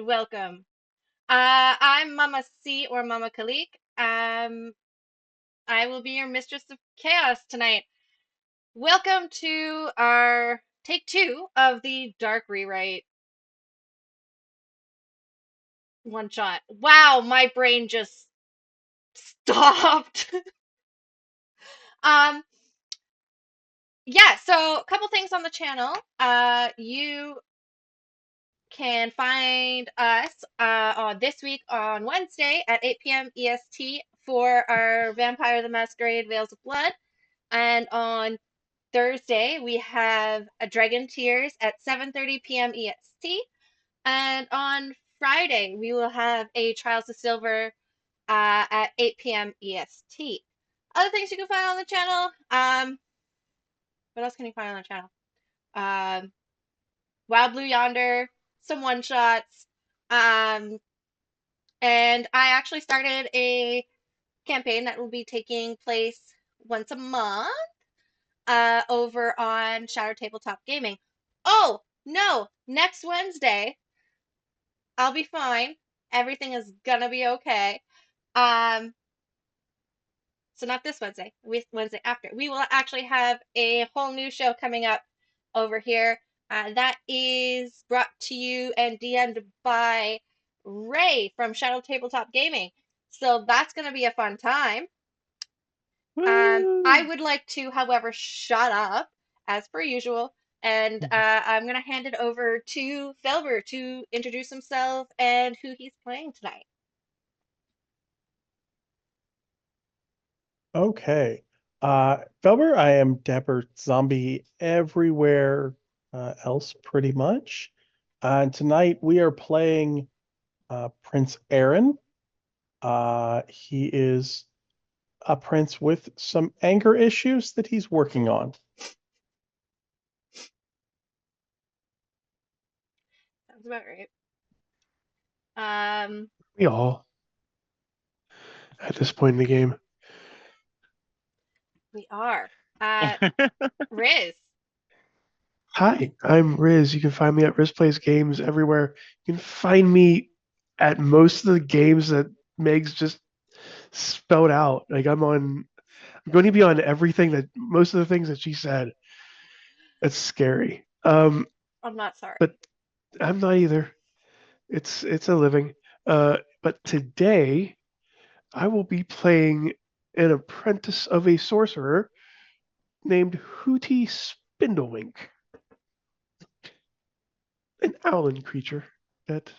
welcome. I'm Mama C or Mama Khalik. I will be your Mistress of Chaos tonight. Welcome to our take two of the Dark Rewrite one shot. Wow, my brain just stopped. um, yeah, so a couple things on the channel. You can find us on this week on Wednesday at 8 p.m. EST for our Vampire the Masquerade Veils of Blood. And on Thursday, we have a Dragon Tears at 7:30 p.m. EST. And on Friday, we will have a Trials of Silver at 8 p.m. EST. Other things you can find on the channel. What else can you find on the channel? Um, Wild Blue Yonder, some one shots. Um, and I actually started a campaign that will be taking place once a month over on Shadow Tabletop Gaming. Oh, no, next Wednesday, I'll be fine. Everything is gonna be okay. Um, so not this Wednesday, Wednesday after. We will actually have a whole new show coming up over here. That is brought to you and DM'd by Ray from Shadow Tabletop Gaming. So that's gonna be a fun time. I Woo! would like to, however, shut up as per usual, and I'm going to hand it over to Felber to introduce himself and who he's playing tonight. Okay. Felber, I am Dapper Zombie everywhere else, pretty much. And tonight we are playing Prince Aaron. He is a prince with some anger issues that he's working on. Sounds about right. Um, We all at this point in the game. we are. Uh, Riz. Hi, I'm Riz. You can find me at Riz Plays Games everywhere. You can find me at most of the games that Meg's just spelled out. Like I'm going to be on everything that most of the things that she said. That's scary. I'm not sorry. But I'm not either. It's a living. But today I will be playing an apprentice of a sorcerer named Hooty Spindlewink, an owlin creature that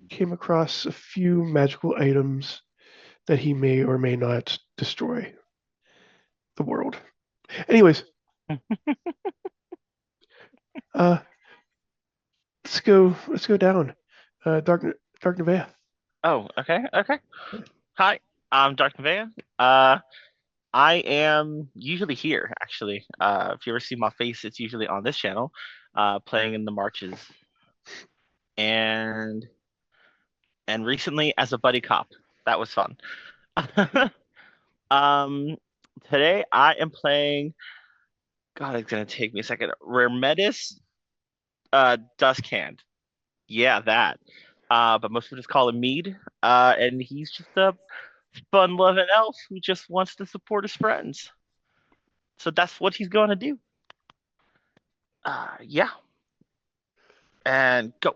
came across a few magical items that he may or may not destroy the world. Anyways, uh, let's go down. Dark Nevaeh. Oh, okay, okay. Hi, I'm Dark Nevaeh. Uh, I am usually here, actually. If you ever see my face, it's usually on this channel, playing in the marches, and and recently as a buddy cop. That was fun. Um, Today I am playing. God, it's gonna take me a second. Remetis, Duskhand. Yeah, that. But most people just call him Mead. And he's just a fun-loving elf who just wants to support his friends. So that's what he's going to do. Yeah, and go.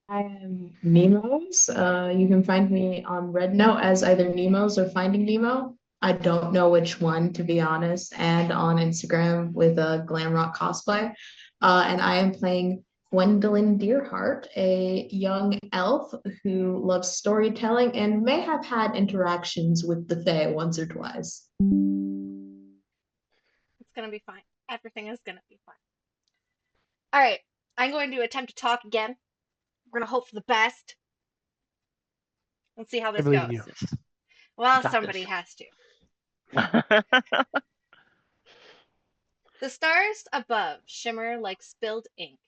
I am Nemo's. You can find me on Red Note as either Nemo's or Finding Nemo. I don't know which one, to be honest, and on Instagram with a glam rock cosplay. And I am playing Gwendolyn Deerheart, a young elf who loves storytelling and may have had interactions with the Fae once or twice. It's going to be fine. Everything is going to be fine. All right. I'm going to attempt to talk again. We're going to hope for the best. Let's see how I this believe in goes. you. This. You Well, got this. somebody has to. The stars above shimmer like spilled ink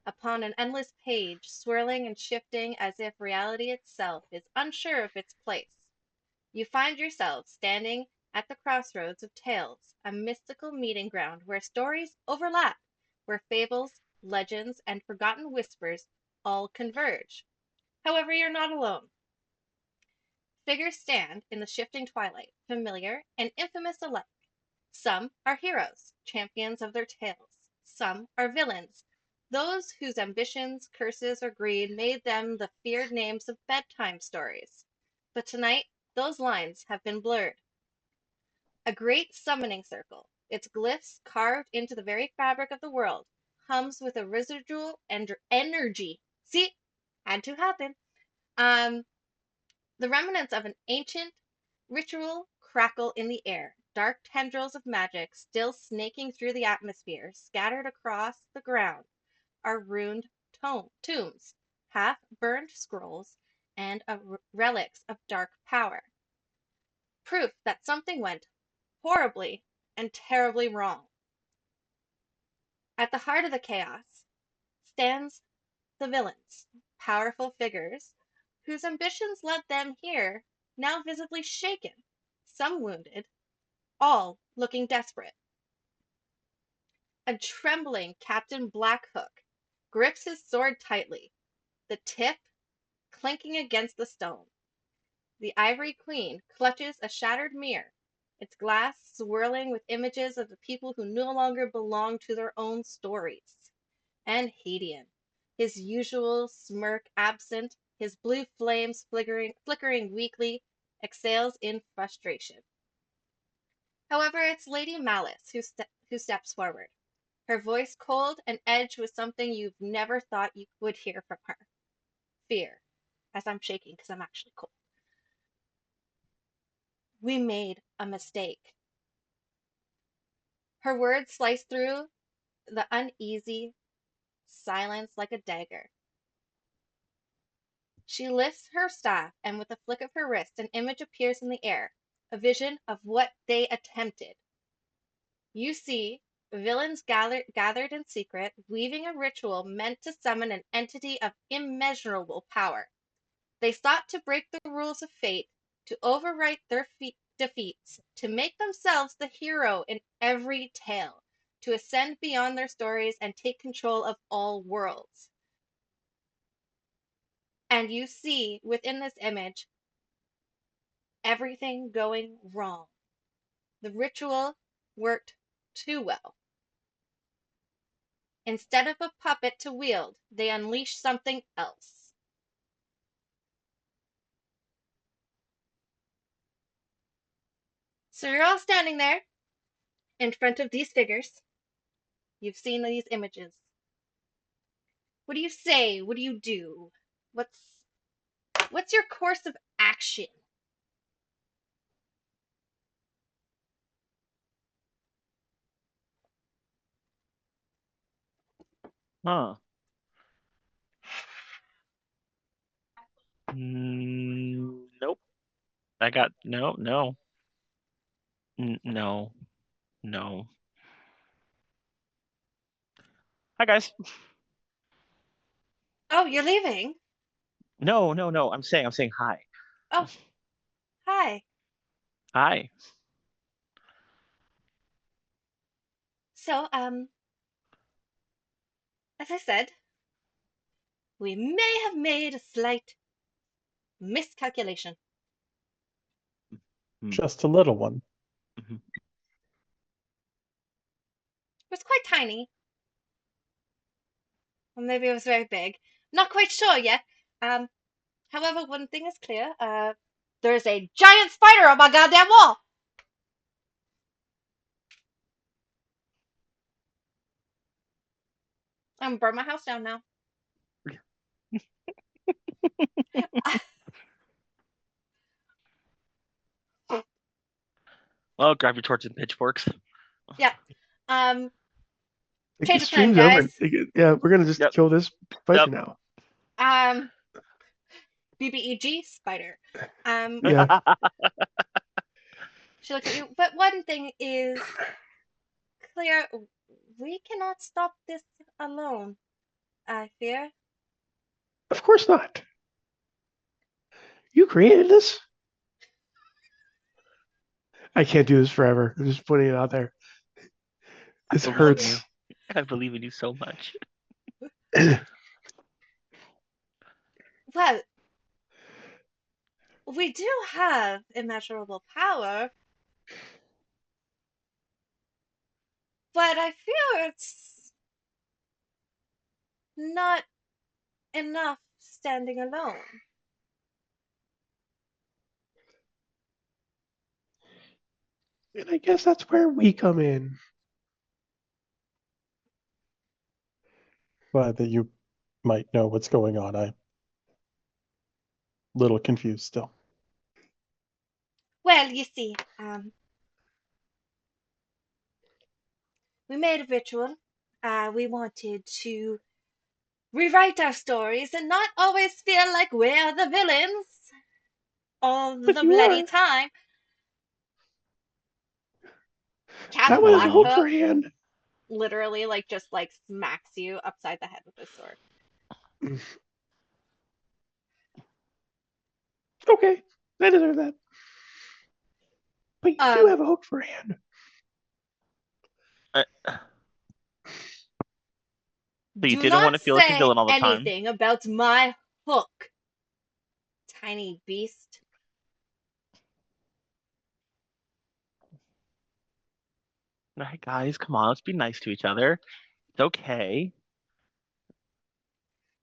upon an endless page, swirling and shifting as if reality itself is unsure of its place. You find yourself standing at the crossroads of tales, a mystical meeting ground where stories overlap, where fables legends, and forgotten whispers all converge. However, you're not alone. Figures stand in the shifting twilight, familiar and infamous alike. Some are heroes, champions of their tales. Some are villains, those whose ambitions, curses, or greed made them the feared names of bedtime stories. But tonight, those lines have been blurred. A great summoning circle, its glyphs carved into the very fabric of the world, hums with a residual energy. See, had to happen. Um, the remnants of an ancient ritual crackle in the air, dark tendrils of magic still snaking through the atmosphere. Scattered across the ground are ruined tombs, half-burned scrolls, and relics of dark power. Proof that something went horribly and terribly wrong. At the heart of the chaos stands the villains, powerful figures whose ambitions led them here, now visibly shaken, some wounded, all looking desperate. A trembling Captain Blackhook grips his sword tightly, the tip clinking against the stone. The Ivory Queen clutches a shattered mirror, its glass swirling with images of the people who no longer belong to their own stories. And Hedion, his usual smirk absent, his blue flames flickering weakly, exhales in frustration. However, it's Lady Malice who steps forward, her voice cold and edged with something you've never thought you would hear from her. Fear, as I'm shaking because I'm actually cold. We made a mistake. Her words slice through the uneasy silence like a dagger. She lifts her staff, and with a flick of her wrist, an image appears in the air, a vision of what they attempted. You see villains gathered in secret, weaving a ritual meant to summon an entity of immeasurable power. They sought to break the rules of fate, to overwrite their defeats, to make themselves the hero in every tale, to ascend beyond their stories and take control of all worlds. And you see within this image everything going wrong. The ritual worked too well. Instead of a puppet to wield, they unleashed something else. So you're all standing there in front of these figures. You've seen these images. What do you say? What do you do? What's your course of action? Huh. Nope. I got no, no, no, no. Hi guys. Oh, you're leaving. No, no, no. I'm saying hi. Oh, hi. Hi. So, as I said, we may have made a slight miscalculation. Hmm. Just a little one. Mhm. It was quite tiny. Or maybe it was very big. Not quite sure yet. Um, However, one thing is clear. There's a giant spider on my goddamn wall. I'm gonna burn my house down now. Well, grab your torches and pitchforks. Yeah. Um, Like, the Change of plan, stream's over. guys. Yeah, we're gonna just Yep. kill this Yep. spider now. Um, BBEG spider. Yeah. She looks at you. But one thing is clear. We cannot stop this alone, I fear. Of course not. You created this. I can't do this forever. I'm just putting it out there. I This believe in hurts. you. I believe in you so much. Well, we do have immeasurable power, but I fear it's not enough standing alone. And I guess that's where we come in. Glad that you might know what's going on. I'm a little confused still. Well, you see, we made a ritual. We wanted to rewrite our stories and not always feel like we're the villains all But the you bloody are. time. That Captain was a hook Blackfoot for hand. literally like just like smacks you upside the head with his sword. Okay, I deserve that. But you do Um, have a hook for hand. Uh, so you do didn't want not to feel like a say villain all the time. anything about my hook, tiny beast. All right, guys, come on, let's be nice to each other. It's okay.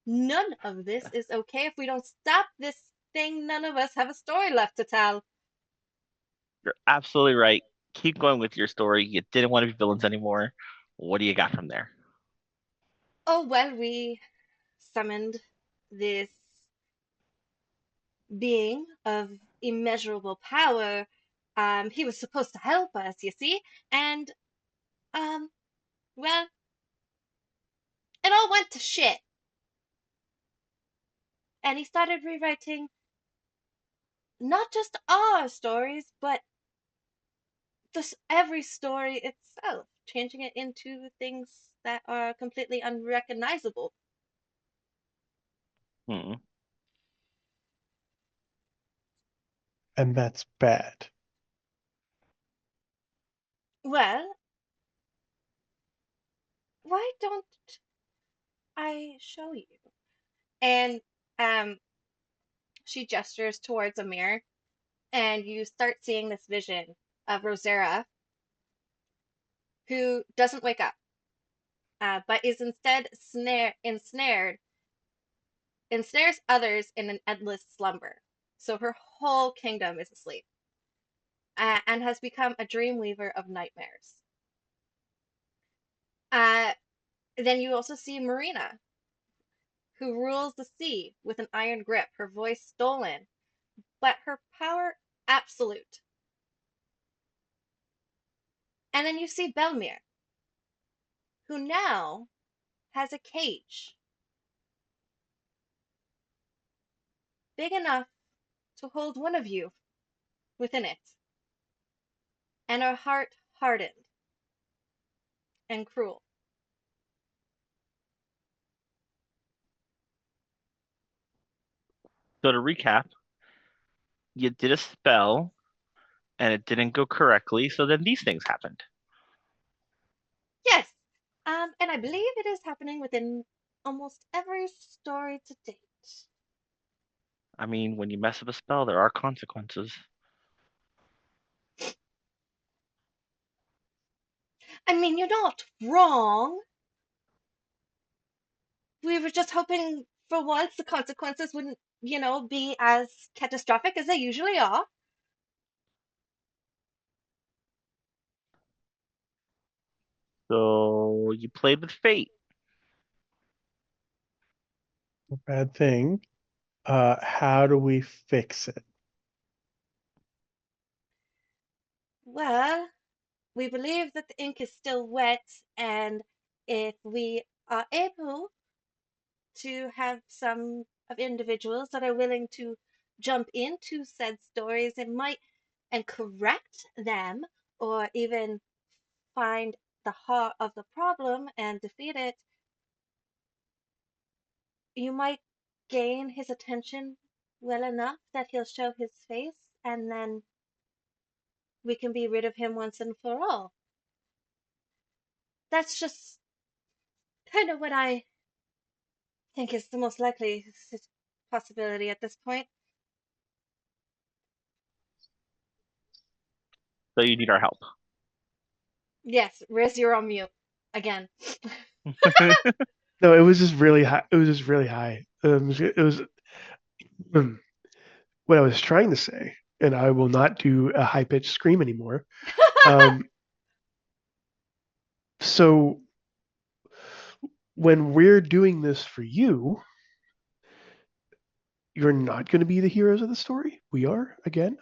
None of this is okay. If we don't stop this thing, none of us have a story left to tell. You're absolutely right. Keep going with your story. You didn't want to be villains anymore. What do you got from there? Oh, well, we summoned this being of immeasurable power. He was supposed to help us, you see, and um, well, it all went to shit. And he started rewriting not just our stories, but this every story itself, changing it into things that are completely unrecognizable. Hmm. And that's bad. Well, why don't I show you? And um, she gestures towards a mirror, and you start seeing this vision of Rosera, who doesn't wake up, but is instead ensnares others in an endless slumber. So her whole kingdom is asleep, and has become a dream weaver of nightmares. Uh, then you also see Marina, who rules the sea with an iron grip, her voice stolen, but her power absolute. And then you see Belmir, who now has a cage big enough to hold one of you within it, and her heart hardened and cruel. So to recap, you did a spell and it didn't go correctly, so then these things happened. Yes, and I believe it is happening within almost every story to date. I mean, when you mess up a spell, there are consequences. I mean, you're not wrong. We were just hoping for once the consequences wouldn't, be as catastrophic as they usually are. So you played with fate. A bad thing. How do we fix it? Well, we believe that the ink is still wet, and if we are able to have some of individuals that are willing to jump into said stories and might and correct them, or even find the heart of the problem and defeat it, you might gain his attention well enough that he'll show his face, and then we can be rid of him once and for all. That's just kind of what I think it's the most likely possibility at this point. So you need our help. Yes, Riz, you're on mute again. No, it was just really high. It was just really high. It was what I was trying to say, and I will not do a high pitched scream anymore. Um, so when we're doing this for you, you're not going to be the heroes of the story. We are again.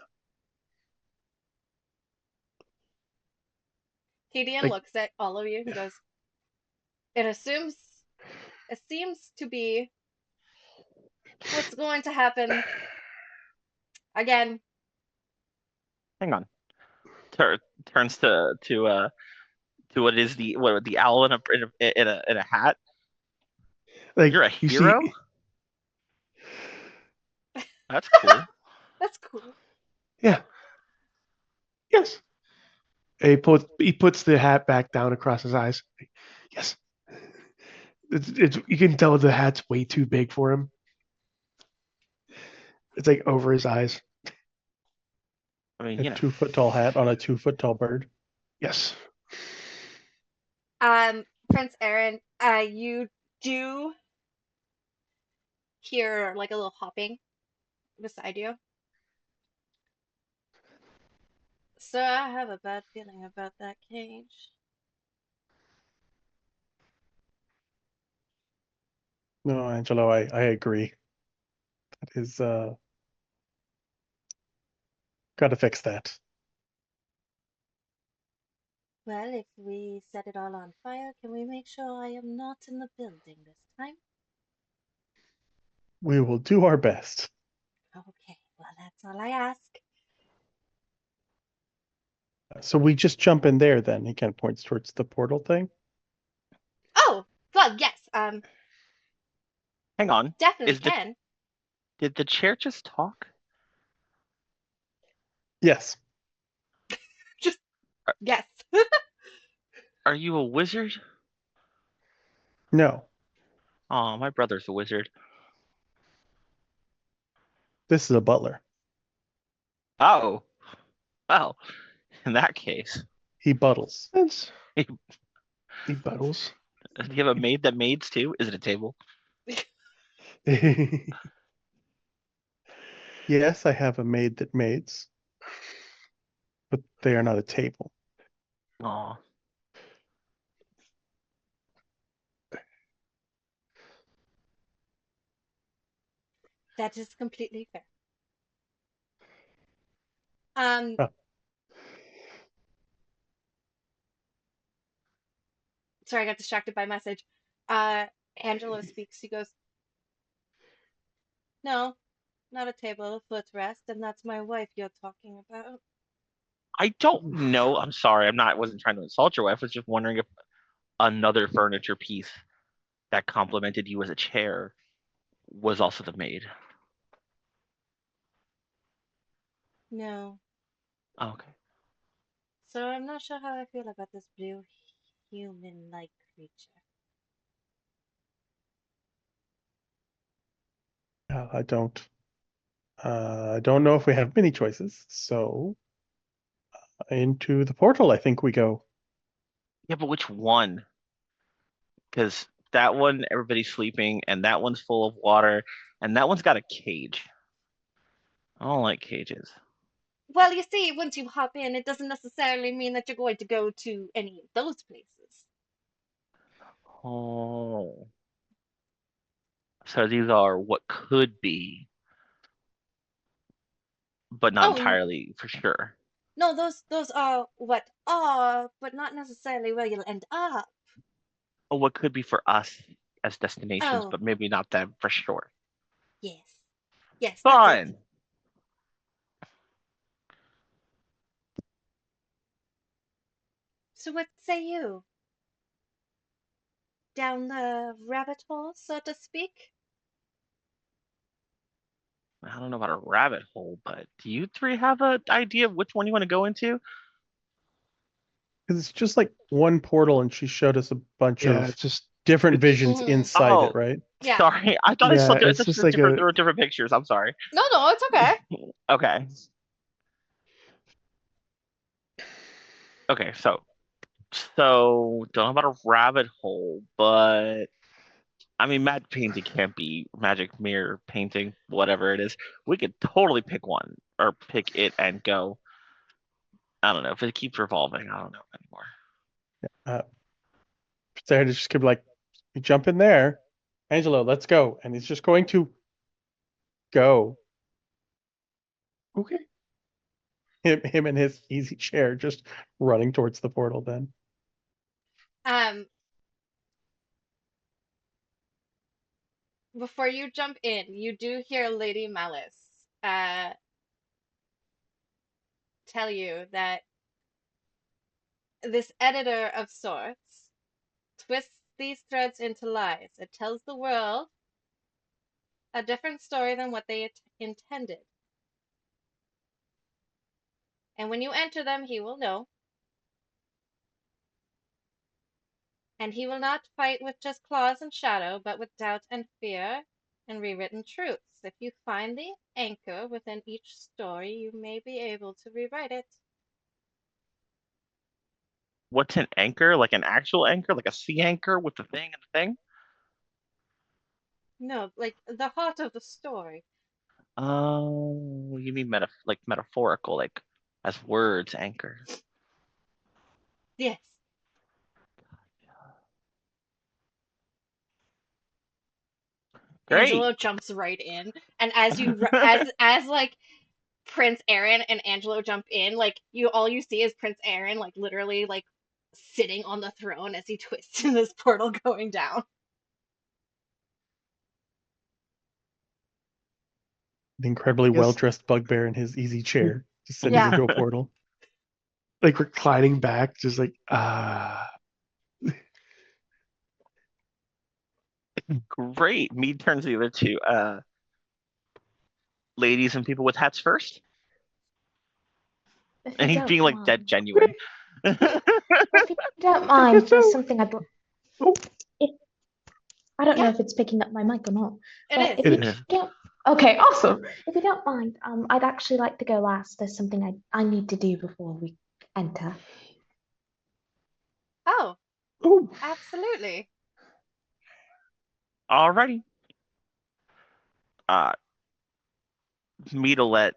TDN Like, looks at all of you and goes, it assumes, it seems to be what's going to happen again. Hang on. Tur turns to what is the owl in a hat. like You're a you hero? see, That's cool. That's cool. yeah, yes. He puts the hat back down across his eyes. Yes, it's you can tell the hat's way too big for him. It's like over his eyes. I mean, A you know, 2 foot tall hat on a 2 foot tall bird. Yes. Prince Aaron, you do hear like a little hopping beside you. So I have a bad feeling about that cage. No, Angelo, I agree. That is gotta fix that. Well, if we set it all on fire, can we make sure I am not in the building this time? We will do our best. Okay, well, that's all I ask. So we just jump in there then. He kind of points towards the portal thing. Oh, well, yes, hang on. definitely Is the can. Did the chair just talk? Yes. Just, Are, yes. are you a wizard? No. Oh, my brother's a wizard. This is a butler. Oh, well, in that case, He buttles. do He buttles. you have a maid that maids too? Is it a table? Yes, I have a maid that maids, but they are not a table. Oh, That is completely fair. Um, Oh, sorry, I got distracted by a message. Uh, Angelo speaks. He goes, no, not a table, a footrest, and that's my wife you're talking about. I don't know. I'm sorry. Wasn't trying to insult your wife. I was just wondering if another furniture piece that complimented you as a chair was also the maid. No. Okay. So I'm not sure how I feel about this blue human-like creature. I don't. I don't know if we have many choices. So into the portal, I think we go. Yeah, but which one? Because that one, everybody's sleeping, and that one's full of water, and that one's got a cage. I don't like cages. Well, you see, once you hop in, it doesn't necessarily mean that you're going to go to any of those places. Oh. So these are what could be, but not Oh, entirely for sure. no, those are what are, but not necessarily where you'll end up. Oh, what could be for us as destinations, Oh, but maybe not them for sure. yes. Yes, that's it. Fine. So what say you? Down the rabbit hole, so to speak? I don't know about a rabbit hole, but do you three have an idea of which one you want to go into? Because it's just like one portal, and she showed us a bunch Yeah, of it's just different visions Mhm. inside it, Oh, right? Yeah. sorry. I thought I saw. Yeah, I it's thought just like there a were different pictures. I'm sorry. No, no, it's okay. Okay. Okay. So don't know about a rabbit hole, but I mean, magic painting can't be magic mirror painting, whatever it is. We could totally pick one or pick it and go. I don't know if it keeps revolving. I don't know anymore. uh, Sarah just could be like, you jump in there, Angelo, let's go, and he's just going to go. Okay. Him in his easy chair, just running towards the portal. Then Um, Before you jump in, you do hear Lady Malice tell you that this editor of sorts twists these threads into lies. It tells the world a different story than what they intended. And when you enter them, he will know. And he will not fight with just claws and shadow, but with doubt and fear and rewritten truths. If you find the anchor within each story, you may be able to rewrite it. What's an anchor? Like an actual anchor, like a sea anchor with the thing and the thing? No, like the heart of the story. Oh, you mean like metaphorical, like as words, anchor. Yes. Great. Angelo jumps right in, and as as like Prince Aaron and Angelo jump in, like all you see is Prince Aaron like literally like sitting on the throne as he twists in this portal going down. the incredibly well Yes. dressed bugbear in his easy chair, just sitting Yeah. into a portal, Like reclining back, just like ah. Great. Me turns the other two. Ladies and people with hats first. If you And he's being don't like dead mind. genuine. If you don't mind, there's something I'd Oh, if I don't know Yeah, if it's picking up my mic or not, it but is. if it you is. don't okay, awesome. If you don't mind, I'd actually like to go last. There's something I need to do before we enter. Oh, Oh, absolutely. Alrighty. Uh, me to let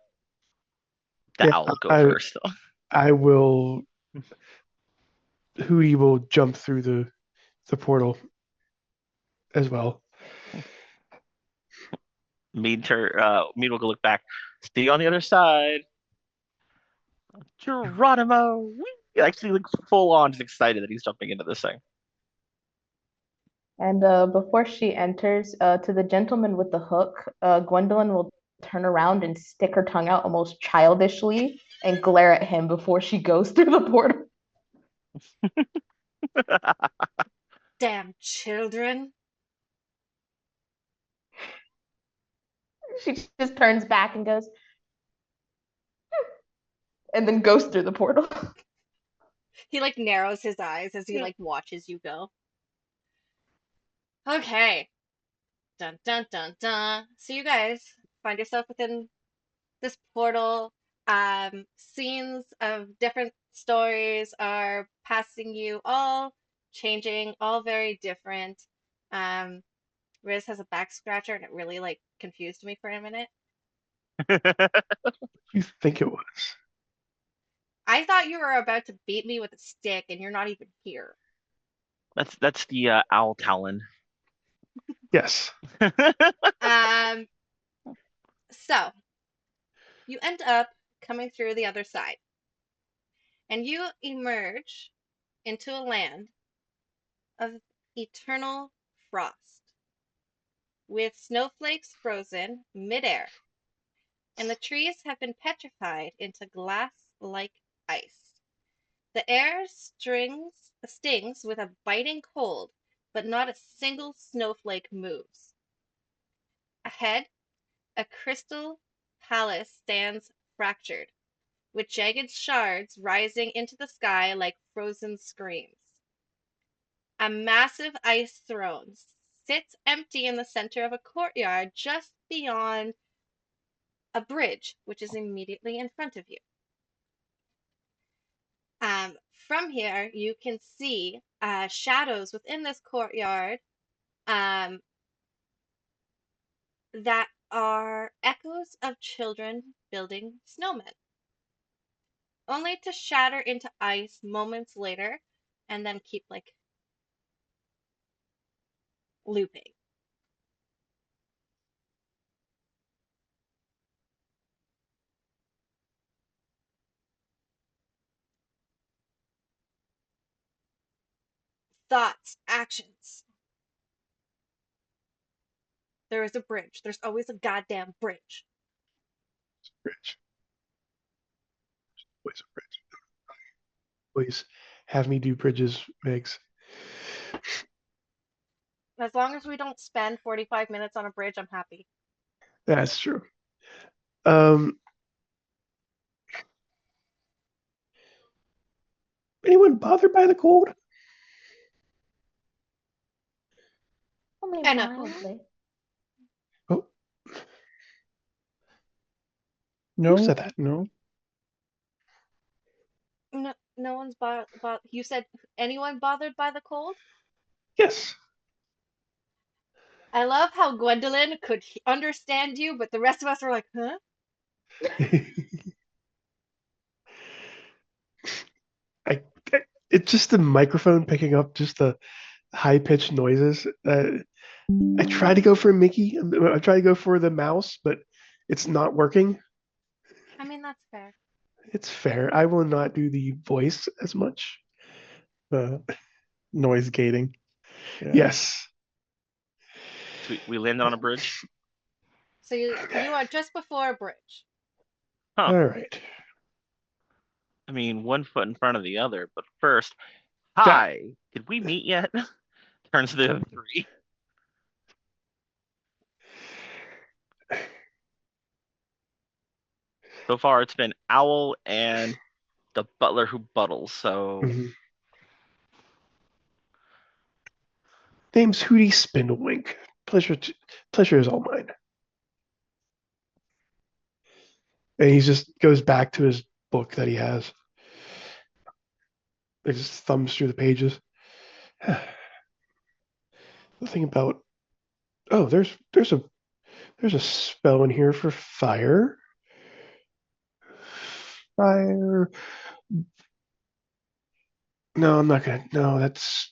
the yeah. owl go I first. I will. Hootie will jump through the portal as well. Me will go look back. See you on the other side. Geronimo. Whee! He actually looks full on just excited that he's jumping into this thing. And before she enters, to the gentleman with the hook, Gwendolyn will turn around and stick her tongue out almost childishly and glare at him before she goes through the portal. Damn children. She just turns back and goes, and then goes through the portal. He like narrows his eyes as he like watches you go. Okay. Dun dun dun dun. So you guys find yourself within this portal. Scenes of different stories are passing you, all changing, all very different. Um, Riz has a back scratcher, and it really like confused me for a minute. You think it was? I thought you were about to beat me with a stick, and you're not even here. That's the owl talon. Yes. Um, so you end up coming through the other side, and you emerge into a land of eternal frost, with snowflakes frozen midair, and the trees have been petrified into glass-like ice. The air stings with a biting cold, but not a single snowflake moves. Ahead, a crystal palace stands fractured, with jagged shards rising into the sky like frozen screams. a massive ice throne sits empty in the center of a courtyard just beyond a bridge, which is immediately in front of you. From here, you can see shadows within this courtyard um, that are echoes of children building snowmen, only to shatter into ice moments later and then keep like looping. Thoughts, actions. There is a bridge. There's always a goddamn bridge. Bridge. Always a bridge. Always have me do bridges, Megs. As long as we don't spend 45 minutes on a bridge, I'm happy. That's true. Um, anyone bothered by the cold? Only Anna. mildly. Oh, who No, said that? no. No, no one's you said anyone bothered by the cold? Yes. I love how Gwendolyn could understand you, but the rest of us were like, huh? I, it's just the microphone picking up just the high pitched noises. I try to go for Mickey. I try to go for the mouse, but it's not working. I mean, that's fair. It's fair. I will not do the voice as much. Noise gating. Yeah. Yes. So we landed on a bridge. So you are just before a bridge. Huh. All right. I mean, one foot in front of the other. But first, Got hi. Did we meet yet? Turns to the other three. So far, it's been Owl and the butler who buttles. So Mhm. Name's Hootie Spindlewink. Pleasure is all mine. And he just goes back to his book that he has. He just thumbs through the pages. Nothing about. Oh, there's a spell in here for fire. Fire. No, I'm not gonna. No, that's.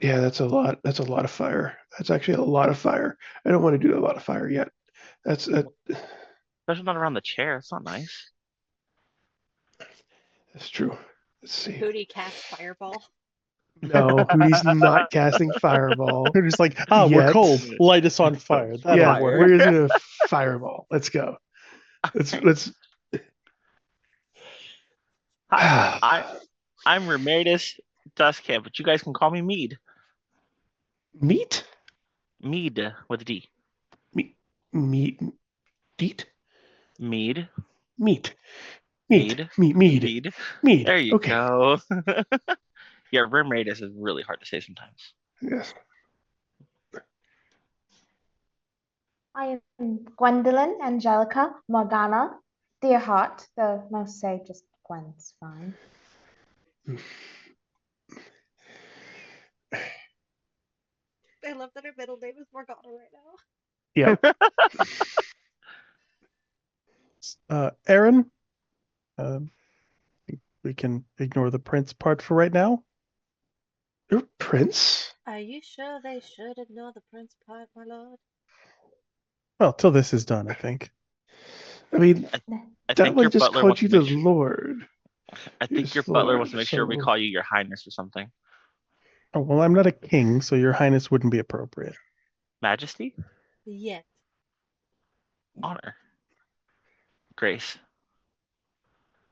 Yeah, that's a lot. That's a lot of fire. That's actually a lot of fire. I don't want to do a lot of fire yet. That's especially not around the chair. It's not nice. that's true. Let's see. Hootie casts fireball. No, Hootie's not casting fireball They're just like, we're yet. cold. Light us on fire. That'll Yeah, work. we're just gonna fireball. Let's go. Let's. Hi, I'm Remedius Dustcamp, but you guys can call me Mead. Meat? Mead with a D. Meat? Meat? Deet? Mead. Meat? Mead. Meat? Mead? Mead. Mead? There you Okay. go. Yeah, Remedius is really hard to say sometimes. Yes. I am Gwendolyn, Angelica, Morgana, Dearheart, though most say just Gwen's fine. I love that her middle name is Morgana right now. Yep. Aaron, we can ignore the prince part for right now. You're Prince? Are you sure they should ignore the prince part, my lord? Well, till this is done, I think. I mean, I that think one your just butler called wants you to the make sure. Lord. I think Yes, your butler Lord, wants to make sure we so- call you your highness or something. Oh, well, I'm not a king, so your highness wouldn't be appropriate. Majesty, Yet. honor, grace.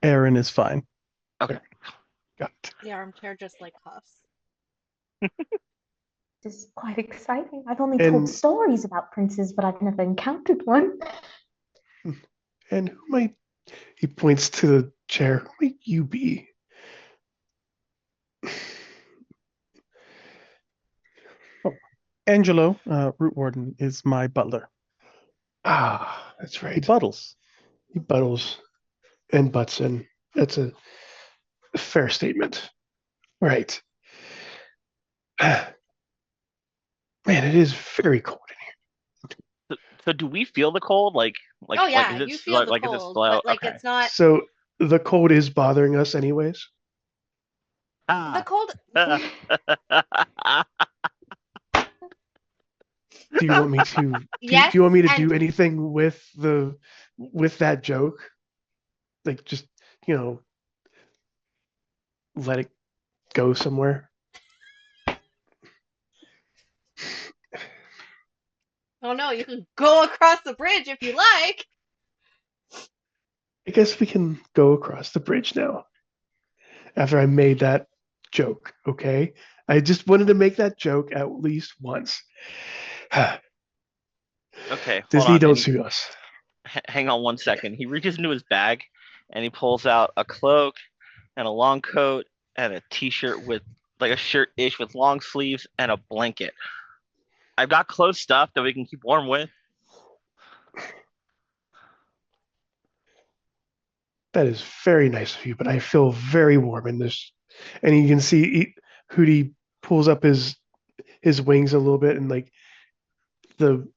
Aaron is fine. Okay. Got it. The armchair just like huffs. This is quite exciting. I've only And- told stories about princes, but I've never encountered one. And who might he points to the chair? Who might you be? Angelo, Root Warden, is my butler. Ah, that's He right. buttles. He buttles and butts in. That's a fair statement. Right. Man, it is very cold in So do we feel the cold? Oh Like yeah, is it you feel the is it cold, slow? but like Okay. it's not here. So the cold is bothering us anyways. the Ah. cold. Do you want me to do Yes, you want me to and do anything with that joke? Like just, you know, let it go somewhere? oh no, you can go across the bridge if you like. I guess we can go across the bridge now after I made that joke, okay? I just wanted to make that joke at least once. Okay, hold Disney on. don't And he, sue us. hang on one second. He reaches into his bag and he pulls out a cloak and a long coat and a t-shirt with like a shirt-ish with long sleeves and a blanket. I've got clothes stuff that we can keep warm with. That is very nice of you, but I feel very warm in this. And you can see Hootie pulls up his wings a little bit, and like the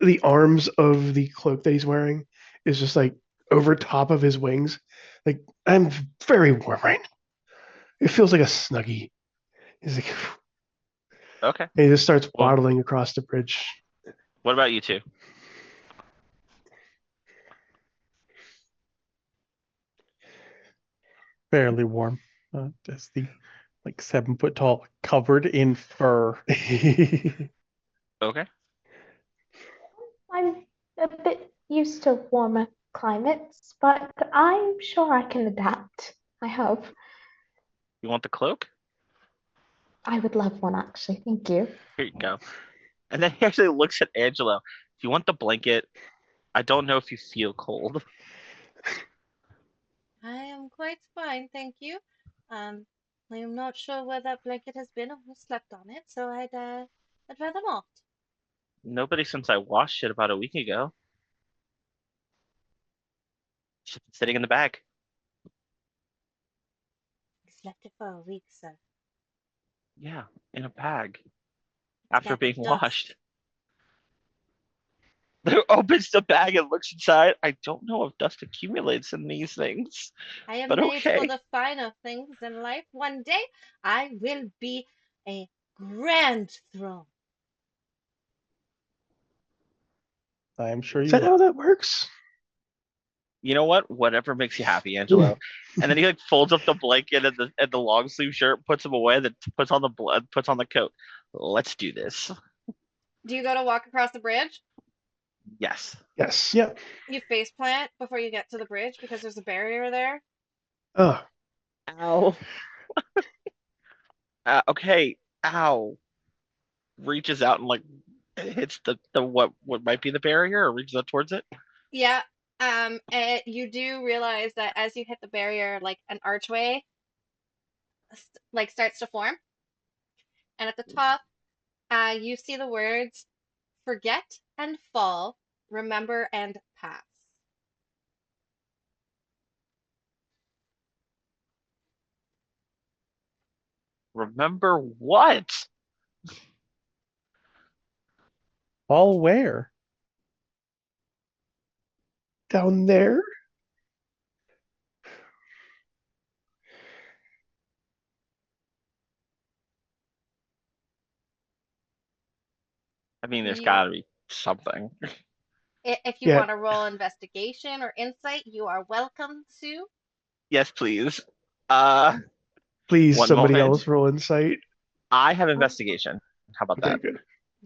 the arms of the cloak that he's wearing is just like over top of his wings. Like I'm very warm right now. It feels like a snuggie. He's like, Okay. and he just starts Well, waddling across the bridge. what about you two? Fairly warm. As the 7 foot tall, covered in fur. Okay. I'm a bit used to warmer climates, but I'm sure I can adapt. I hope. You want the cloak? I would love one, actually. Thank you. Here you go. And then he actually looks at Angelo. Do you want the blanket? I don't know if you feel cold. I am quite fine, thank you. Um, I am not sure where that blanket has been or who slept on it, so I'd rather not. Nobody since I washed it about a week ago. It's just been sitting in the bag. You slept it for a week, sir. Yeah, in a bag It's a after bag being of dust. washed. Who opens the bag and looks inside? I don't know if dust accumulates in these things, I am but made for okay. the finer things in life. One day I will be a grand throne. I am sure Is you that will. how that works? You know what? Whatever makes you happy, Angelo. And then he like folds up the blanket and the long sleeve shirt, puts them away, then puts on the coat. Let's do this. Do you go to walk across the bridge? Yes. Yes. Yep. You face plant before you get to the bridge because there's a barrier there. Oh, Ow. Okay. Ow. Reaches out and like hits the what might be the barrier or reaches out towards it. Yeah. And you do realize that as you hit the barrier, like an archway like starts to form, and at the top, you see the words "Forget and fall, remember and pass." Remember what? All where? down there. I mean, there's You, gotta be something. if you Yeah, want to roll investigation or insight, you are welcome to. Yes, please. Uh, please, one somebody moment. else roll insight. I have Oh, investigation. How about Okay, that? good.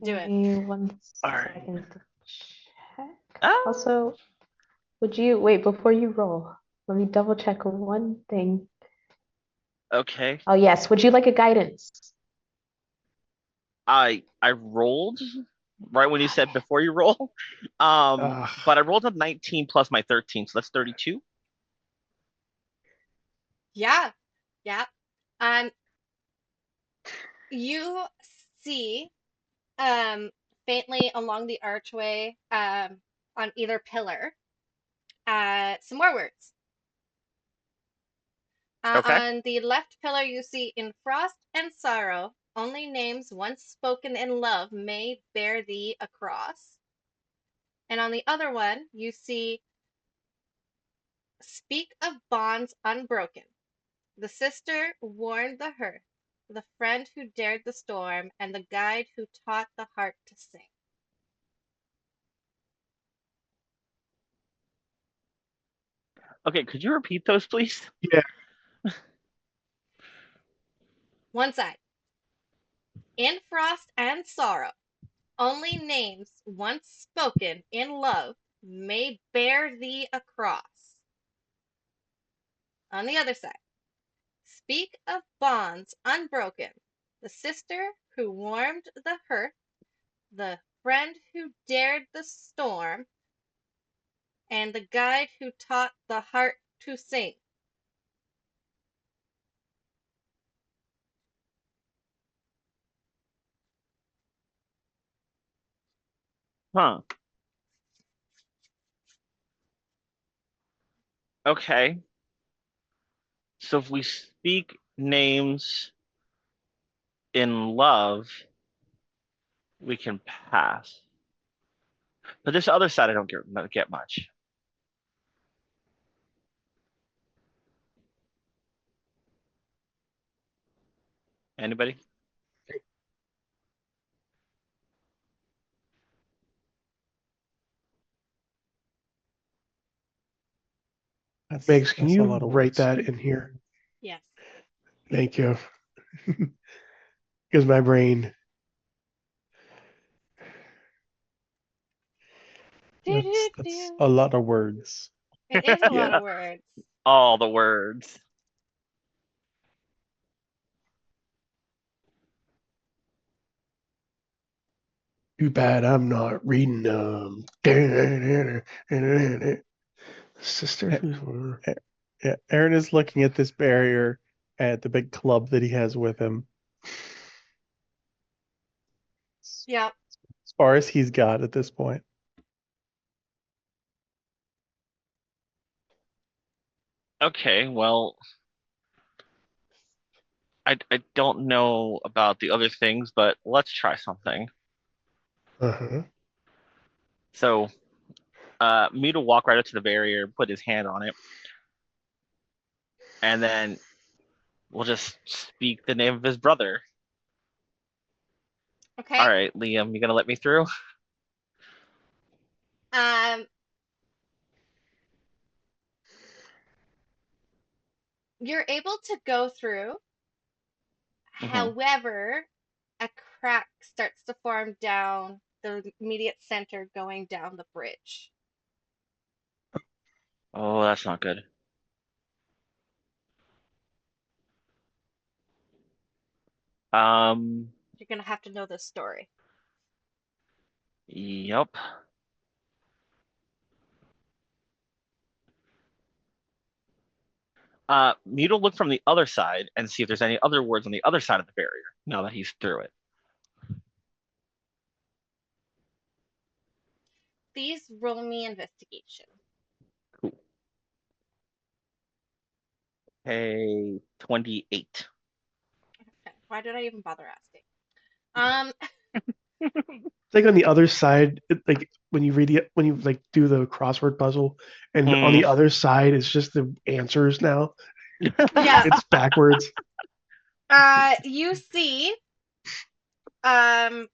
Do give it. me one All right. second to check. Ah, Also, would you wait before you roll? Let me double check one thing. okay. Oh, yes. Would you like a guidance? I rolled right when you said before you roll. But I rolled a 19 plus my 13, so that's 32. Yeah, yeah. Um, you see faintly along the archway on either pillar some more words. Okay. On the left pillar, you see in frost and sorrow, only names once spoken in love may bear thee across. And on the other one, you see speak of bonds unbroken. The sister warned the hearth, the friend who dared the storm, and the guide who taught the heart to sing. Okay, could you repeat those, please? Yeah. One side. In frost and sorrow, only names once spoken in love may bear thee across. On the other side, speak of bonds unbroken, the sister who warmed the hearth, the friend who dared the storm, and the guide who taught the heart to sing. Huh. Okay. So if we speak names in love, we can pass. But this other side, I don't get much. Anybody? Megs, can That's a you lot of write words. that in here? Yes. Thank you. Because my brain. Do, do, That's do. a lot of words. It is a lot Yeah. of words. All the words. Too bad I'm not reading them. Sisters. Yeah, Aaron is looking at this barrier at the big club that he has with him. Yep. As far as he's got at this point. Okay, well, I don't know about the other things, but let's try something. Uh-huh. So, me to walk right up to the barrier, put his hand on it, and then we'll just speak the name of his brother. All Okay. right, Liam, you gonna let me through? Um, you're able to go through. Hmm. However, a crack starts to form down the immediate center going down the bridge. Oh, that's not good. Um, You're gonna have to know this story. yep. Me to look from the other side and see if there's any other words on the other side of the barrier now that he's through it. Please roll me investigation. Cool. Hey, 28. Okay. Why did I even bother asking? Um, It's like on the other side, like when you read it, when you like do the crossword puzzle, and on Mm. the other side is just the answers now. yeah. It's backwards. You see, um,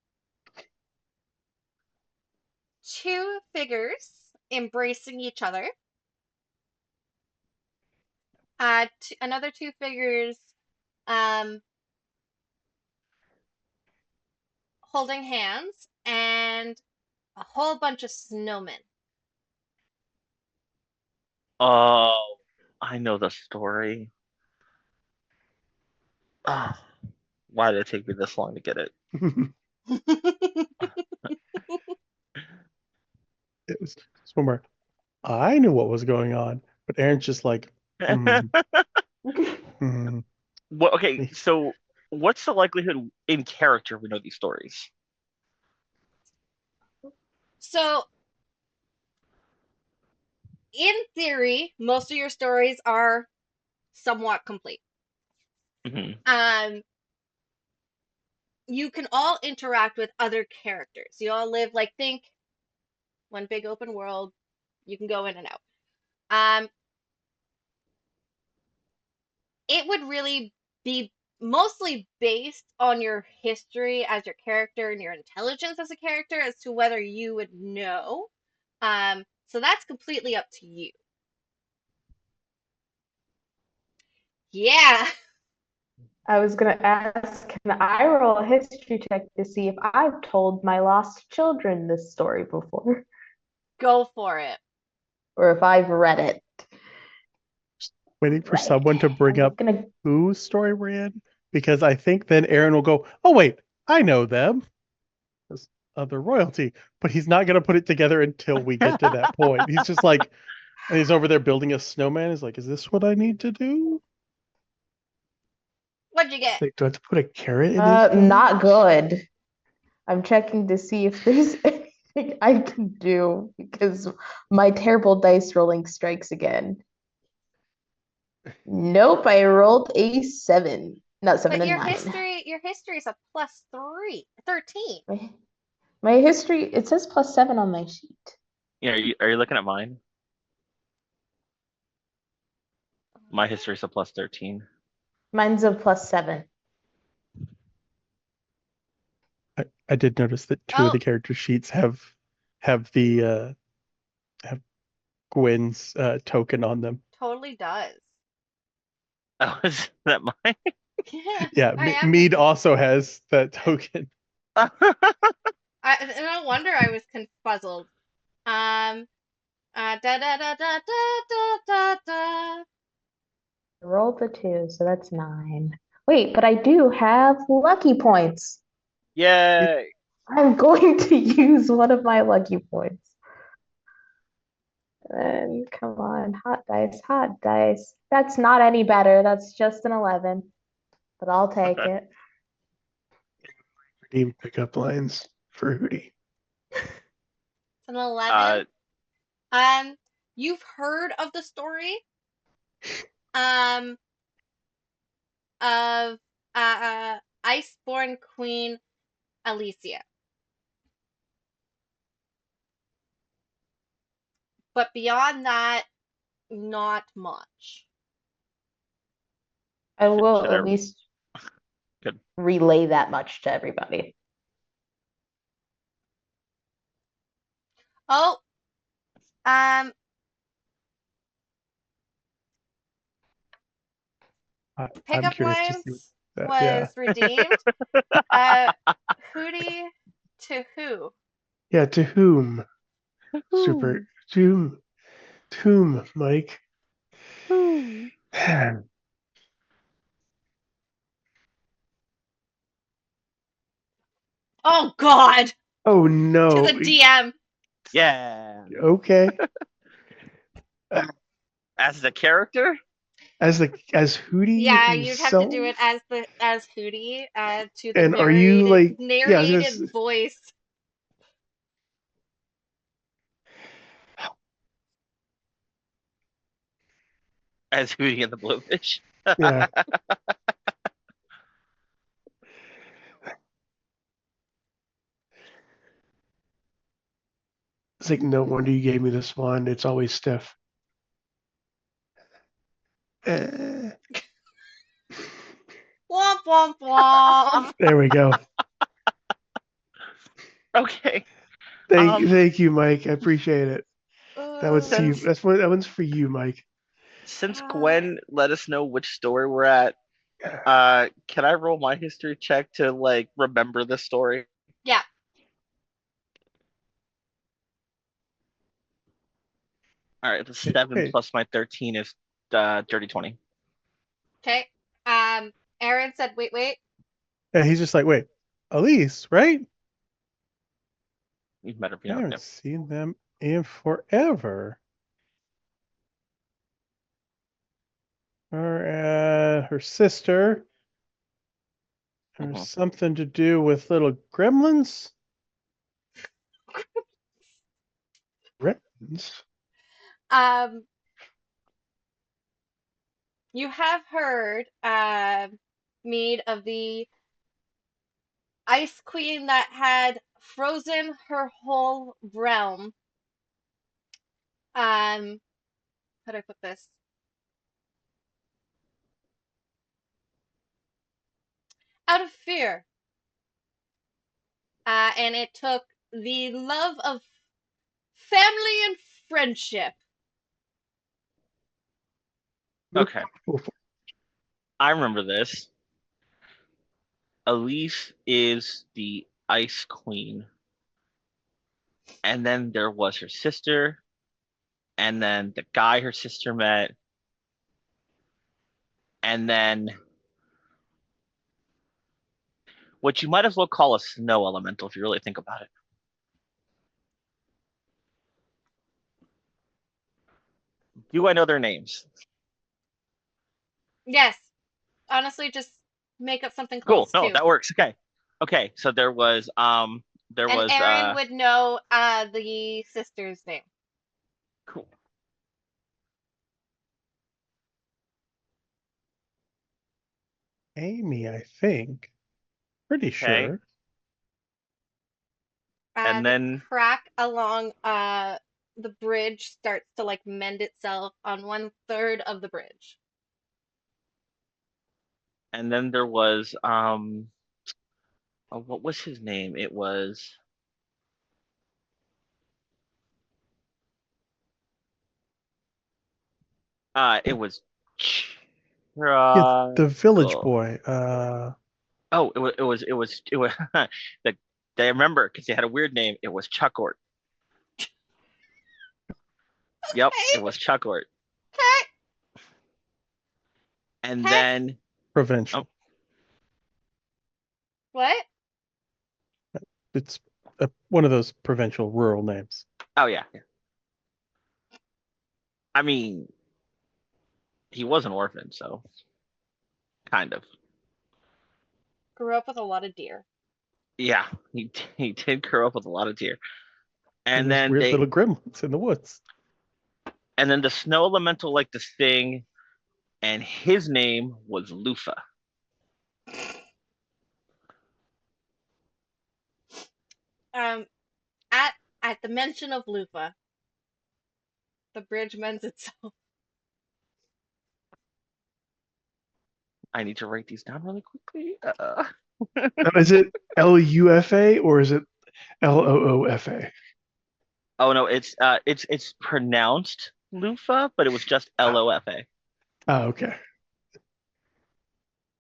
two figures embracing each other. Another two figures, um, holding hands, and a whole bunch of snowmen. Oh, I know the story. Ah, why did it take me this long to get it? It was one where I knew what was going on, but Aaron's just like, hmm, hmm. Well, okay, so what's the likelihood in character we know these stories? So, in theory, most of your stories are somewhat complete. Hmm. Um, you can all interact with other characters. You all live like think one big open world. You can go in and out. Um, it would really be mostly based on your history as your character and your intelligence as a character as to whether you would know. So that's completely up to you. Yeah, I was gonna ask, can I roll a history check to see if I've told my lost children this story before, go for it. or if I've read it? Waiting for Right. someone to bring I'm up gonna. whose story we're in, because I think then Aaron will go, "Oh wait, I know them as other royalty," but he's not gonna put it together until we get to that point. He's just like, and he's over there building a snowman. He's like, "Is this what I need to do?" What'd you It's get? like, do I have to put a carrot in his Not nose? good. I'm checking to see if there's anything I can do because my terrible dice rolling strikes again. Nope, I rolled a 7. Not 7, But a your 9. history is a plus 13. My, my history, it says plus 7 on my sheet. Yeah, are you looking at mine? My history's a plus 13. Mine's a plus 7. I did notice that two of Oh, the character sheets have the have Gwen's token on them. totally does. Oh, is that mine? Yeah, Yeah, I am. Mead also has that token. No wonder I was confuzzled. Um, da da da da da da da da. I rolled a 2, so that's 9. Wait, but I do have lucky points. Yay! I'm going to use one of my lucky points. And come on, hot dice, hot dice. That's not any better. That's just an 11, but I'll take Okay. it. Redeem pickup lines for Hootie. It's an 11. Uh, Um, you've heard of the story, um, of Iceborn Queen Alicia, but beyond that, not much. I should will I? at least Good. relay that much to everybody. Oh, um, I'm pickup curious to see lines that. Yeah. was redeemed. Uh, Hootie to who? Yeah, to whom? Super. Ooh, To whom, Mike? ooh. Oh God, Oh to no. the DM. Yeah. Okay. As the character? As Hootie Yeah, you'd have to do himself? it as Hootie, to the And are you narrated like, yeah, narrated voice. As Hootie and the Blowfish? yeah, it's like no wonder you gave me this one. It's always stiff. Eh, Womp womp womp. there we go. Okay. Thank you, Mike. I appreciate it. That one's to you. Uh, Since That one's for you, Mike. since uh, Gwen let us know which story we're at, can I roll my history check to like remember this story? yeah. All right, the 7 Wait, plus my 13 is dirty 20. Okay. Aaron said, wait, wait. and he's just like, "Wait, Elise, right? Even better if you I know. haven't Yep. seen them in forever." Her sister. There's something to do with little gremlins? Gremlins? Um, you have heard, Mead, of the Ice Queen that had frozen her whole realm. How do I put this? Out of fear. And it took the love of family and friendship. Okay, Oh, I remember this. Elise is the Ice Queen, and then there was her sister, and then the guy her sister met, and then what you might as well call a snow elemental if you really think about it. Do I know their names? Yes, honestly, just make up something Cool. close No, too. that works. Okay. Okay, so there And was Aaron would know the sister's name. cool. Amy, I think. Pretty Okay. sure. And The then crack along the bridge starts to like mend itself on 1/3 of the bridge. there was what was his name? It was Yeah, the village Chuckle. boy. Oh, it was the they remember because they had a weird name. It was Chuckort. Yep, it Okay, was Chuckort. okay, And okay. then oh, Provincial. What? It's one of those provincial rural names. oh yeah. I mean, he was an orphan, so kind of. Grew up with a lot of deer. Yeah, he did grow up with a lot of deer. And And there's then weird little gremlins in the woods. the snow elemental liked to sing, and his name was Lufa. Um, at at the mention of Lufa, the bridge mends itself. I need to write these down really quickly. now, is it LUFA or is it LOOFA? Oh no, it's pronounced Lufa, but it was just Lofa. Oh, okay.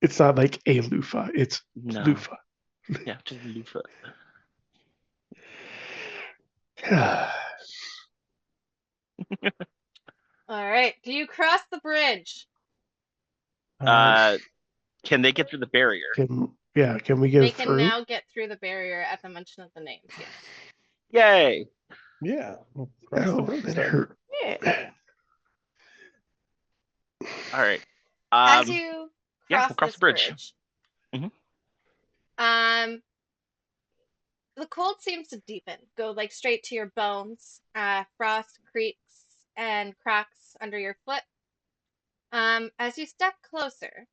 It's not like a loofah, it's No, loofah. yeah, just Lufa. All right, do you cross the bridge? Uh, Uh, can they get through the barrier? can we They get can through? now get through the barrier at the mention of the names. Yes. Yay! yeah, we'll cross the Oh, bridge it then. hurt. Yeah. All right. As you Yeah, cross we'll cross this the bridge. bridge, hmm um, the cold seems to deepen, go like straight to your bones. Frost creaks and cracks under your foot. As you step closer,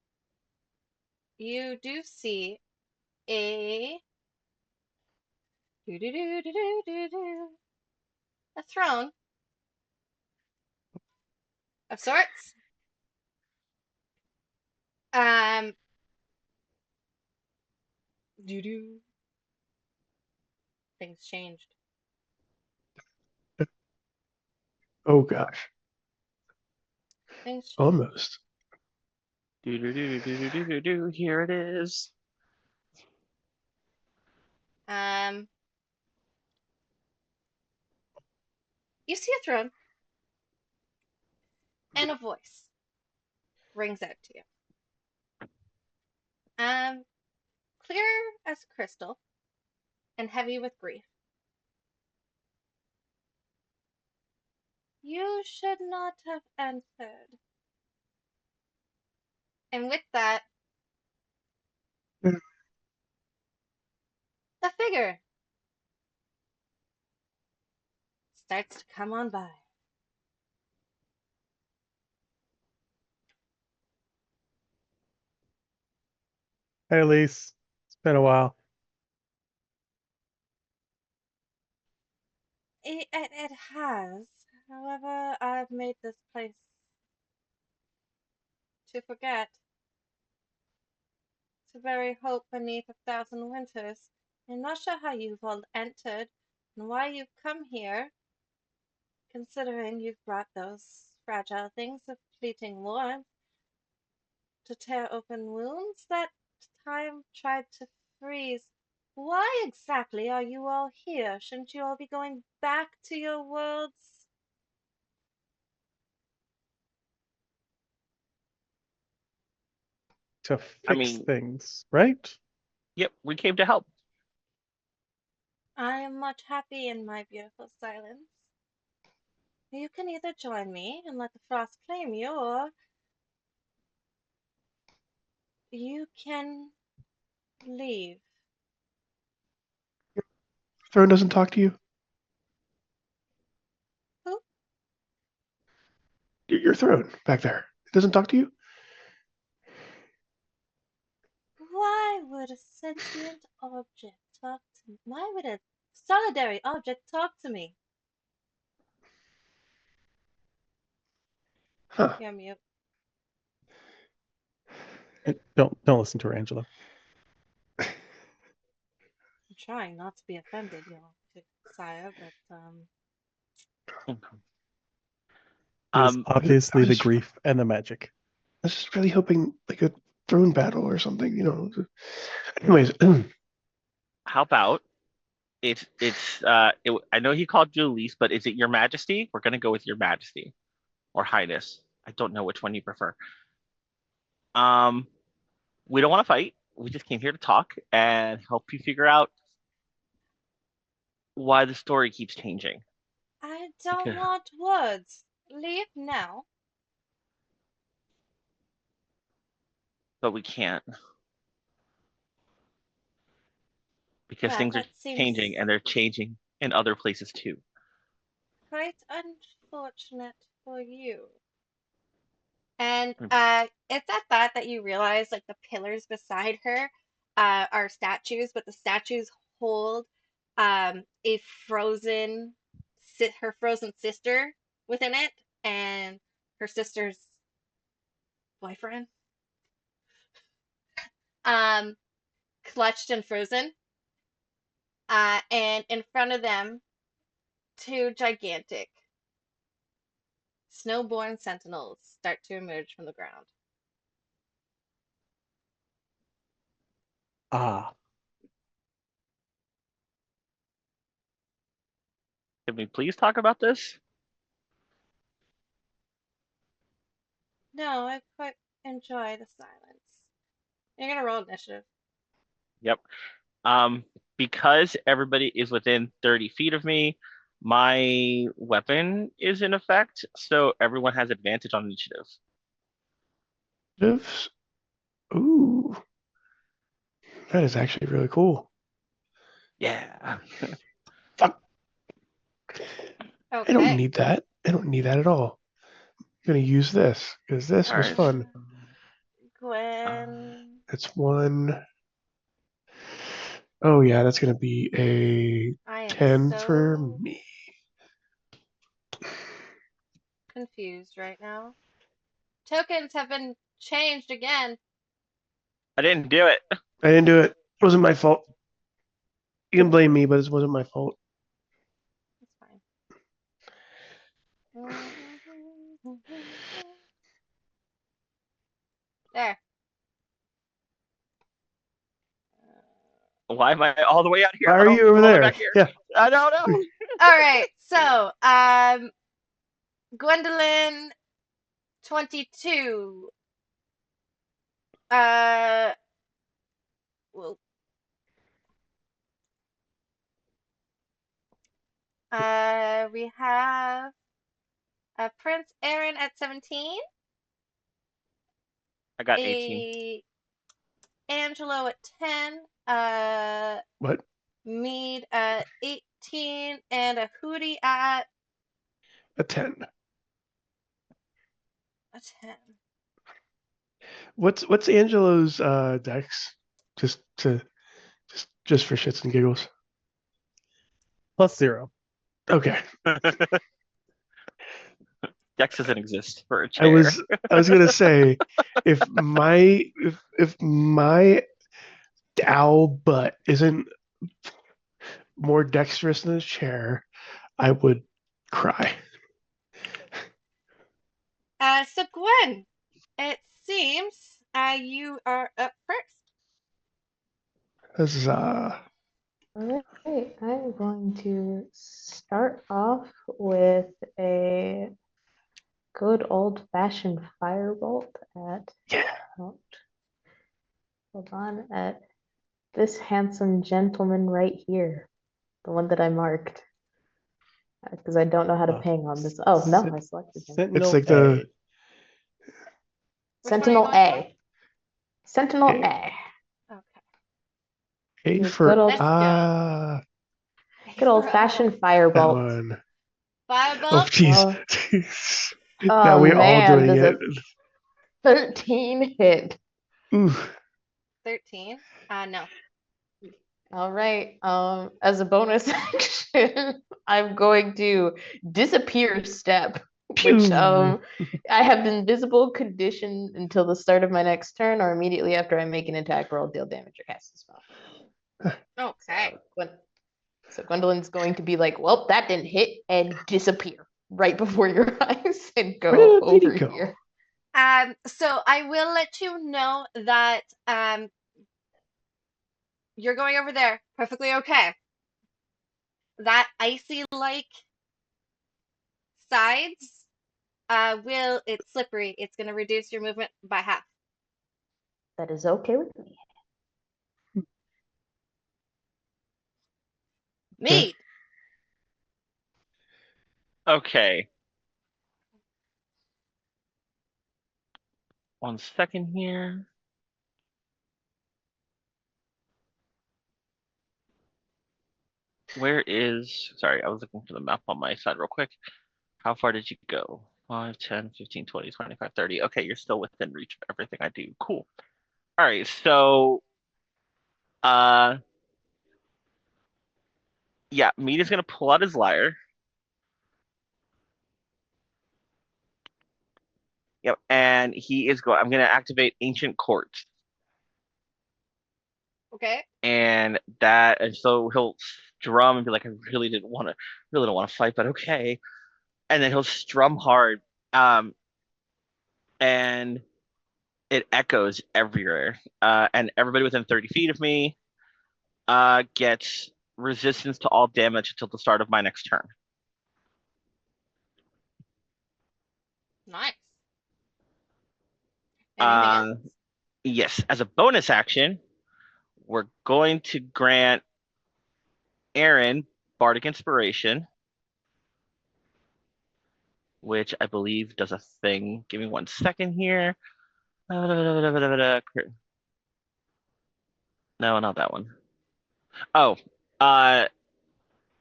you do see a a throne of sorts. Um, doo doo. Things changed. Oh gosh, Things changed. almost. Do do do do do do do do. Here it is. Um, you see a throne and a voice rings out to you. Um, clear as crystal and heavy with grief. You should not have entered. And with that, figure starts to come on by. Hey, Elise. It's been a while. It has. However, I've made this place to forget. It's a very hope beneath 1,000 winters. I'm not sure how you've all entered and why you've come here, considering you've brought those fragile things of fleeting warmth to tear open wounds that time tried to freeze. Why exactly are you all here? Shouldn't you all be going back to your worlds? To I fix mean, things, right? yep, we came to help. I am much happy in my beautiful silence. You can either join me and let the frost claim you, or you can leave. Throne doesn't talk to you. Who? Your throne back there. It doesn't talk to you. Why would a sentient object talk to me? Why would a solitary object talk to me? Huh. You're mute. Don't listen to her, Angela. I'm trying not to be offended, sire, but It is Um, I obviously the was just, grief and the magic. I was just really hoping like a throne battle or something. Anyways, how about I know he called you Elise, but is it Your Majesty? We're gonna go with Your Majesty or Highness. I don't know which one you prefer. Um, we don't want to fight. We just came here to talk and help you figure out why the story keeps changing. I don't Because, want words. Leave now. but we can't because Well, things are that seems changing and they're changing in other places too. quite unfortunate for you. And Mm. it's at that you realize like the pillars beside her are statues, but the statues hold a her frozen sister within it, and her sister's boyfriend, um, clutched and frozen. And in front of them, two gigantic snowborn sentinels start to emerge from the ground. Ah, Can we please talk about this? No, I quite enjoy the silence. You're gonna roll initiative. Yep. Um, because everybody is within 30 feet of me, my weapon is in effect, so everyone has advantage on initiative. initiatives. Ooh, that is actually really cool. Yeah. Fuck, I don't Okay. need that. I don't need that at all. I'm gonna use this because this All was right. fun. Gwen. That's one. Oh yeah, that's gonna be a I am 10 for so me. confused right now. Tokens have been changed again. I didn't do it. I didn't do it. It wasn't my fault. You can blame me, but it wasn't my fault. That's fine. There. Why am I all the way out here? Why I are don't you over all the way there? back here. Yeah. I don't know. All right. So, Gwendolyn 22. Uh, well, we have Prince Aaron at 17, I got 18. a Angelo at 10, What? Mead at 18, and a Hootie at A 10. a 10. What's Angelo's dex? Just for shits and giggles. +0. Okay. Dex doesn't exist for a I chair. was I was gonna say if my owl butt isn't more dexterous than his chair, I would cry. So Gwen, it seems you are up first. Huzzah. All right, I'm going to start off with a good old-fashioned firebolt at, Yeah. oh, hold on, at this handsome gentleman right here, the one that I marked, because I don't know how to ping on this. Oh, no, I selected him. It's Sentinel like A. the Which one are you Sentinel going for? A. Sentinel A, A. Okay. A Your for good old, Let's go. good old-fashioned that firebolt. one. Oh Firebolt. jeez. Now Oh we're all man, doing does it. a 13 hit? Ooh. 13. No. All right. As a bonus action, I'm going to disappear step, which Pew. I have invisible condition until the start of my next turn, or immediately after I make an attack roll, deal damage, or cast a spell. Okay. So Gwendolyn's going to be like, "Well, that didn't hit," and disappear right before your eyes and go Where did he over go? here. So I will let you know that you're going over there. Perfectly okay. That icy like sides it's slippery. It's gonna reduce your movement by half. That is okay with me. Okay. Mead. Okay. 1 second here. Where is, sorry, I was looking for the map on my side real quick. How far did you go? 5, 10, 15, 20, 25, 30. Okay, you're still within reach of everything I do. Cool. All right, so uh yeah, Mead is gonna pull out his lyre. Yep, and he is going, I'm gonna activate Ancient Court. Okay. And so he'll strum and be like, I really don't want to fight, but okay. And then he'll strum hard. And it echoes everywhere. And everybody within 30 feet of me gets resistance to all damage until the start of my next turn. Nice. Anything Uh, else? yes, as a bonus action, we're going to grant Aaron Bardic Inspiration, which I believe does a thing. Give me 1 second here. No, not that one. Oh, uh,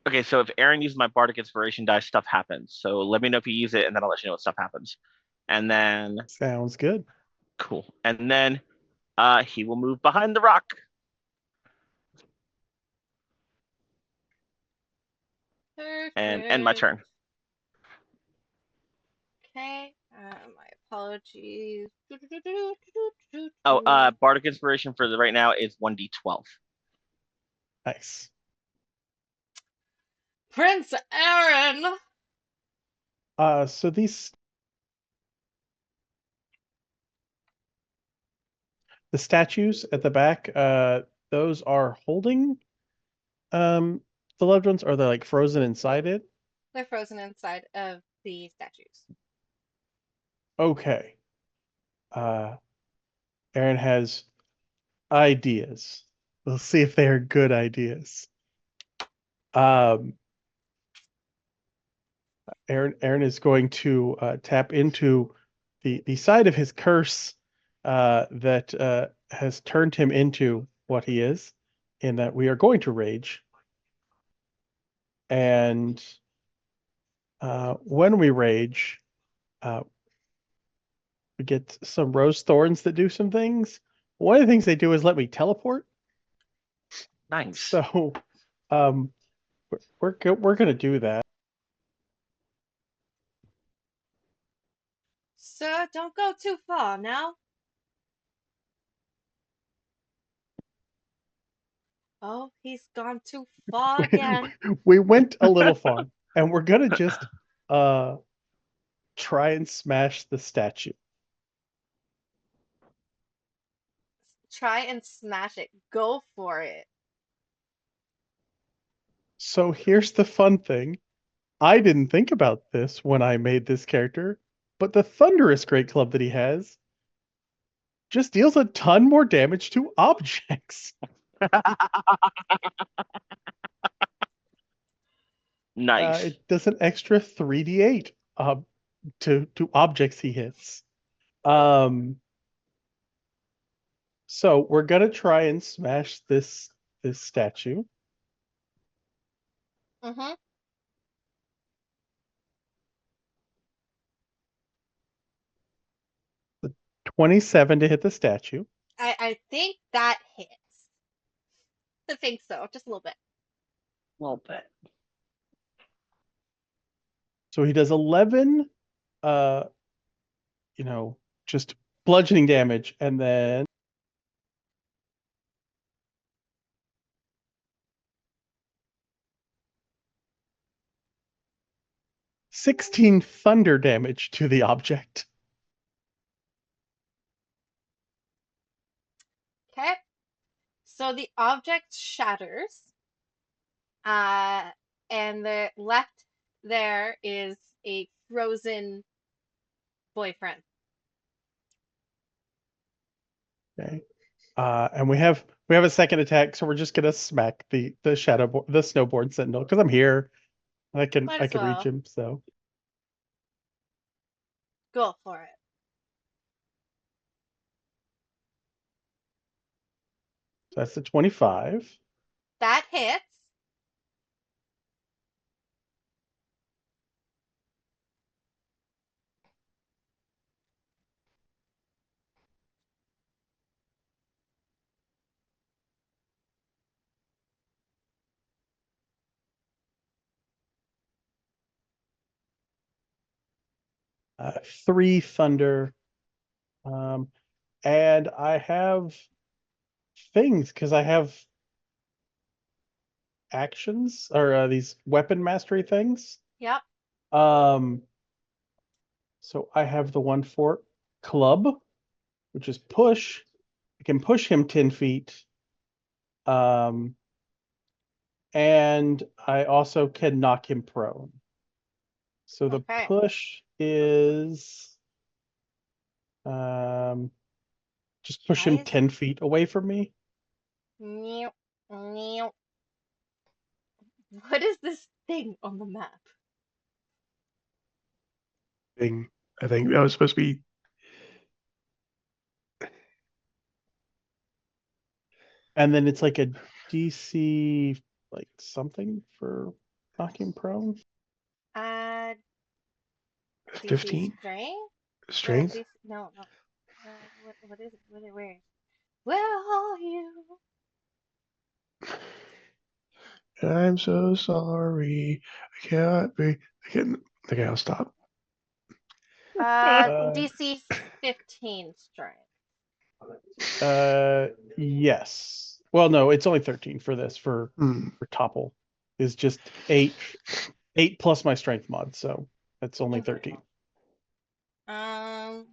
okay. So if Aaron uses my Bardic Inspiration die, stuff happens. So let me know if you use it, and then I'll let you know what stuff happens. And then Sounds good. cool. And then he will move behind the rock and end my Perfect. turn. Okay. My apologies. Oh, Bardic Inspiration for the right now is 1d12. Nice. Prince Aaron. So the statues at the back, those are holding the loved ones, or are they like frozen inside it? They're frozen inside of the statues. Okay. Uh Aaron has ideas. We'll see if they are good ideas. Um Aaron is going to tap into the side of his curse that has turned him into what he is, in that we are going to rage. And when we rage, we get some rose thorns that do some things. One of the things they do is let me teleport. Nice. So we're going to do that. Sir, don't go too far now. Oh, he's gone too far again. We went a little far, and we're going to just try and smash the statue. Try and smash it. Go for it. So here's the fun thing. I didn't think about this when I made this character, but the Thunderous Great Club that he has just deals a ton more damage to objects. Nice. It does an extra 3d8 to objects he hits. So we're gonna try and smash this statue. Mm-hmm. 27 to hit the statue. I think that hits. I think so, just a little bit. Well bet. So he does 11 just bludgeoning damage, and then 16 thunder damage to the object. Okay. So the object shatters. And the left there is a frozen boyfriend. Okay. And we have a second attack, so we're just gonna smack the snowboard sentinel because I'm here. I can Might I as can reach well. him. So Go for it. that's the 25. That hits. Uh, 3 thunder. And I have things because I have actions or these weapon mastery things. Yep. Um, so I have the one for club, which is push. I can push him 10 feet. Um, and I also can knock him prone. So the Okay. push is just push him Why is 10 feet away from me. Meow, meow. What is this thing on the map? Thing. I think that was supposed to be. And then it's like a DC like something for knocking prone. Uh, DC 15 strength? No, strength. DC, no. What is it? Where are you? I'm so sorry. I cannot be. I can't. Okay, I'll stop. DC 15 strength. Yes. Well, no, it's only 13 for this for topple is just 8 plus my strength mod, so that's only 13. Um.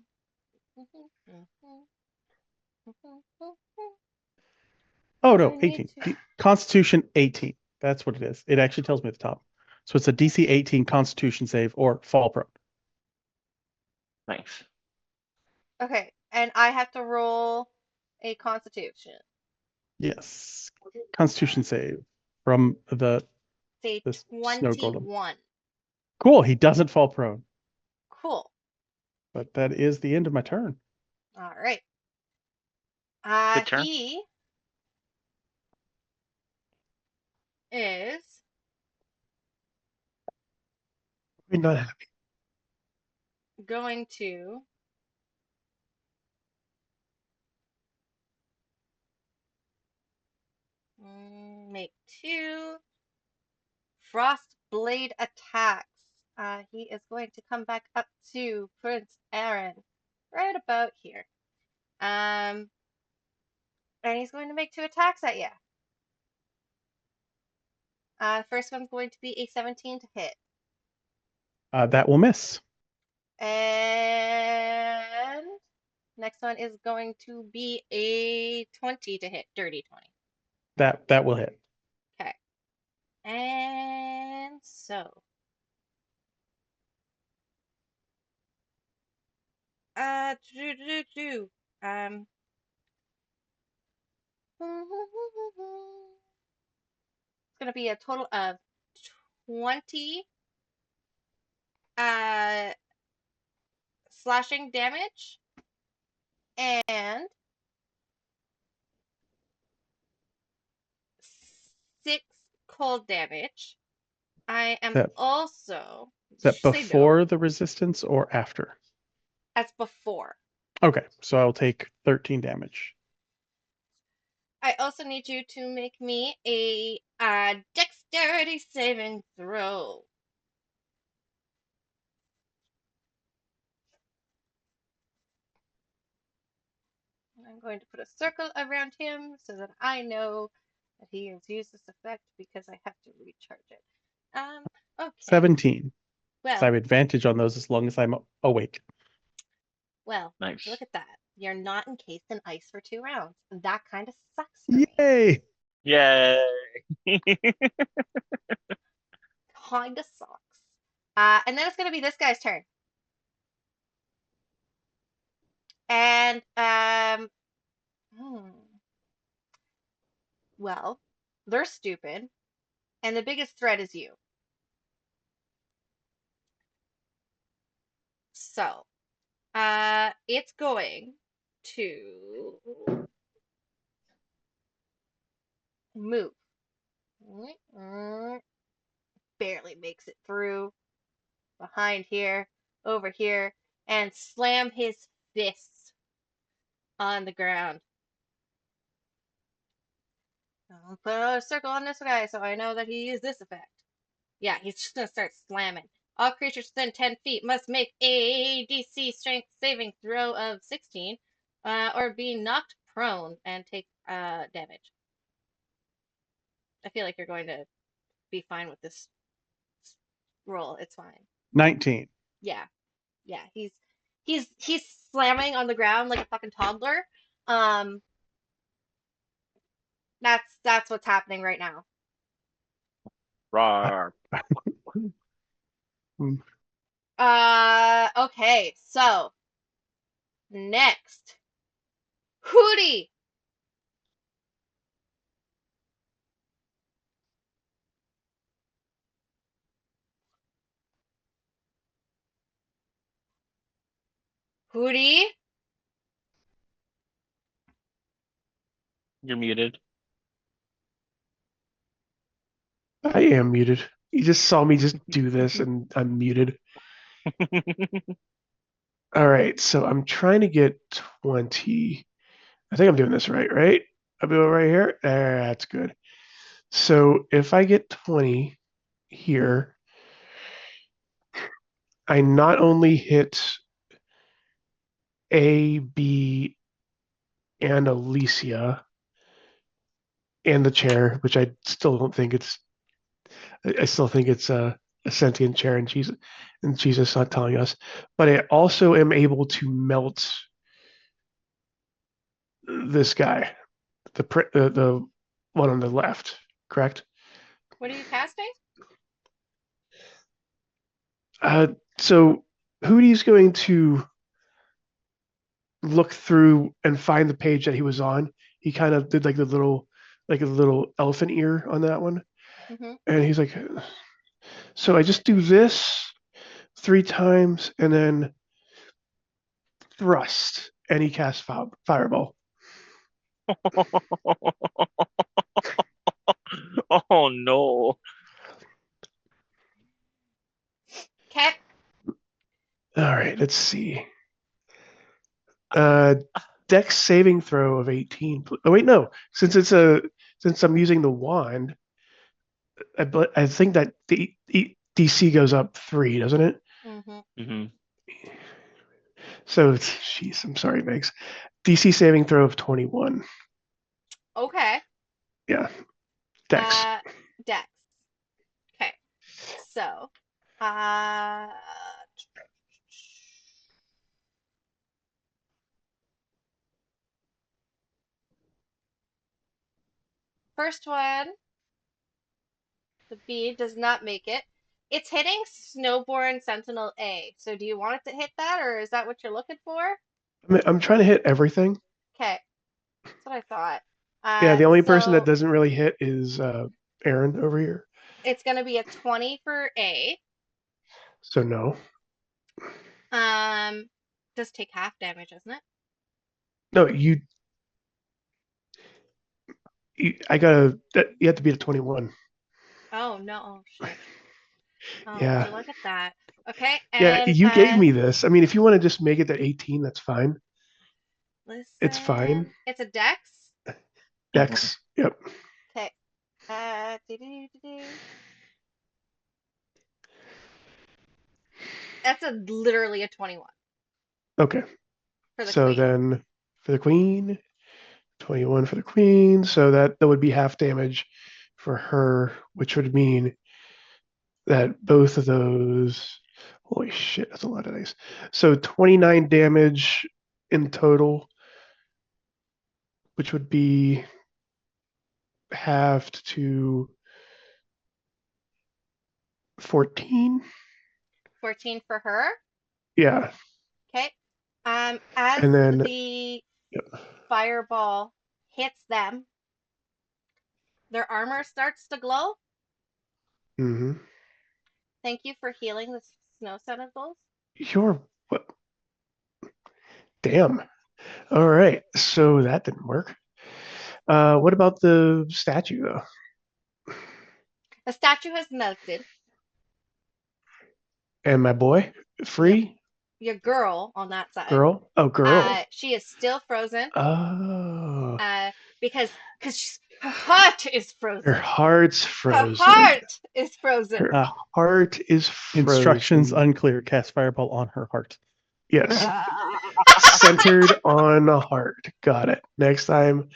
Oh I no, need 18. to. Constitution 18. That's what it is. It actually tells me at the top. So it's a DC 18 Constitution save or fall prone. Nice. Okay, and I have to roll a Constitution. Yes. Constitution save from Say the snow golem. 21. Cool. He doesn't fall prone. Cool. But that is the end of my turn. All right. Good turn. He is We're not happy. going to make 2 Frost Blade attacks. He is going to come back up to Prince Aaron, right about here. And he's going to make 2 attacks at you. First one's going to be a 17 to hit. That will miss. And next one is going to be a 20 to hit, dirty 20. That will hit. Okay. And so, do, do, do, um, it's gonna be a total of 20 uh slashing damage and 6 cold damage. I am That also, is did that you say no? before the resistance or after? That's before. Okay, so I'll take 13 damage. I also need you to make me a dexterity saving throw. I'm going to put a circle around him so that I know that he has used this effect because I have to recharge it. Okay. 17. So I Well, have advantage on those as long as I'm awake. well, Nice. look at that. You're not encased in ice for 2 rounds. That kind of sucks for me. Yay! Yay. Kind of sucks. And then it's going to be this guy's turn. And, well, they're stupid. And the biggest threat is you. So, it's going to move. Barely makes it through behind here, over here, and slam his fists on the ground. I'll put a circle on this guy so I know that he used this effect. Yeah, he's just gonna start slamming. All creatures within 10 feet must make a DC strength saving throw of 16, or be knocked prone and take damage. I feel like you're going to be fine with this roll. It's fine. 19. Yeah, yeah. He's slamming on the ground like a fucking toddler. Um, that's what's happening right now. Rawr. Okay, so next, Hootie. Hootie. You're muted. I am muted. You just saw me just do this and I'm muted. All right, so I'm trying to get 20. I think I'm doing this right, right? I'll be right here. That's good. So if I get 20 here, I not only hit A, B, and Alicia and the chair, which I still don't think it's. I still think it's a sentient chair, and Jesus not telling us. But I also am able to melt this guy, the one on the left. Correct. What are you casting? Uh, so Hootie's going to look through and find the page that he was on. He kind of did like a little elephant ear on that one, Mm-hmm. and he's like, so I just do this 3 times and then thrust, and he casts fireball. Oh no. Okay. All right, let's see. Uh, Dex saving throw of 18. Oh wait, no. Since I'm using the wand, I think that the DC goes up 3, doesn't it? Mm-hmm. Hmm. So jeez, I'm sorry, Megs. DC saving throw of 21. Okay. Yeah, Dex. Uh, Dex. Okay. So, uh, first one, the B does not make it. It's hitting Snowborn Sentinel A. So do you want it to hit that, or is that what you're looking for? I'm trying to hit everything. Okay, that's what I thought. Yeah, the only person that So doesn't really hit is Aaron over here. it's gonna be a 20 for A. So no, Does take half damage, isn't it? no, I gotta. You have to beat a 21. Oh no, oh, shit. Oh, would Yeah, you look at that? Okay, yeah. and You gave me this. I mean, if you want to just make it that 18, that's fine. It's fine. listen, it's a Dex. Dex. Yep. Okay. Do. That's a literally a 21 Okay. for the So queen. then for the queen, 21 for the queen. So that would be half damage for her, which would mean that both of those. Holy shit, that's a lot of dice. So 29 damage in total, which would be halved to 14. 14 for her. Yeah. Okay. As And then, the yep. fireball hits them, their armor starts to glow. Hmm. Thank you for healing the snow sentinels. You're what? Damn. All right. So that didn't work. What about the statue, though? The statue has melted. And my boy? Your Free? your girl on that side. Girl? Oh, girl. She is still frozen. Oh. Because her heart is Her frozen. heart's Her frozen. heart is frozen. Her Ah, heart is instructions frozen. unclear. Cast fireball on her heart. Yes. Centered on a heart. Got it. Next time,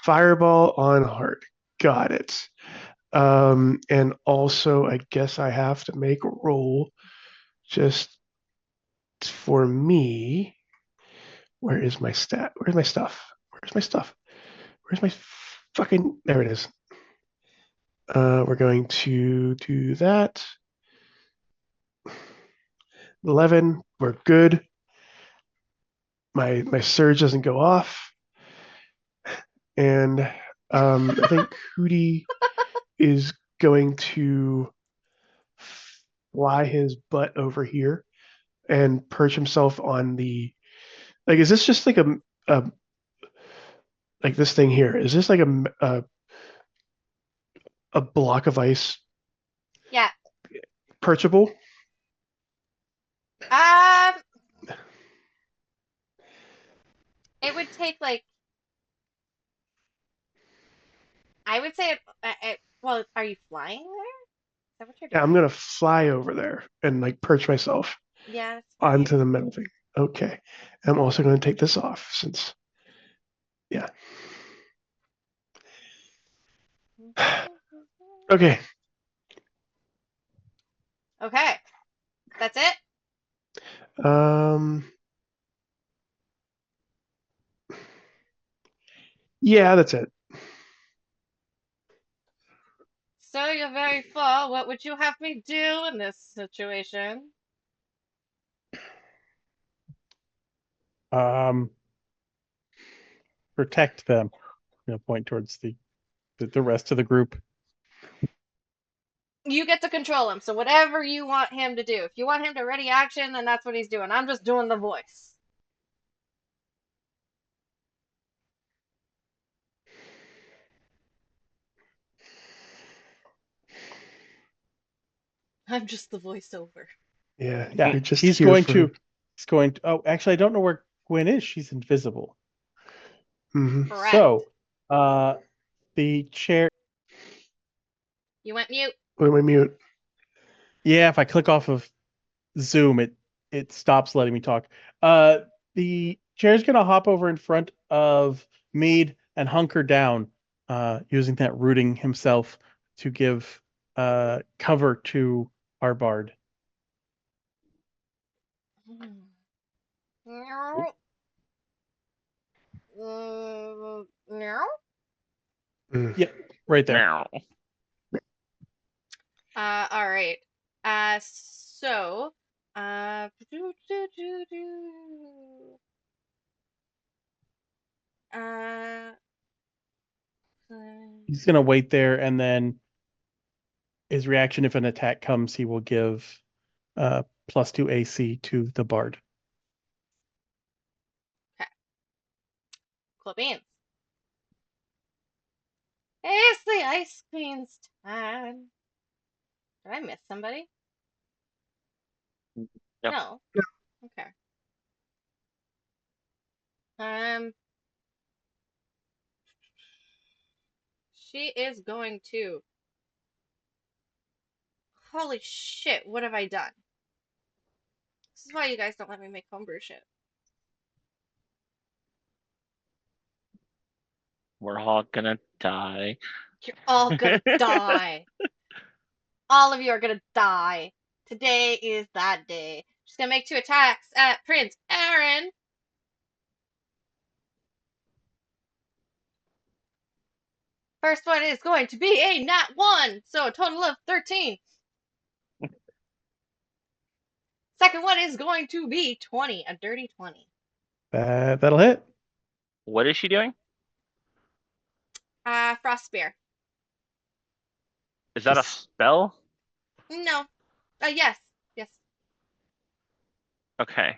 fireball on heart. Got it. And also, I guess I have to make a roll just for me. Where is my stat? Where's my stuff? Where's my stuff? Where's my fucking? There it is. We're going to do that. 11. We're good. My surge doesn't go off, and I think Hootie is going to fly his butt over here and perch himself on the. Like, is this just like a like this thing here? Is this like a block of ice Yeah. perchable? Um, it would take like I would say well, are you flying there? Is that what you're Yeah, I'm doing? gonna fly over there and like perch myself Yeah, that's fine. onto the metal thing. Okay. I'm also going to take this off since, yeah. Okay. Okay, that's it. Um, yeah, that's it. So you're very full. What would you have me do in this situation? Um, protect them. Point towards the rest of the group. You get to control him, so whatever you want him to do. If you want him to ready action, then that's what he's doing. I'm just doing the voice. I'm just the voiceover. Yeah, Yeah, you're just he's here going for. to. He's going to. Oh, actually, I don't know where Gwen is. She's invisible. Mhm. Correct. So, the chair. You went mute. Wait, wait, mute. Yeah, if I click off of Zoom, it stops letting me talk. Uh, the chair's gonna hop over in front of Mead and hunker down, using that rooting himself to give cover to our bard. No. No. Mm. Yep, right there. Meow. All right. So, do, do, do, do. Uh, He's gonna wait there, and then his reaction if an attack comes, he will give +2 AC to the bard. okay. Cool beans. It's the Ice Queen's time. Did I miss somebody? No. No. Okay. She is going to. Holy shit! What have I done? This is why you guys don't let me make homebrew shit. We're all gonna die. You're all gonna die. All of you are gonna die. Today is that day. She's gonna make 2 attacks at Prince Aaron. First one is going to be a nat 1, so a total of 13. Second one is going to be 20, a dirty 20. That'll hit. What is she doing? Frost Spear. Is that a Just spell? No. Yes. Yes. Okay.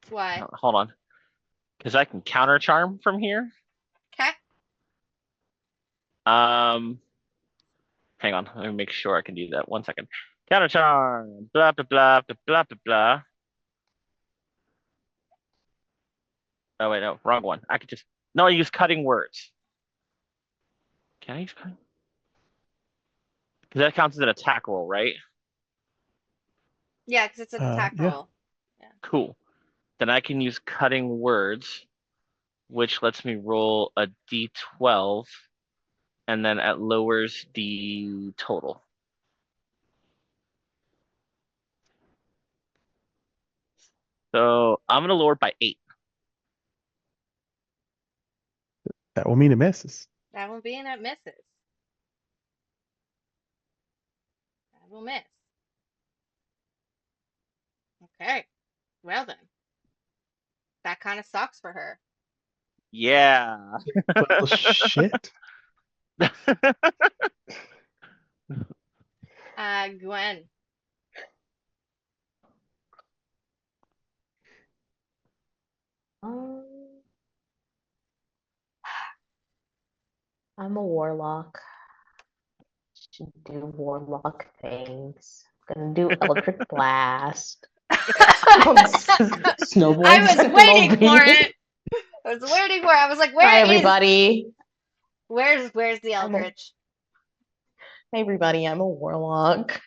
Why? Hold on. Because I can counter charm from here. Okay. Um, Hang on. Let me make sure I can do that. 1 second. Counter charm. Blah blah blah blah blah blah blah. Oh wait, no, wrong one. I could just no. I use cutting words. Can I use cutting? Because that counts as an attack roll, right? Yeah, because it's an attack yeah. roll. Yeah. Cool. Then I can use cutting words, which lets me roll a d12, and then it lowers the total. So I'm gonna lower it by 8. That will mean it misses. That will be, and it misses. That will miss. Okay. Well then. That kind of sucks for her. Yeah. Well, shit. Gwen. Um, I'm a warlock. Should do warlock things. Gonna do Eldritch Blast. Snowboard I was Sentinel waiting for Bee. it. I was waiting for it. I was like, Hi everybody. Where's the I'm a- Eldritch? Hey everybody, I'm a warlock.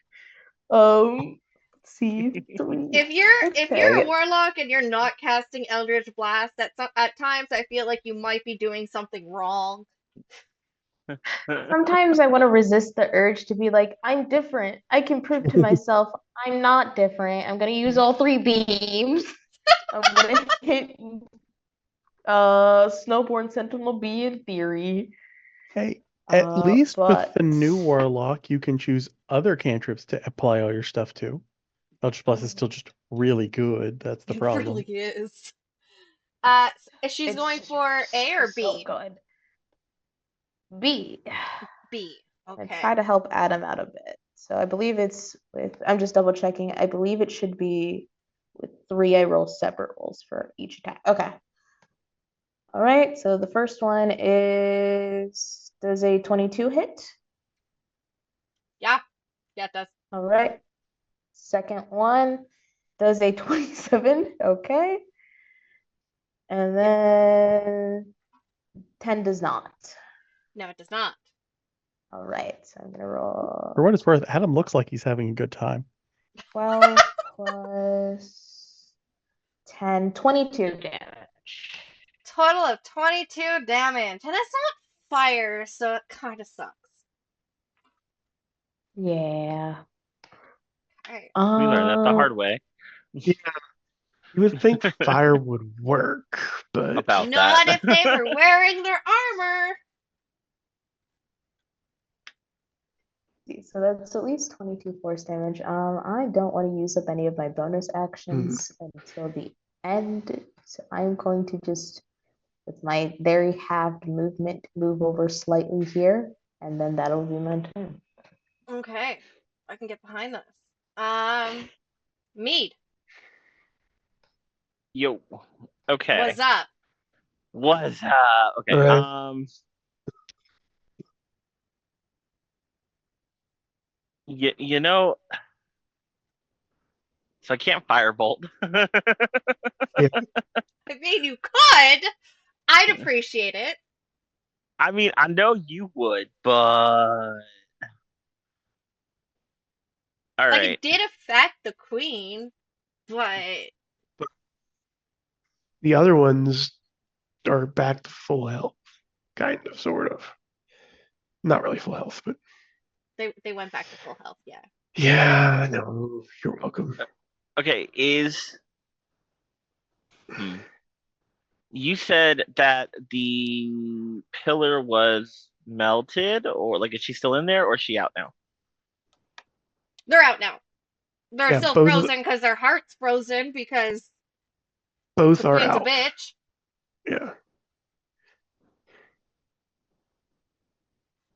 Let's see. If you're a Okay. warlock and you're not casting Eldritch Blast, at times I feel like you might be doing something wrong. Sometimes I want to resist the urge to be like, I'm different. I can prove to myself I'm not different. I'm gonna use all 3 beams. I'm gonna hit Snowborn Sentinel Bee in theory. Hey, at least with But the new warlock, you can choose other cantrips to apply all your stuff to. Eldritch Blast is still just really good. That's the It problem. really is. She's going it's for A or so B? good. B. B. And Okay. try to help Adam out a bit. So I believe it's with, I'm just double checking. I believe it should be with 3. I roll separate rolls for each attack. Okay. All right. So the first one does a 22 hit? Yeah. Yeah, it does. All right. second one does a 27. Okay. And then 10 does not. No, it does not. All right. So I'm going to roll For what it's worth, Adam looks like he's having a good time. 12 plus 10, 22 damage. Total of 22 damage. And it's not fire, so it kind of sucks. Yeah. Alright. We learned that the Um, hard way. Yeah, you would think fire would work, but About Not that. if they were wearing their armor. so that's at least 22 force damage. I don't want to use up any of my bonus actions until the end. So I'm going to just, with my very halved movement, move over slightly here, and then that'll be my turn. Okay. I can get behind this. Mead, Yo. Okay. what's up? What's okay. Right. You know, so I can't firebolt. Yeah, I mean, you could. I'd appreciate it. I mean, I know you would, but all Like, right. it did affect the queen, but but the other ones are back to full health, kind of, sort of. Not really full health, but they went back to full health, yeah. yeah, I know. You're welcome. Okay, you said that the pillar was melted, or like is she still in there, or is she out now? They're out now. They're Yeah, still both frozen because their heart's frozen because both the are queen's a out. bitch. Yeah.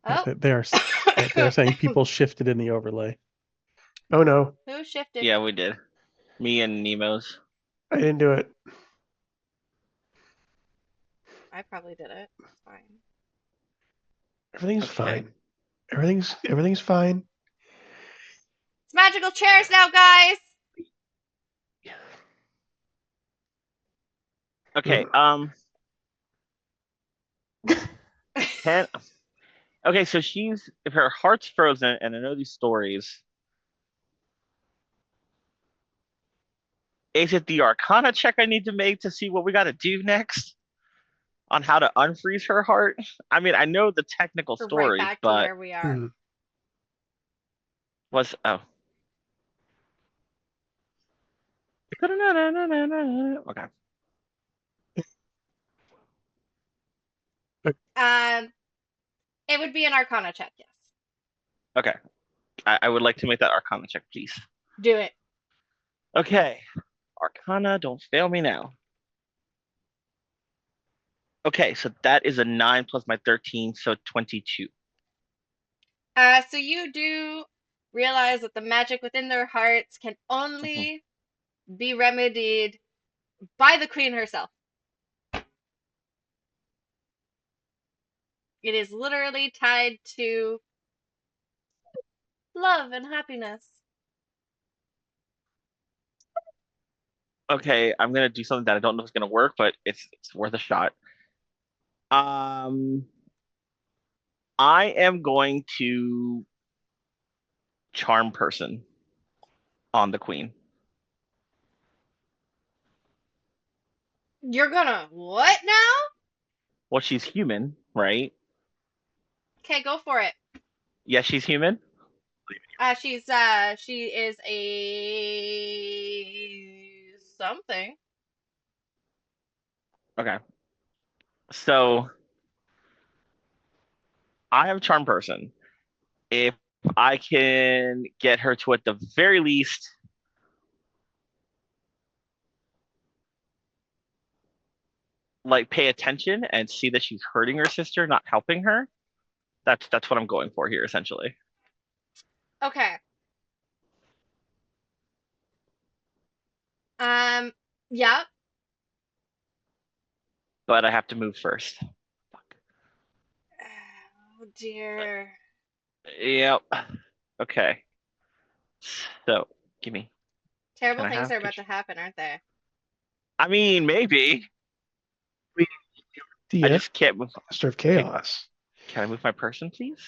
Oh. They're saying people shifted in the overlay. Oh no, Who shifted? Yeah, we did. Me and Nemo's. I didn't do it. I probably did it. It's fine. Everything's Okay. fine. Everything's fine. It's magical chairs now, guys. Okay, Ugh. can okay, so she's if her heart's frozen, and I know these stories. Is it the Arcana check I need to make to see what we got to do next on how to unfreeze her heart? I mean, I know the technical We're right stories, back to but where we are. Hmm. was oh. Okay. Um, it would be an Arcana check, yes. Okay. I would like to make that Arcana check, please. Do it. Okay. Arcana, don't fail me now. Okay, so that is a 9 plus my 13, so 22. So you do realize that the magic within their hearts can only be remedied by the queen herself. It is literally tied to love and happiness. Okay, I'm gonna do something that I don't know if it's gonna work, but it's worth a shot. Um, I am going to charm person on the queen. You're gonna what now? Well, she's human, right? Okay, go for it. Yes, she's human. She is a something. Okay, so I have charm person. If I can get her to at the very least like pay attention and see that she's hurting her sister, not helping her. That's what I'm going for here, essentially. Okay. Um, yeah. But I have to move first. Fuck. Oh dear. Yep. Okay. So Gimme. Terrible Can I things have? are about to happen, aren't they? I mean, maybe. I DM, just can't move. Master of Chaos. Can I move my person, please?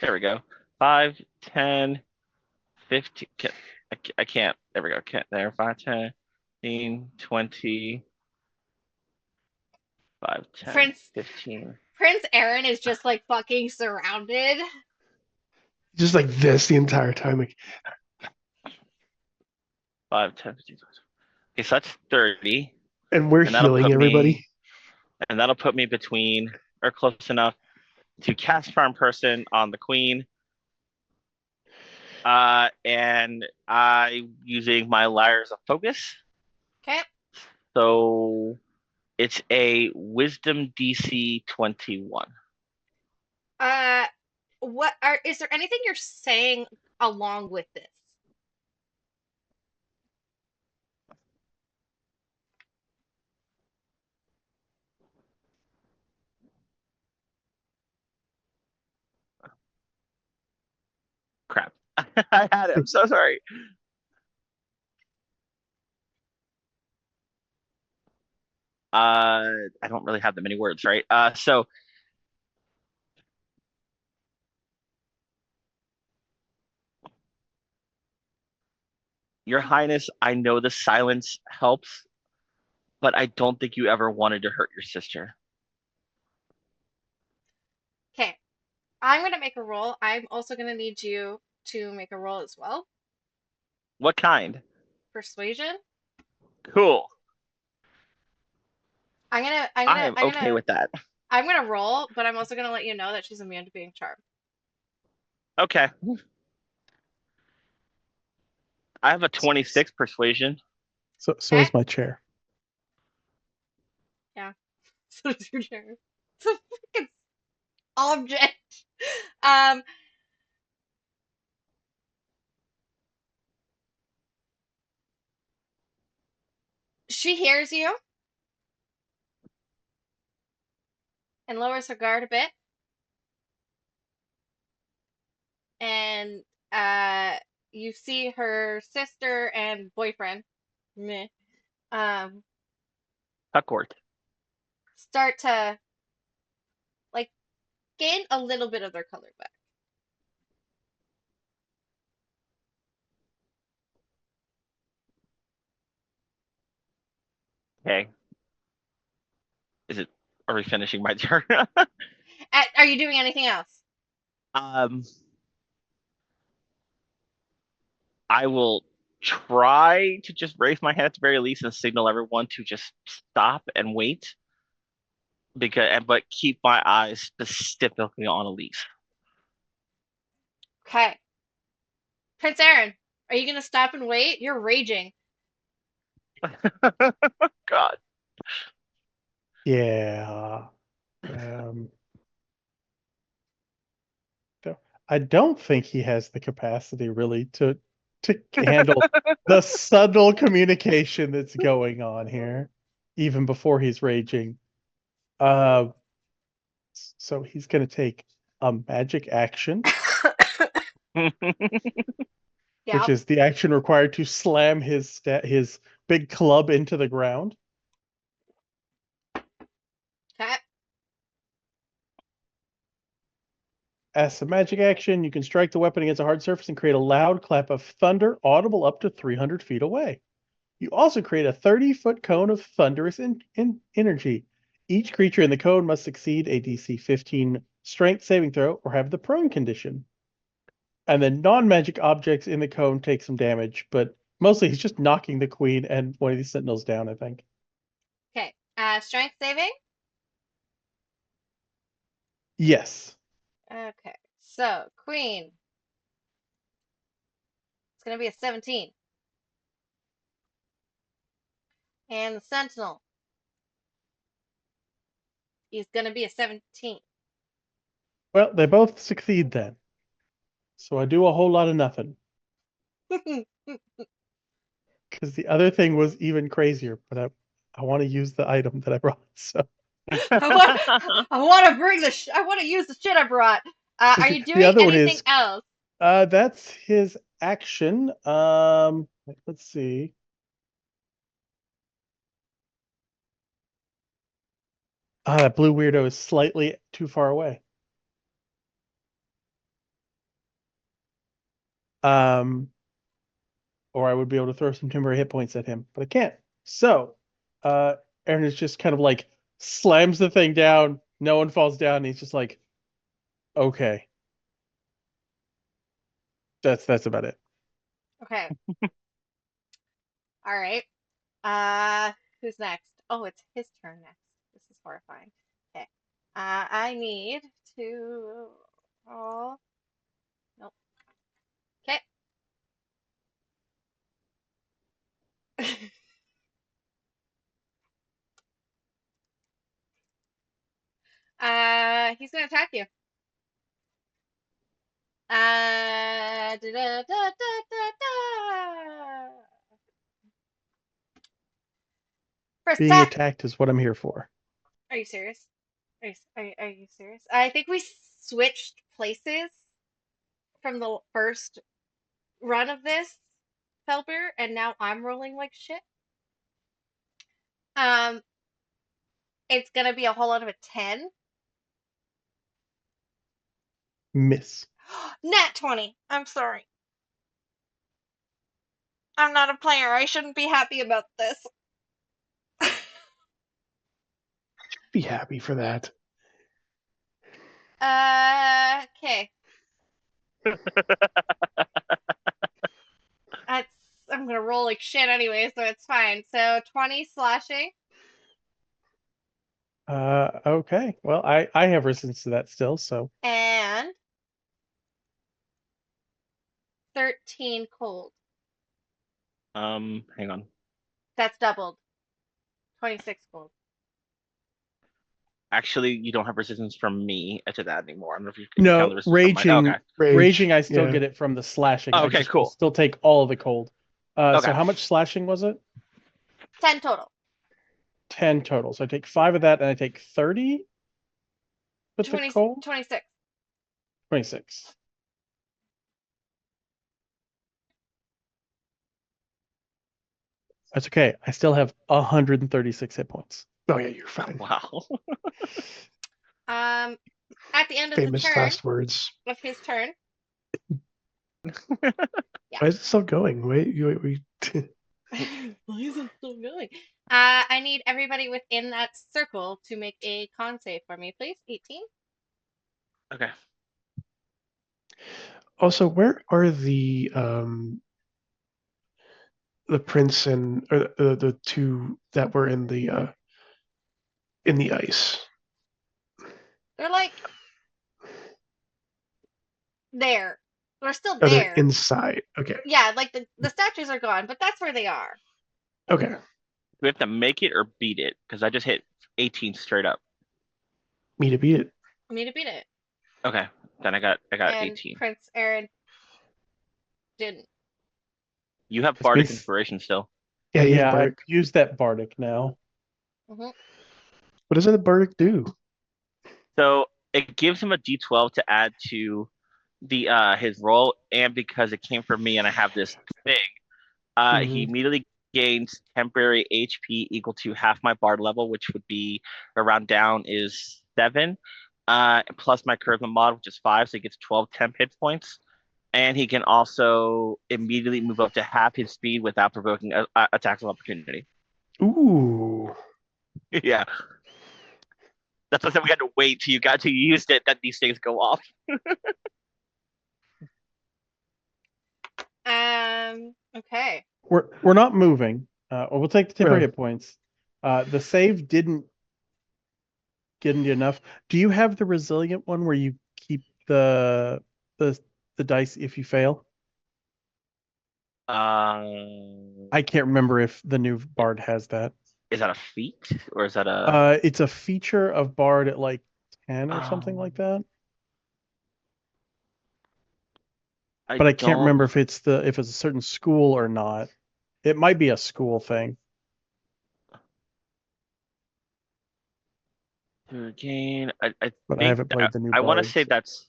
There we go. 5, 10, 15. I can't. There we go. Can't there. 5, 10, 15, 20, 5, 10, Prince 15. Prince Aaron is just like fucking surrounded. Just like this the entire time. Like, 5, 10, 15. Okay, so that's 30. and we're And that'll healing put everybody. me and that'll put me between or close enough to cast Farm Person on the Queen. And I using my Lyres of Focus. Okay. So it's a Wisdom DC 21. Is there anything you're saying along with this? Crap. I had it. I'm so sorry. I don't really have that many words, right? So Your Highness, I know the silence helps, but I don't think you ever wanted to hurt your sister. Okay. I'm gonna make a roll. I'm also gonna need you to make a roll as well. What kind? Persuasion. Cool. I'm gonna I'm I gonna am I'm okay gonna with that. I'm gonna roll, but I'm also gonna let you know that she's immune to being charmed. Okay. I have a 26 persuasion. So Okay? is my chair. Yeah. So does your chair. It's a fucking object. Um, she hears you and lowers her guard a bit, and uh, you see her sister and boyfriend, meh, um, Huckort. start to like gain a little bit of their color back. Okay. Is it? Are we finishing my turn? Are you doing anything else? um, I will try to just raise my hand at the very least and signal everyone to just stop and wait. But keep my eyes specifically on Elise. Okay. Prince Aaron, are you gonna stop and wait? You're raging. God. Yeah. Um, I don't think he has the capacity really to handle the subtle communication that's going on here, even before he's raging. Uh, so he's going to take a magic action, which Yeah. is the action required to slam his big club into the ground. Okay. As a magic action, you can strike the weapon against a hard surface and create a loud clap of thunder audible up to 300 feet away. You also create a 30-foot cone of thunderous energy. Each creature in the cone must succeed a DC 15 strength saving throw or have the prone condition. And then non-magic objects in the cone take some damage, but mostly he's just knocking the queen and one of these sentinels down, I think. Okay. Strength saving. Yes. Okay. So Queen. It's gonna be a 17. And the Sentinel is gonna be a 17. Well, they both succeed then. So I do a whole lot of nothing. Because the other thing was even crazier, but I want to use the item that I brought. So I want to bring I want to use the shit I brought. Are you the doing other one anything is else? that's his action, let's see. That blue weirdo is slightly too far away. Or I would be able to throw some temporary hit points at him, but I can't. So, uh, Aaron is just kind of like slams the thing down. No one falls down. And he's just like, okay, that's about it. Okay. All right. Who's next? Oh, it's his turn next. This is horrifying. Okay. I need to roll. Nope. Okay. He's gonna attack you. Da, da, da, da, da, da. First Being attack. attacked is what I'm here for. Are you serious? Are you serious? I think we switched places from the first run of this, Felber, and now I'm rolling like shit. Um, it's gonna be a whole lot of a 10. Miss. Nat 20. I'm sorry. I'm not a player. I shouldn't be happy about this. Be happy for that. Okay. That's I'm gonna roll like shit anyway, so it's fine. So 20 slashing Okay. Well, I have resistance to that still, so and 13 cold. Hang on. That's doubled. 26 cold. Actually, you don't have resistance from me to that anymore. I don't know if you can count the no, resistance from my. Oh, okay. raging, I still yeah. get it from the slashing. Oh, I okay, just cool. still take all of the cold. So Okay. how much slashing was it? 10 total. 10 total. So I take 5 of that and I take 30 with the 20, cold? 26. 26. That's okay. I still have 136 hit points. Oh yeah, you're fine. Wow. Um, at the end of the Famous turn last words. of his turn, Why is it still going? Wait, we. why is it still going? I need everybody within that circle to make a con save for me, please. 18. Okay. Also, where are the prince and or the two that were in the ice? They're like there. They're still Oh, they're there. inside. Okay. Yeah, like the statues are gone, but that's where they are. Okay. Do we have to make it or beat it? Because I just hit 18 straight up. Me to beat it. Me to beat it. Okay. Then I got And 18. Prince Aaron didn't. You have It's bardic bas- inspiration still. Yeah, you have Yeah, I bardic. use that bardic now. Hmm. What does the bardic do? So it gives him a D12 to add to the his roll, and because it came from me and I have this thing, he Mhm. immediately gains temporary HP equal to half my bard level, which would be around down is 7, plus my charisma mod, which is 5, so he gets 12 temp hit points. And he can also immediately move up to half his speed without provoking attacks of opportunity. Ooh. Yeah, that's what I said. We had to wait till you got to use it that these things go off. Okay. We're not moving. Or we'll take the temporary Well, hit points. The save didn't get into enough. Do you have the resilient one where you keep the the dice if you fail? Um, I can't remember if the new Bard has that. is that a feat or is that a? It's a feature of Bard at like 10 or something like that. I But I can't don't. remember if it's a certain school or not. It might be a school thing. Again, I But I think haven't played the new I want to Bard. say So. that's.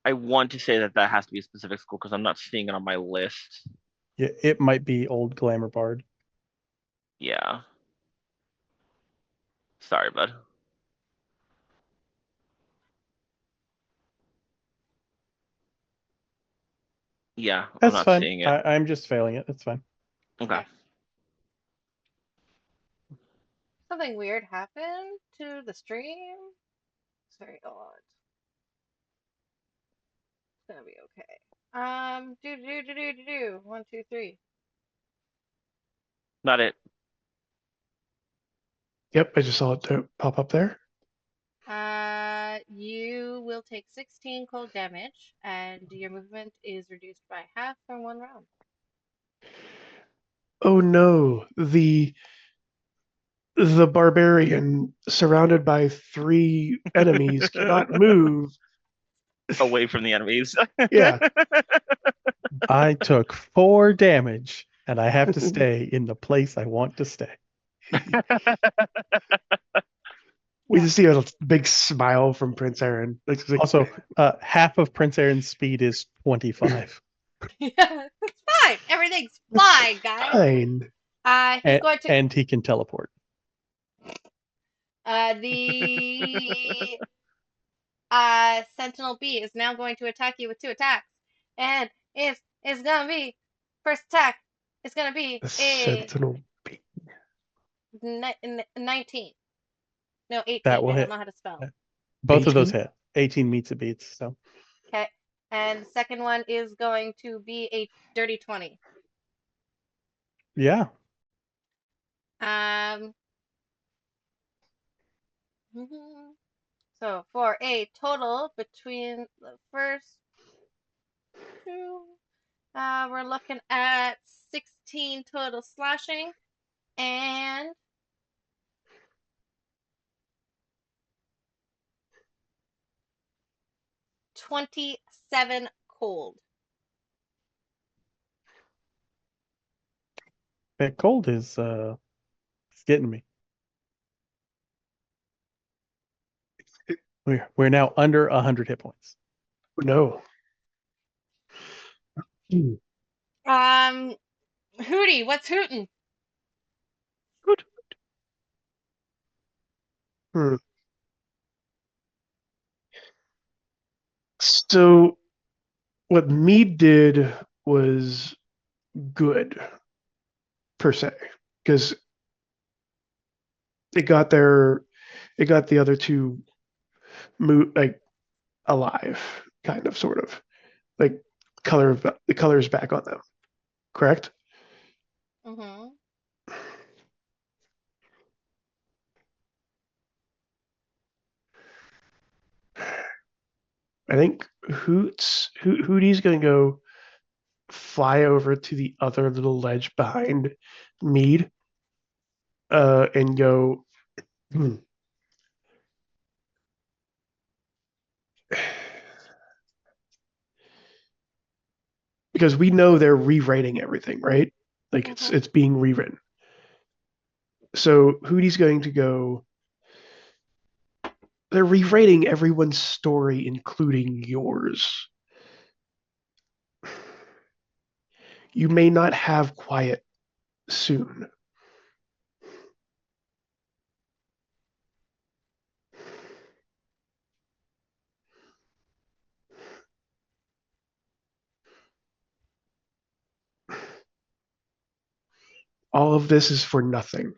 I want to say that that has to be a specific school because I'm not seeing it on my list. Yeah, it might be Old Glamour Bard. Yeah. Sorry, bud. Yeah, I'm That's not fine. seeing it. I'm just failing it. That's fine. Okay. Something weird happened to the stream. It's very odd. It's gonna be okay. Do. 1, 2, 3. Not it. Yep, I just saw it pop up there. You will take 16 cold damage, and your movement is reduced by half for 1 round. Oh no, the barbarian surrounded by 3 enemies cannot move. Away from the enemies. Yeah. I took 4 damage, and I have to stay in the place I want to stay. We just see a big smile from Prince Aaron. It's like, Also, half of Prince Aaron's speed is 25. Yeah, it's fine. Everything's fine, guys. fine. He's going to. And he can teleport. The Sentinel B is now going to attack you with 2 attacks, and it's gonna be first attack. It's gonna be The a Sentinel Bee. 19. No, That 18. will I don't hit. know how to spell. Both of those 18? hit. 18 meets a beats. So Okay. And the second one is going to be a dirty 20. yeah, Um, so for a total between the first 2, we're looking at 16 total slashing and 27 cold. that cold is it's getting me. We're now under 100 hit points. No. Hmm. Hootie, what's hootin'? Good. Hmm. So what Mead did was good per se because it got the other 2 like alive, kind of, sort of, like the color's back on them. Correct? Mm-hmm. I think Hootie's gonna go fly over to the other little ledge behind Mead, and go. Hmm. Because we know they're rewriting everything, right? Like it's Mm-hmm. it's being rewritten. So Hootie's going to go. They're rewriting everyone's story, including yours. You may not have quiet soon. All of this is for nothing.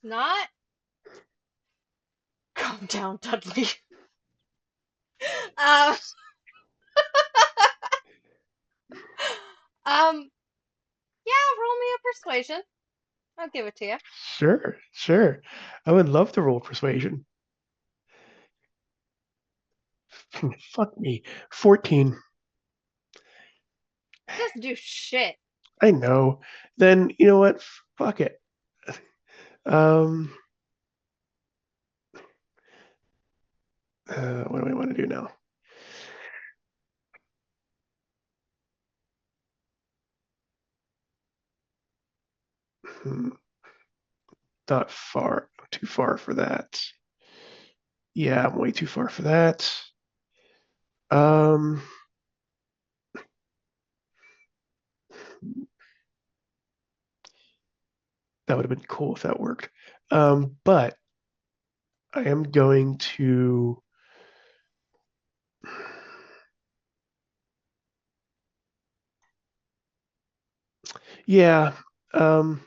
Not. Calm down, Dudley. um, yeah, roll me a persuasion. I'll give it to you. Sure, sure. I would love to roll persuasion. Fuck me. 14. Just do shit. I know. Then you know what? Fuck it. Um, what do we want to do now? Hmm, not far. too far for that. Yeah, I'm way too far for that. Um, that would have been cool if that worked. But I am going to. Yeah. Um,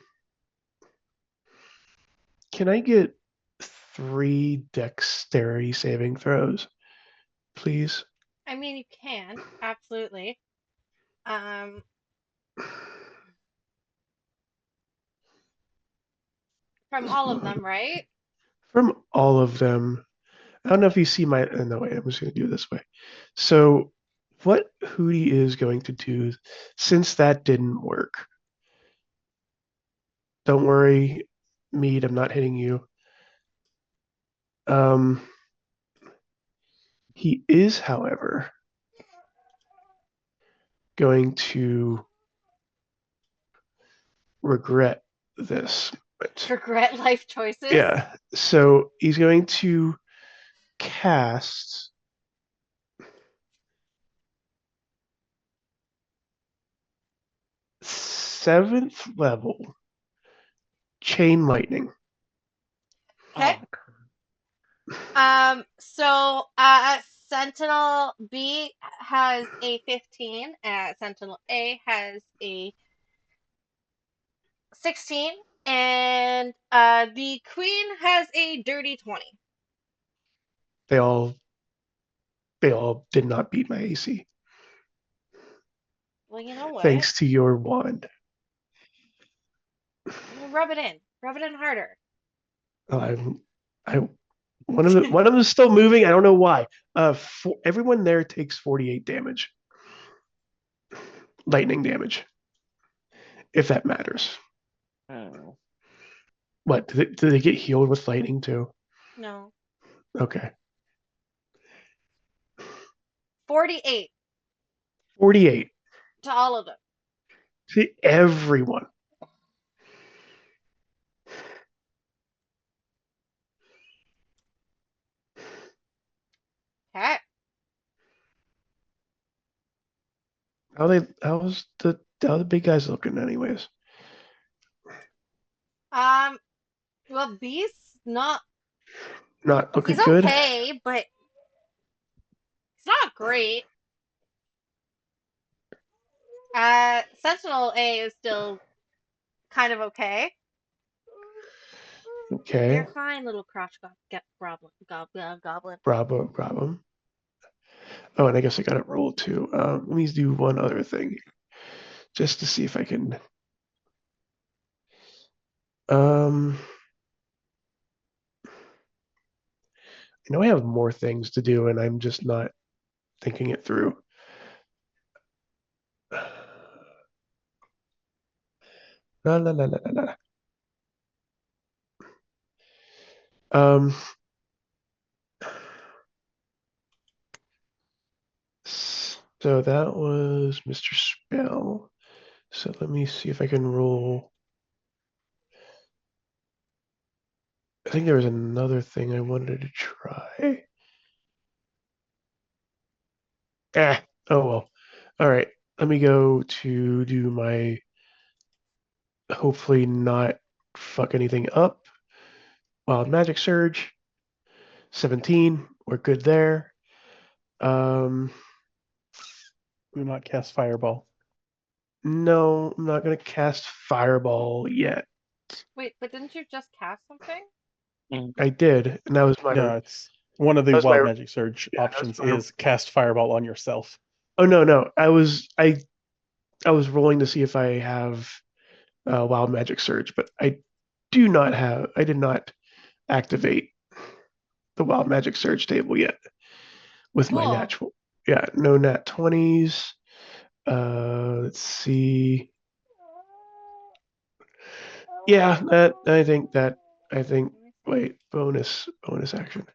can I get 3 dexterity saving throws, please? I mean, you can, absolutely. Um, from all of them, right? From all of them. I don't know if you see my. No, wait, I'm just going to do it this way. So, what Hootie is going to do, since that didn't work, don't worry, Mead, I'm not hitting you. Um, he is, however, going to regret this. But Regret life choices. yeah, so he's going to cast seventh level chain lightning. Okay. So Sentinel B has a 15, Sentinel A has a 16, and the Queen has a dirty 20. They all they all did not beat my AC, Well, you know what? thanks to your wand. Rub it in. Rub it in harder. I'm I one of them is still moving. I don't know why. Everyone there takes 48 damage, lightning damage, if that matters. Oh. What do they get healed with lightning too? No. Okay, 48 48. to all of them. See everyone. Okay. How the big guys looking anyways? Um, well, B's not, Not he's looking good. okay, but he's not great. Sentinel A is still kind of okay. You're Okay, fine, little crotch goblin. bravo, bravo. Oh, and I guess I got it rolled too. Let me do one other thing just to see if I can. Um, I know I have more things to do, and I'm just not thinking it through. La la la la la la. Um, so that was Mr. Spell. So let me see if I can roll. I think there was another thing I wanted to try. Oh well. All right. Let me go to do my hopefully not fuck anything up. Wild Magic Surge. 17. We're good there. Um, Do not cast Fireball. no, I'm not gonna cast Fireball yet. Wait, but didn't you just cast something? I did, and that was my No, it's one of the that was my Wild Magic Surge yeah, that was options my is cast Fireball on yourself. oh no. I was rolling to see if I have Wild Magic Surge, but I did not activate the Wild Magic Surge table yet with my Cool. natural. Yeah, no nat 20s. Let's see. Yeah, that I think wait, bonus action.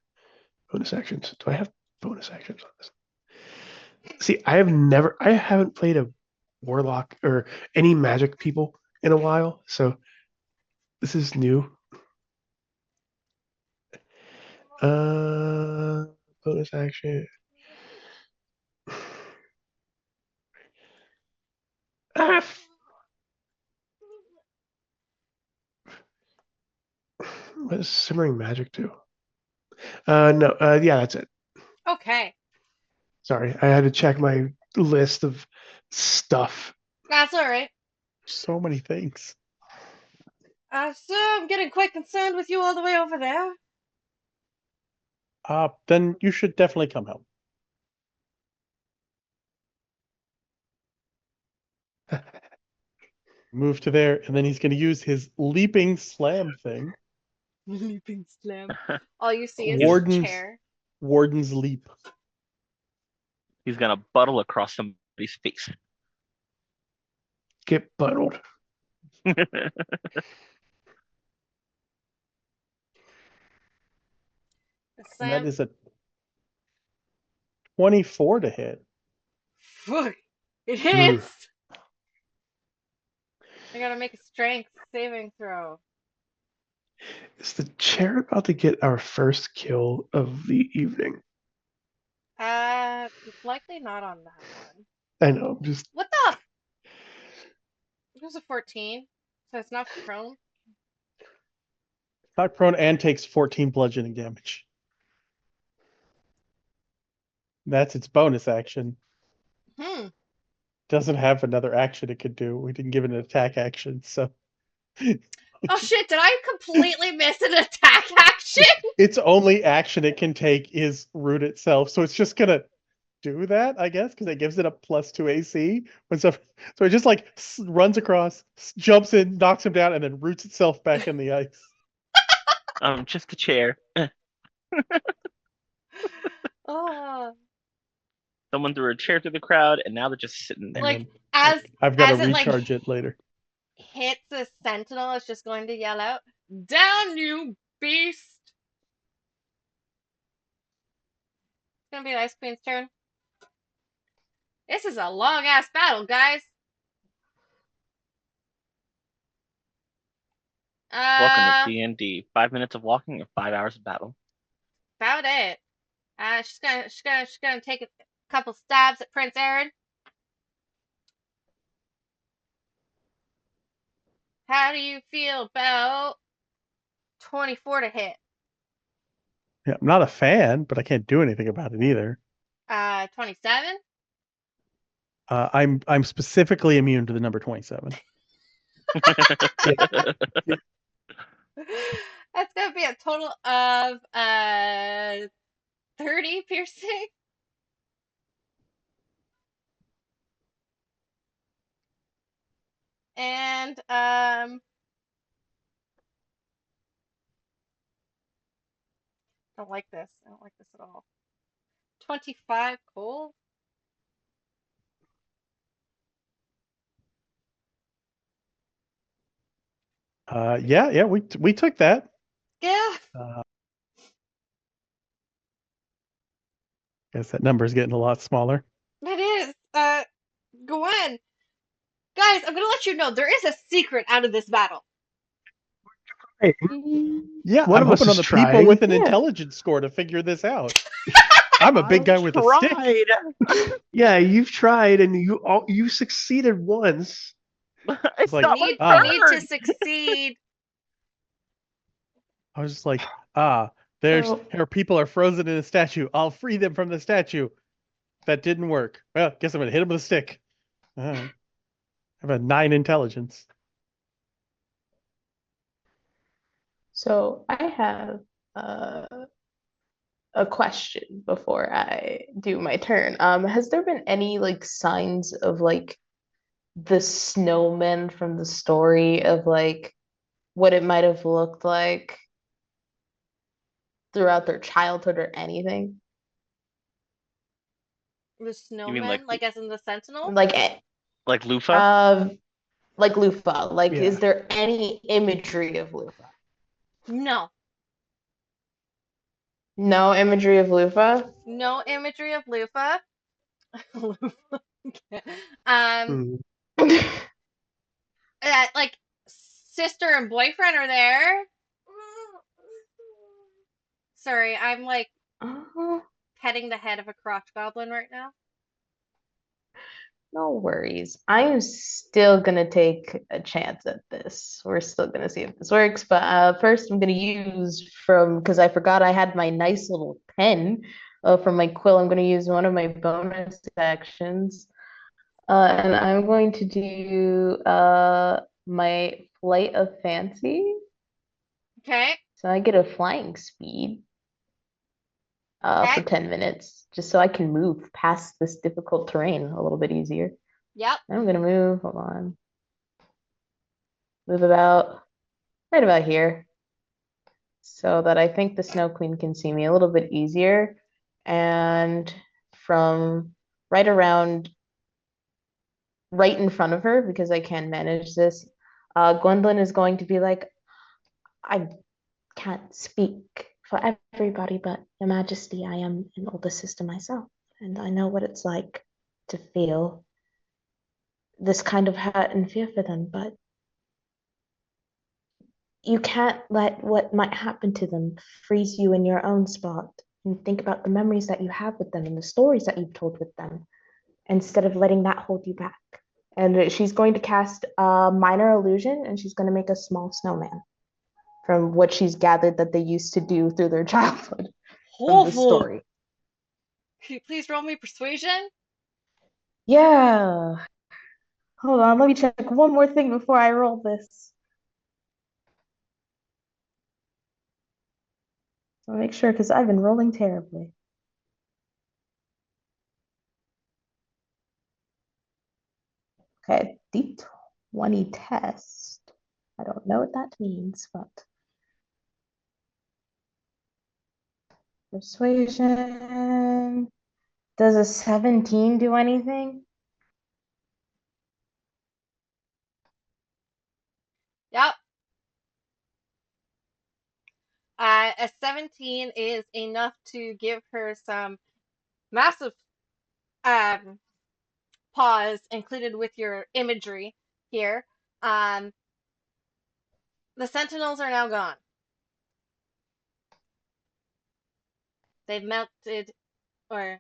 Bonus actions. Do I have bonus actions on this? See, I haven't played a warlock or any magic people in a while, so this is new. Bonus action. Ah, what does simmering magic do? No. Yeah, that's it. Okay, Sorry, I had to check my list of stuff. that's all right. So many things. So I'm getting quite concerned with you all the way over there. Then you should definitely come help. Move to there, and then he's going to use his leaping slam thing. Leaping slam. All you see is his Warden's chair. Warden's leap. He's gonna buttle across somebody's face. Get buttled. The And that slam. is a 24 to hit. Fuck. It Mm. hits. I gotta make a strength saving throw. Is the chair about to get our first kill of the evening? Likely not on that one. I know, just What the? It was a 14, so it's not prone. Not prone and takes 14 bludgeoning damage. That's its bonus action. Doesn't have another action it could do. We didn't give it an attack action, so Oh shit, did I completely miss an attack action? its only action it can take is root itself. So it's just gonna do that, I guess, because it gives it a +2 AC. So it just like runs across, jumps in, knocks him down, and then roots itself back in the ice. Just a chair. Oh, Someone threw a chair through the crowd, and now they're just sitting there. And like then as I've got to as it like recharge it later. hits the sentinel, it's just going to yell out, "Down, you beast!" It's gonna be the Ice Queen's turn. This is a long ass battle, guys. Welcome to DnD. 5 minutes of walking or 5 hours of battle. About it. She's gonna take a couple stabs at Prince Aaron. How do you feel about 24 to hit? Yeah, I'm not a fan, but I can't do anything about it either. 27? I'm specifically immune to the number 27. That's gonna be a total of 30 piercing. And don't like this. I don't like this at all. 25 cold. Yeah, we took that. Yeah, Guess that number is getting a lot smaller. it is. Gwen. Guys, I'm gonna let you know there is a secret out of this battle. hey, Yeah, one I'm of us hoping on is the people trying. with an Yeah. intelligence score to figure this out. I'm a big guy with a stick. Yeah, you've tried and you succeeded once. It's like, not You my need to turn. succeed. I was just like, So- her people are frozen in a statue. I'll free them from the statue. That didn't work. Well, guess I'm gonna hit him with a stick. All right. I have a 9 intelligence. So I have a question before I do my turn. Has there been any like signs of like the snowmen from the story of like what it might have looked like throughout their childhood or anything? The You mean snowman, like as in the sentinel? Like like Lufa? like Lufa. Like, Yeah. is there any imagery of Lufa? No. No imagery of Lufa? No imagery of Lufa. Lufa. Um, Hmm. like sister and boyfriend are there. Sorry, I'm like Oh, petting the head of a crotch goblin right now. no worries. I'm still gonna take a chance at this. We're still gonna see if this works. But first, I'm gonna use because I forgot I had my nice little pen from my quill. I'm gonna use one of my bonus actions, and I'm going to do my flight of fancy. Okay. So I get a flying speed Okay. for 10 minutes, just so I can move past this difficult terrain a little bit easier. Yep. I'm gonna move. Hold on. Move about right about here so that I think the Snow Queen can see me a little bit easier. And from right around right in front of her, because I can manage this, Gwendolyn is going to be like, I can't speak for everybody, but Your Majesty, I am an older sister myself, and I know what it's like to feel this kind of hurt and fear for them, but you can't let what might happen to them freeze you in your own spot and think about the memories that you have with them and the stories that you've told with them instead of letting that hold you back. And she's going to cast a minor illusion and she's going to make a small snowman from what she's gathered that they used to do through their childhood from the Awful. story. Can you please roll me persuasion? Yeah. Hold on, let me check one more thing before I roll this. I'll make sure because I've been rolling terribly. Okay, D20 test. I don't know what that means, but persuasion. Does a 17 do anything? Yep. A 17 is enough to give her some massive um, pause included with your imagery here. Um, the sentinels are now gone. They've melted or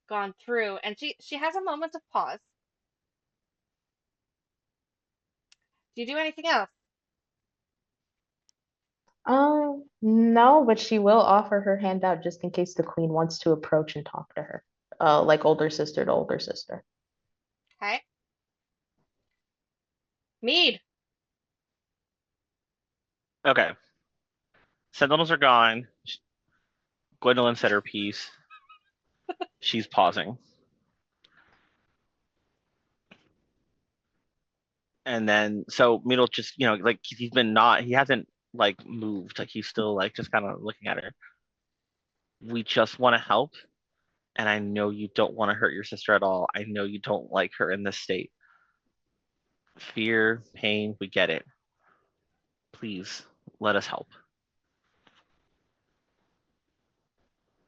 gone through, and she has a moment of pause. Do you do anything else? No, but she will offer her hand out just in case the queen wants to approach and talk to her. Like older sister to older sister. Okay. Mead. Okay. Sentinels are gone. Gwendolyn said her piece. She's pausing. And then so Mead'll just, like he hasn't like moved. Like he's still like just kind of looking at her. We just want to help. And I know you don't want to hurt your sister at all. I know you don't like her in this state. Fear, pain, we get it. Please let us help.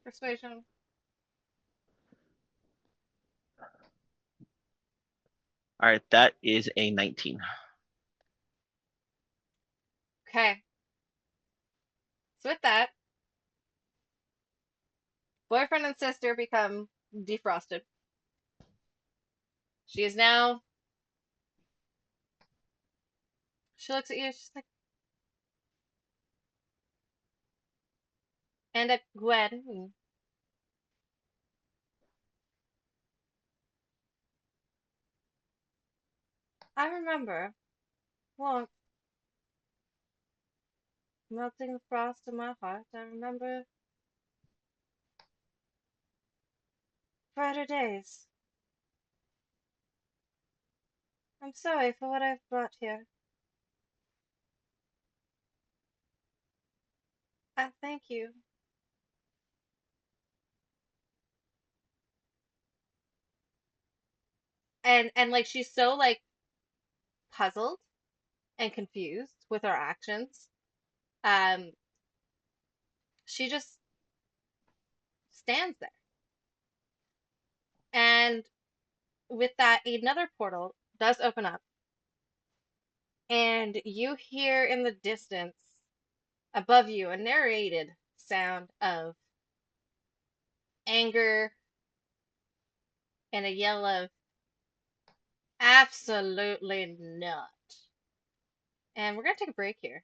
Persuasion. All right, that is a 19. Okay. So with that, boyfriend and sister become defrosted. She is now. She looks at you. She's like, and at Gwen. I remember once melting the frost in my heart. I remember brighter days. I'm sorry for what I've brought here. I thank you. And like she's so like puzzled and confused with her actions. Um, she just stands there. And with that, another portal does open up, and you hear in the distance above you a narrated sound of anger and a yell of absolutely not. And we're gonna take a break here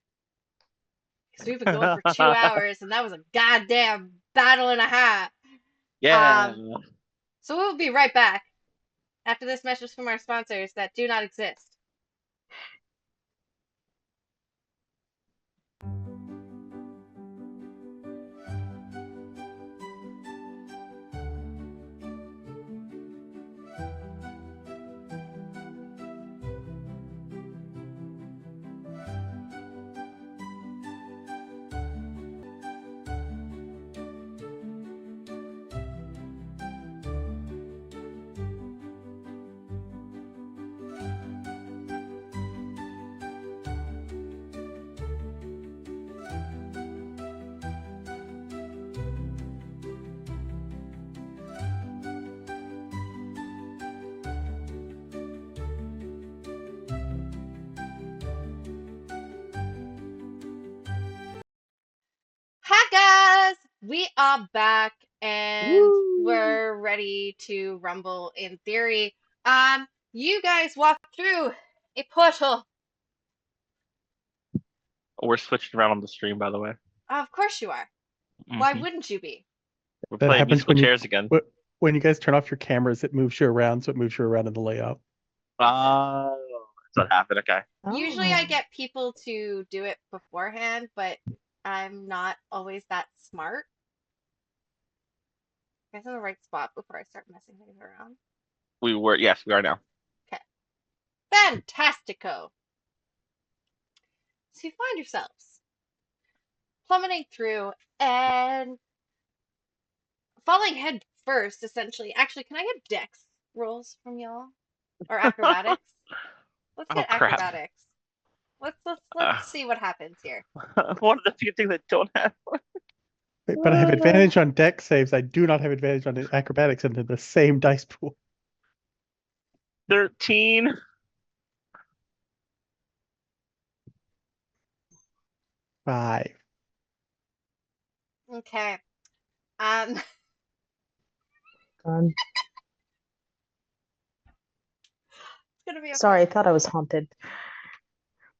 because we've been going for 2 hours, and that was a goddamn battle and a half. Yeah. Um, so we'll be right back after this message from our sponsors that do not exist. Hi guys, we are back and Woo. we're ready to rumble in theory. You guys walked through a portal. We're switching around on the stream, by the way. Of course you are. Why Hmm wouldn't you be? We're That playing happens musical when chairs again. when you guys turn off your cameras, it moves you around, so it moves you around in the layout. Oh, that's what happened. Okay. Usually I Oh. get people to do it beforehand, but I'm not always that smart. You guys in the right spot before I start messing things around. Yes, we are now. Okay. Fantastico. So you find yourselves plummeting through and falling head first, essentially. Actually, can I get dex rolls from y'all? Or acrobatics? Let's Oh get crap! acrobatics. Let's Uh, see what happens here. one of the few things I don't have. Wait, but I have advantage on dex saves. I do not have advantage on acrobatics, and they're the same dice pool. 13. 5. Okay. Um, God. it's gonna be Sorry, I okay. thought I was haunted.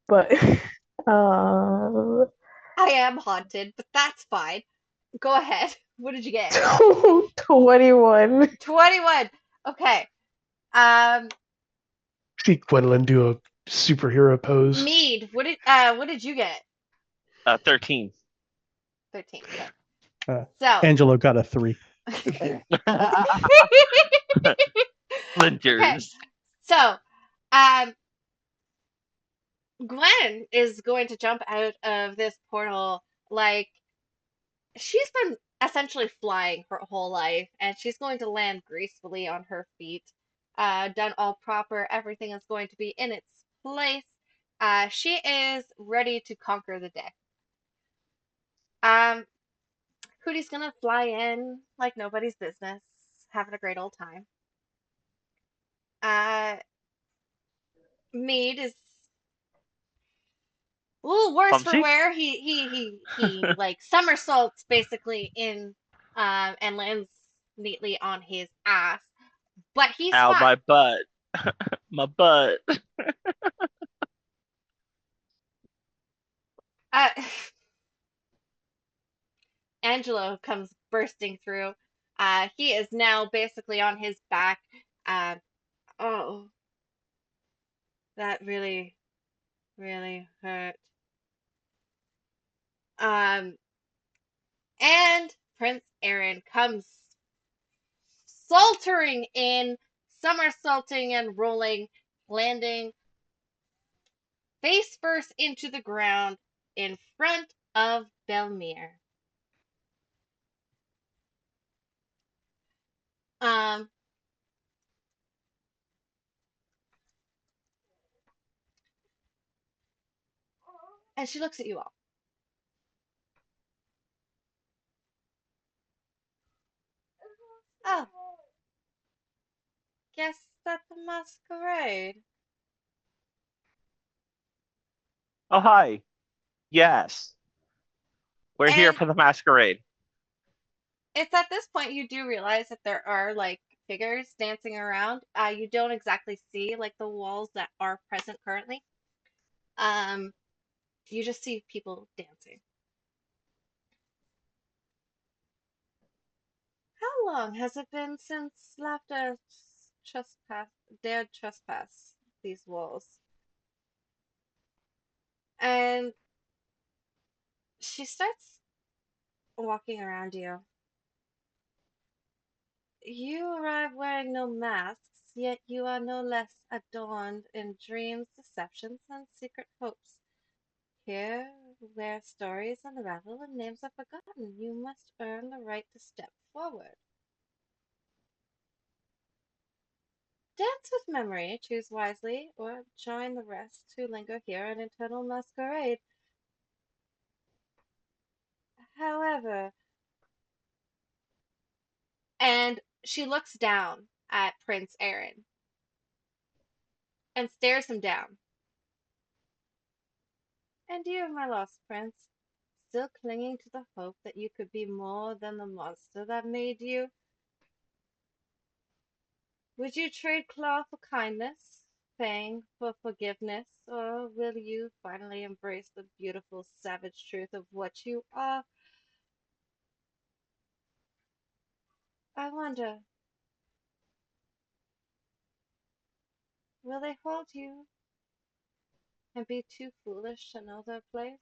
But uh I am haunted, but that's fine. Go ahead. What did you get? 21. 21. Okay. Um, See Gwendolyn do a superhero pose. Mead, what did you get? 13. 13. Okay. Uh, So, Angelo got a 3. okay. Splinters. So, Gwen is going to jump out of this portal like she's been essentially flying her whole life, and she's going to land gracefully on her feet, done all proper. Everything is going to be in its place. She is ready to conquer the day. Um, Hootie's gonna fly in like nobody's business, having a great old time. Uh, Mead is a little worse for Clumsy. wear. He like somersaults basically in and lands neatly on his ass, but he's Ow, fine. my butt. My butt. Uh, Angelo comes bursting through. He is now basically on his back. Uh, oh, that really, really hurt. Um, and Prince Aaron comes saltering in, somersaulting and rolling, landing face first into the ground in front of Belmere. Um, and she looks at you all. Oh, guess that's a masquerade. Oh, hi. Yes. We're here And for the masquerade. it's at this point you do realize that there are like figures dancing around. You don't exactly see like the walls that are present currently. Um, you just see people dancing. How long has it been since laughter trespass dared trespass these walls? And she starts walking around you. You arrive wearing no masks, yet you are no less adorned in dreams, deceptions, and secret hopes. Here, where stories unravel and names are forgotten, you must earn the right to step forward. Dance with memory, choose wisely, or join the rest who linger here in eternal masquerade. However, and she looks down at Prince Aaron and stares him down. And you, my lost prince, still clinging to the hope that you could be more than the monster that made you? Would you trade claw for kindness, fang for forgiveness, or will you finally embrace the beautiful savage truth of what you are? I wonder, will they hold you and be too foolish to know their place?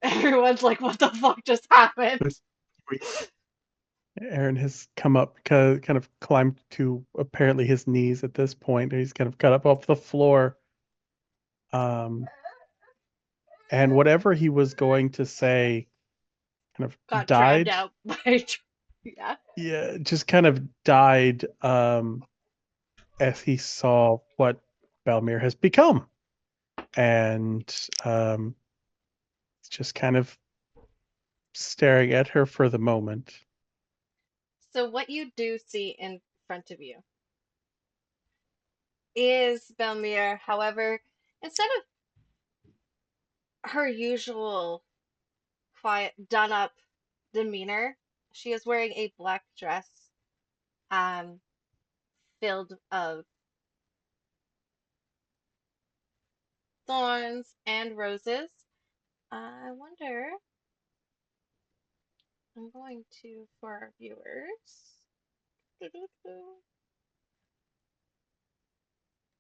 Everyone's like, what the fuck just happened? This Aaron has come up, kind of climbed to apparently his knees at this point. He's kind of got up off the floor. Um, and whatever he was going to say kind of Got drowned died. out by. Yeah. Yeah, just kind of died as he saw what Belmir has become. And just kind of staring at her for the moment. So what you do see in front of you is Belmir. However, instead of her usual quiet, done up demeanor, she is wearing a black dress, um, filled of thorns and roses. I wonder. I'm going to for our viewers. I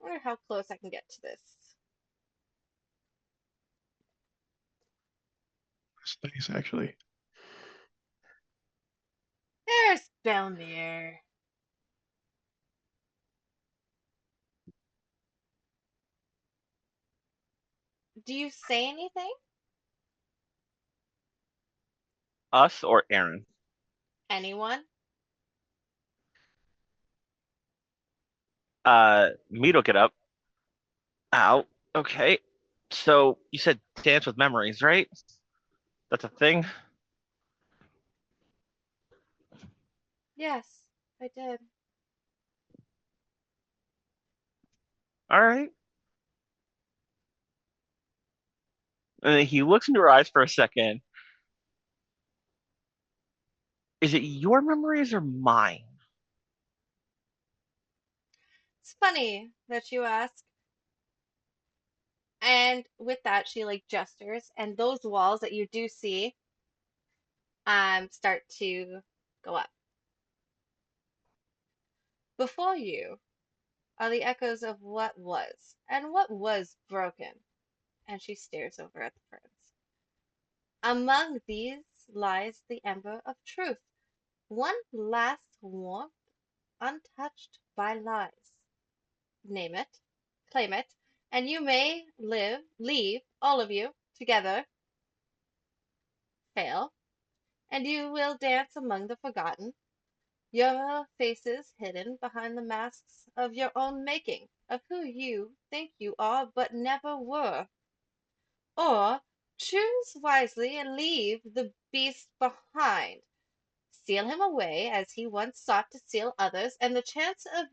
wonder how close I can get to this. That's nice, actually. There's Belmir. Do you say anything? Us or Aaron? Anyone? Meat will get up. Ow. Okay. So you said dance with memories, right? That's a thing. Yes, I did. All right. And then he looks into her eyes for a second. Is it your memories or mine? It's funny that you ask. And with that, she like gestures, and those walls that you do see start to go up. Before you are the echoes of what was and what was broken. And she stares over at the prince. Among these lies the ember of truth, one last warmth untouched by lies. Name it, claim it, and you may leave, all of you, together, fail, and you will dance among the forgotten, your faces hidden behind the masks of your own making, of who you think you are but never were. Or choose wisely and leave the beast behind. seal him away as he once sought to seal others, and the chance of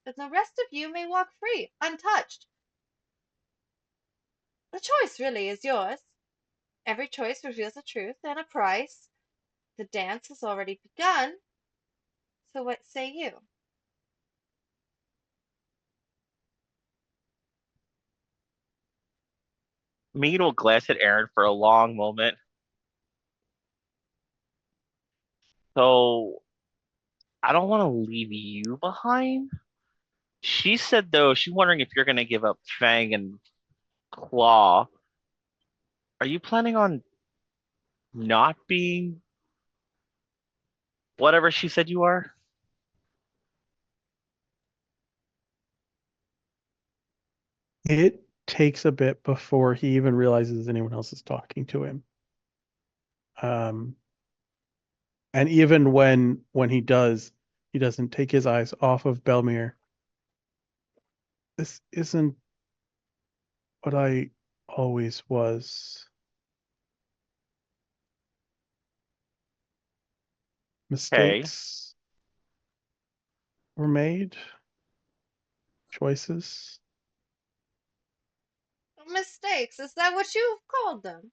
that the rest of you may walk free, untouched. The choice really is yours. Every choice reveals a truth and a price. The dance has already begun, so what say you? Mead will glance at Aaron for a long moment. So I don't want to leave you behind. She said though, she's wondering if you're gonna give up Fang and Claw. Are you planning on not being whatever she said you are? It takes a bit before he even realizes anyone else is talking to him. Um, and even when he does, he doesn't take his eyes off of Belmere. This isn't what I always was. Okay. Mistakes were made, choices, Mistakes, is that what you've called them?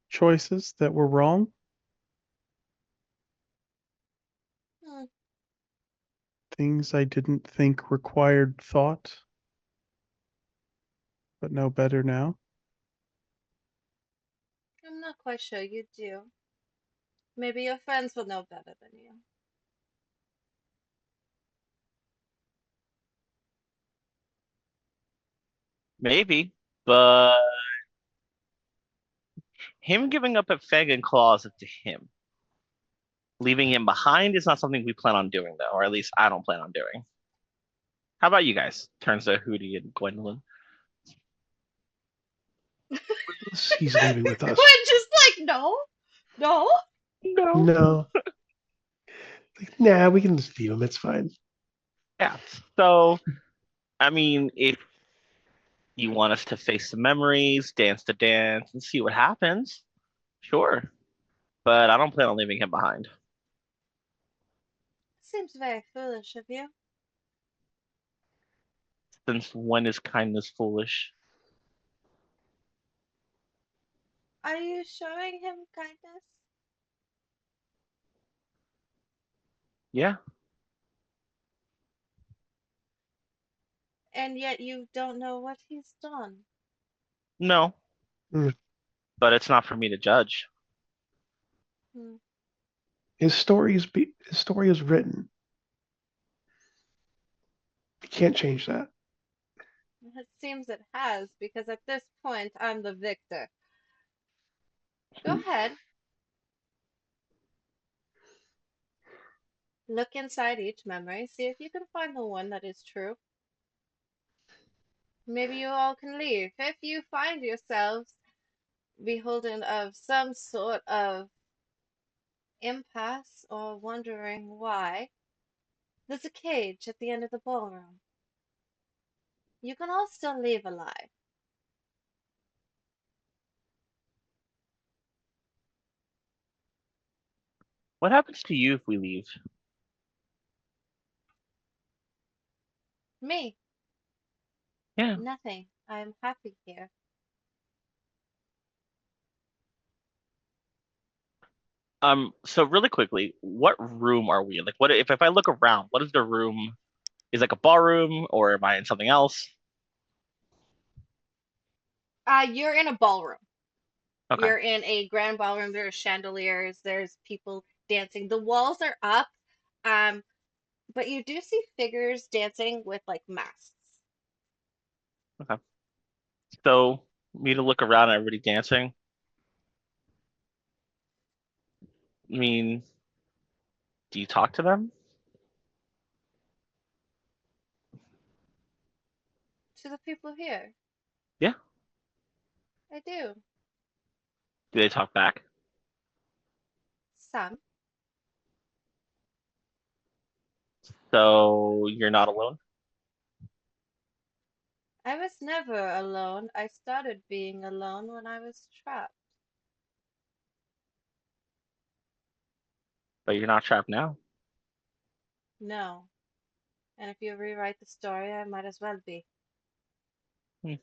choices that were wrong, Hmm, things I didn't think required thought, but know better now. I'm not quite sure you do. Maybe your friends will know better than you. Maybe, but him giving up at Fang and Claw is up to him. Leaving him behind is not something we plan on doing, though, or at least I don't plan on doing. How about you guys? Turns to Hootie and Gwendolyn. He's leaving with us. Gwen just like, no, no. No. No. Like, nah, we can just leave him. It's fine. Yeah. So, I mean, if you want us to face some memories, dance the dance, and see what happens, sure. But I don't plan on leaving him behind. Seems very foolish of you. Since when is kindness foolish? Are you showing him kindness? Yeah. And yet you don't know what he's done. No. Mm. But it's not for me to judge. Hmm. His story is written. You can't change that. It seems it has, because at this point I'm the victor. Go Hmm. ahead. Look inside each memory, see if you can find the one that is true. Maybe you all can leave. If you find yourselves beholden of some sort of impasse or wondering why, there's a cage at the end of the ballroom. You can all still leave alive. What happens to you if we leave? Me, Yeah. nothing. I'm happy here. So really quickly, what room are we in? Like what if I look around, what is the room? Is it like a ballroom or am I in something else? You're in a ballroom. Okay. You're in a grand ballroom. There's chandeliers. There's people dancing. The walls are up. Um, but you do see figures dancing with like masks. Okay. So me to look around at everybody dancing. I mean, do you talk to them? To the people here. Yeah. I do. Do they talk back? Some. So you're not alone? I was never alone. I started being alone when I was trapped. But you're not trapped now. No. And if you rewrite the story, I might as well be. Hmm.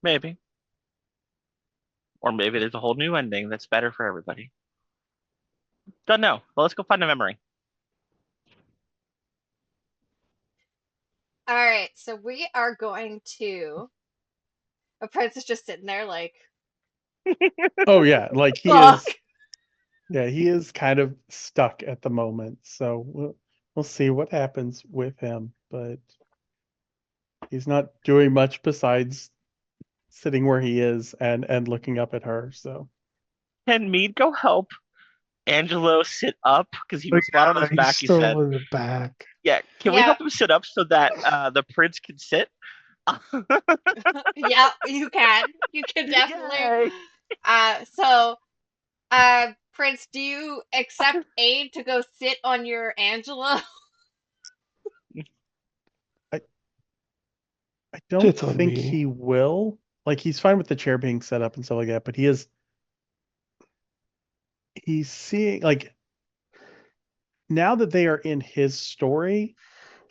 Maybe. Or maybe there's a whole new ending that's better for everybody. Don't know. Well, let's go find a memory. All right, so we are going to. A prince is just sitting there like, Oh yeah, like he fuck. is. Yeah, he is kind of stuck at the moment. So we'll see what happens with him, but he's not doing much besides sitting where he is and looking up at her. So Can Mead go help Angelo sit up? Because he But was flat on yeah, his he's back, he said. still in the back. Yeah, can we Yeah, help him sit up so that the prince can sit? yeah, you can. You can definitely. Yay! Prince, do you accept aid to go sit on your Angela? I I don't Sits on think me. he will. Like he's fine with the chair being set up and stuff like that, but he's seeing like now that they are in his story,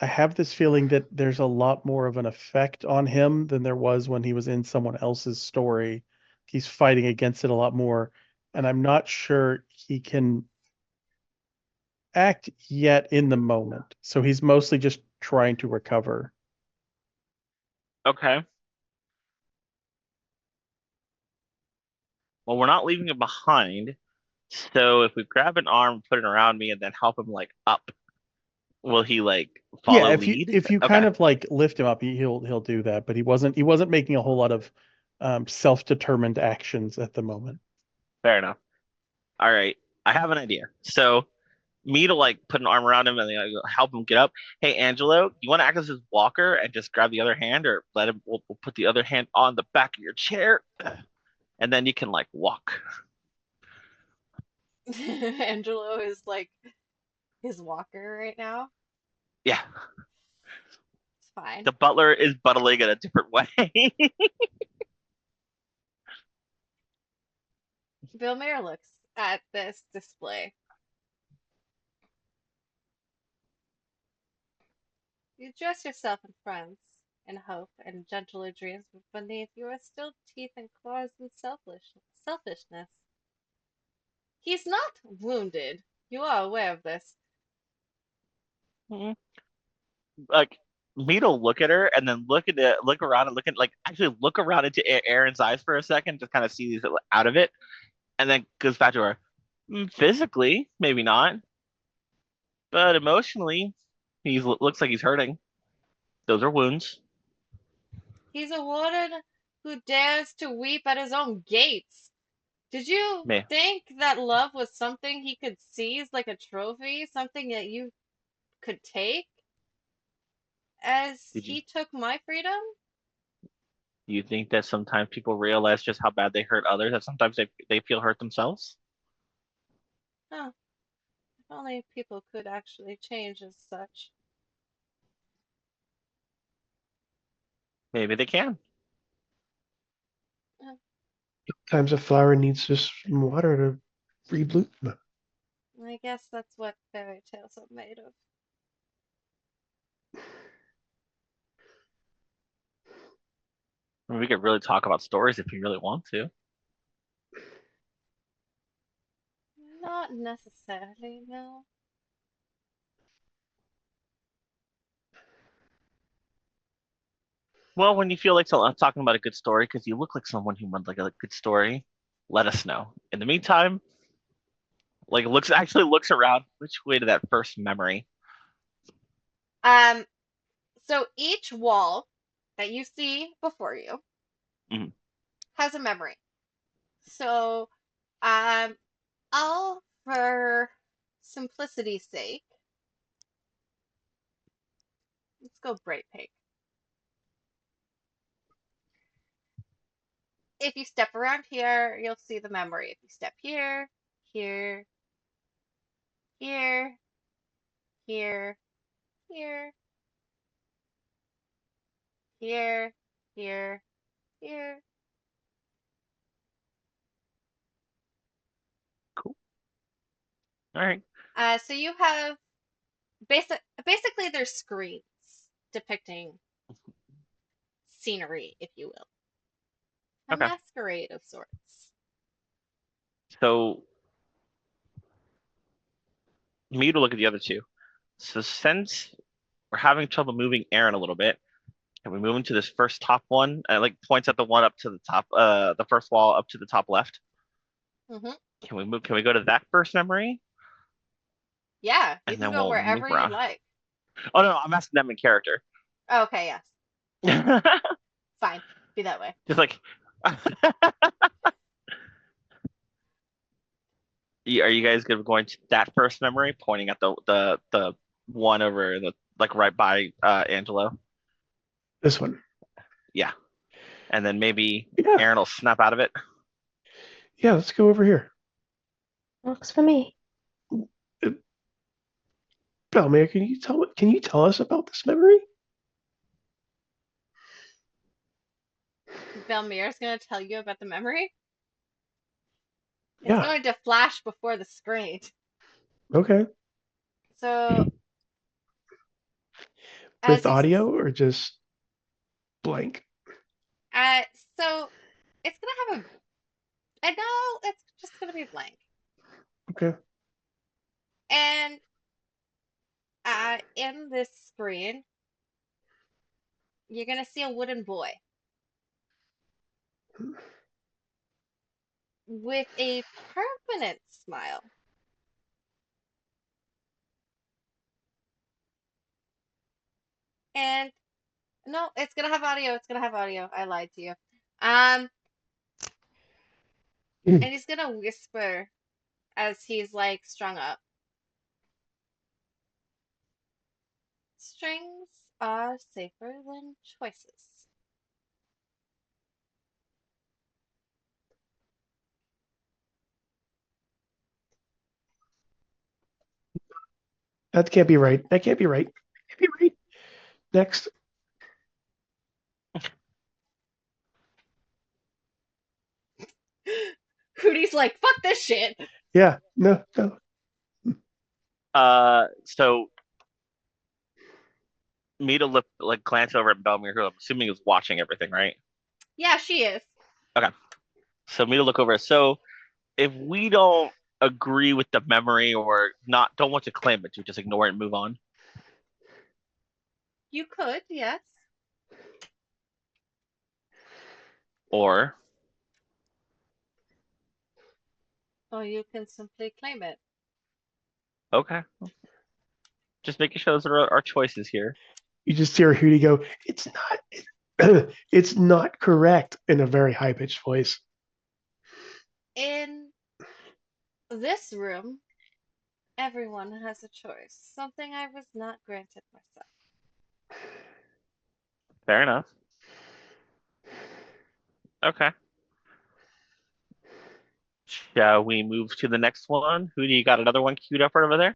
I have this feeling that there's a lot more of an effect on him than there was when he was in someone else's story. He's fighting against it a lot more, and I'm not sure he can act yet in the moment. So he's mostly just trying to recover. Okay. Well, we're not leaving him behind. So if we grab an arm, put it around me, and then help him like up, will he like Yeah, follow if you lead? if you kind Okay, of like lift him up, he'll do that, but he wasn't making a whole lot of self-determined actions at the moment. fair enough. All right, I have an idea. So me to like put an arm around him and help him get up. Hey, Angelo, you want to act as his walker and just grab the other hand, or let him? We'll put the other hand on the back of your chair, and then you can like walk. Angelo is like his walker right now. Yeah, It's fine. the butler is buttling in a different way. Bill Mayer looks at this display. You dress yourself in friends, in hope and gentler dreams, but beneath you are still teeth and claws and selfishness. He's not wounded. You are aware of this. Like me to look at her and then look around and look at like actually look around into Aaron's eyes for a second, just kind of see these out of it, and then goes back to her. Physically, maybe not, but emotionally, he looks like he's hurting. Those are wounds. He's a warden who dares to weep at his own gates. Did you Me. think that love was something he could seize like a trophy, something that you could take as Did you he took my freedom? do you think that sometimes people realize just how bad they hurt others, that sometimes they feel hurt themselves? Oh, if only people could actually change as such. Maybe they can. Uh, Sometimes a flower needs just some water to rebloom. I guess that's what fairy tales are made of. I mean, we could really talk about stories if you really want to. Not necessarily, no. Well, when you feel like talking about a good story, because you look like someone who would like a good story, let us know. In the meantime, like looks around. Which way to that first memory? Um, so each wall that you see before you Mhm. has a memory. So, um, I'll, for simplicity's sake, let's go bright pink. If you step around here, you'll see the memory. If you step here, here, here, here, here, here, here, here, All right. So you have basically there's screens depicting scenery, if you will. A Okay. masquerade of sorts. So me to look at the other two. So since we're having trouble moving Aaron a little bit, can we move into this first top one? And like points at the one up to the top, the first wall up to the top left. Hmm. Can we move? Can we go to that first memory, Yeah, you and can then go we'll move wherever you around? like. Oh no, I'm asking them in character. Okay, yes. Fine. Be that way. Just like, are you guys going to that first memory, pointing at the one over the like right by Angelo? This one. Yeah, and then maybe Yeah. Aaron will snap out of it. Yeah, let's go over here. Works for me. Uh, Belmere, can you tell us about this memory? Belmir is going to tell you about the memory. It's Yeah. going to flash before the screen. Okay. So, With as you, audio or just blank? uh, so it's going to have I know it's just going to be blank. Okay. And in this screen, you're going to see a wooden boy with a permanent smile. And no, it's gonna have audio. It's gonna have audio. I lied to you. Um, and he's gonna whisper as he's like strung up. Strings are safer than choices. That can't be right. That can't be right. Can't be right. Next. Hootie's like, fuck this shit. Yeah. No. No. So me to look like glance over at Belmir, who I'm assuming is watching everything, right? Yeah, she is. Okay. So me to look over. So if we don't agree with the memory or not, don't want to claim it, to just ignore it and move on. You could, yes. Or Or you can simply claim it. okay, just making sure those are our choices here. You just hear Hootie go, it's not, it's not correct in a very high pitched voice. In this room, everyone has a choice. Something I was not granted myself. Fair enough. Okay. Shall we move to the next one? Who do you got another one queued up over there?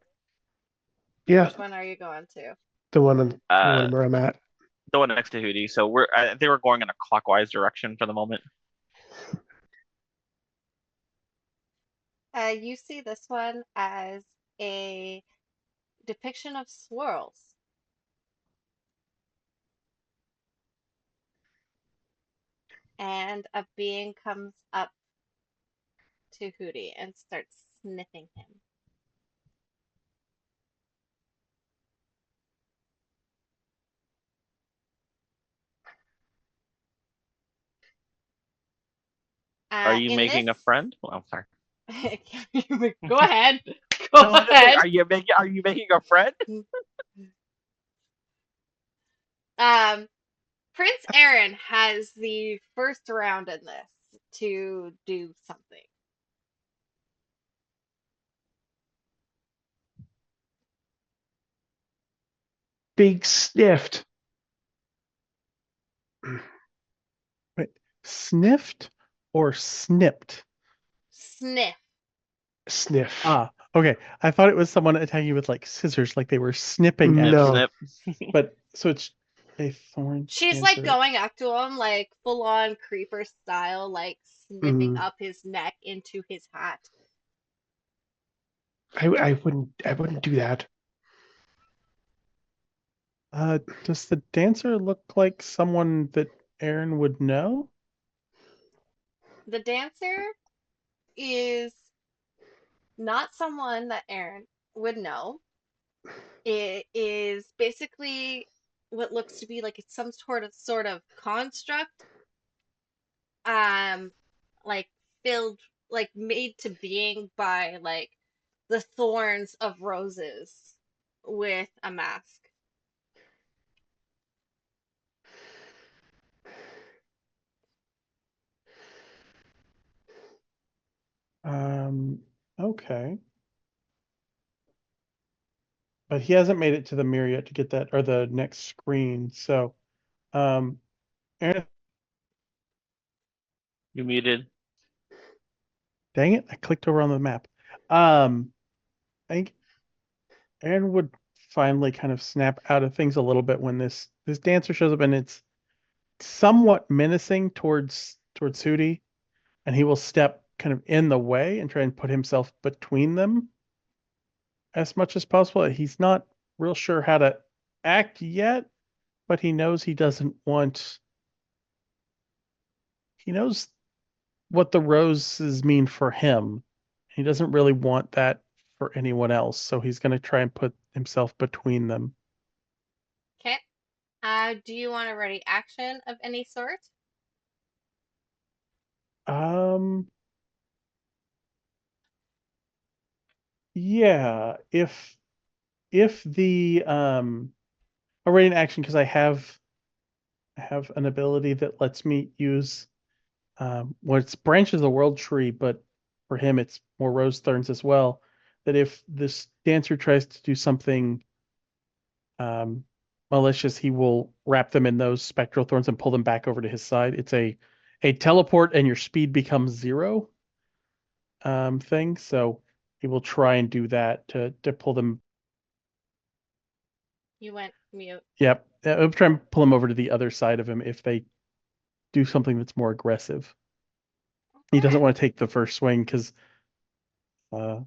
Yeah, Which one are you going to? the one where I'm at. The one next to Hootie. So I think we're going in a clockwise direction for the moment. You see this one as a depiction of swirls. And a being comes up to Hootie and starts sniffing him. Are you In making this, a friend? Well, I'm sorry. go ahead. Go No, I'm just saying, ahead. are you making a friend? Um, Prince Aaron has the first round in this to do something. Big sniffed. Wait, sniffed or snipped? Sniff. Sniff. Ah, okay. I thought it was someone attacking you with like scissors, like they were snipping at No. Snip. you. But so it's a thorn She's like cancer. going up to him, like full on creeper style, like snipping Mhm. up his neck into his hat. I wouldn't do that. Does the dancer look like someone that Aaron would know? The dancer is not someone that Aaron would know. It is basically what looks to be like it's some sort of construct, um, like filled, like made to being by like the thorns of roses with a mask. Um, okay. But he hasn't made it to the mirror yet to get that or the next screen. So, um, Aaron, You muted. dang it, I clicked over on the map. I think Aaron would finally kind of snap out of things a little bit when this dancer shows up and it's somewhat menacing towards Hootie, and he will step kind of in the way and try and put himself between them as much as possible. He's not real sure how to act yet, but he knows he doesn't want. He knows what the roses mean for him. He doesn't really want that for anyone else, so he's going to try and put himself between them. Okay. Do you want a ready action of any sort? Um, yeah, if the a rating action because I have an ability that lets me use well, it's branches of the world tree, but for him it's more rose thorns as well. That if this dancer tries to do something um, malicious, he will wrap them in those spectral thorns and pull them back over to his side. It's a teleport and your speed becomes zero thing. So he will try and do that to pull them. You went mute. Yep, I'll try and pull them over to the other side of him if they do something that's more aggressive. He doesn't Okay. want to take the first swing because Light.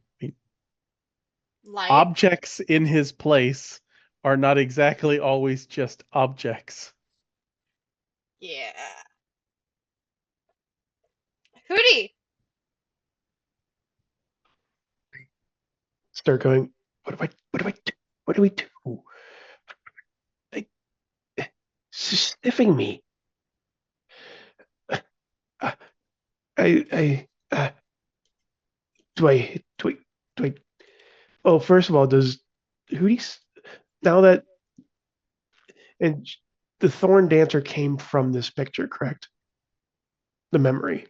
objects in his place are not exactly always just objects. Yeah. Hootie. Start going. What do I? What do I do? What do we do? Like, she's sniffing me. Uh, I do I do I do I? Oh, first of all, does Hootie now that and the Thorn Dancer came from this picture, correct? The memory.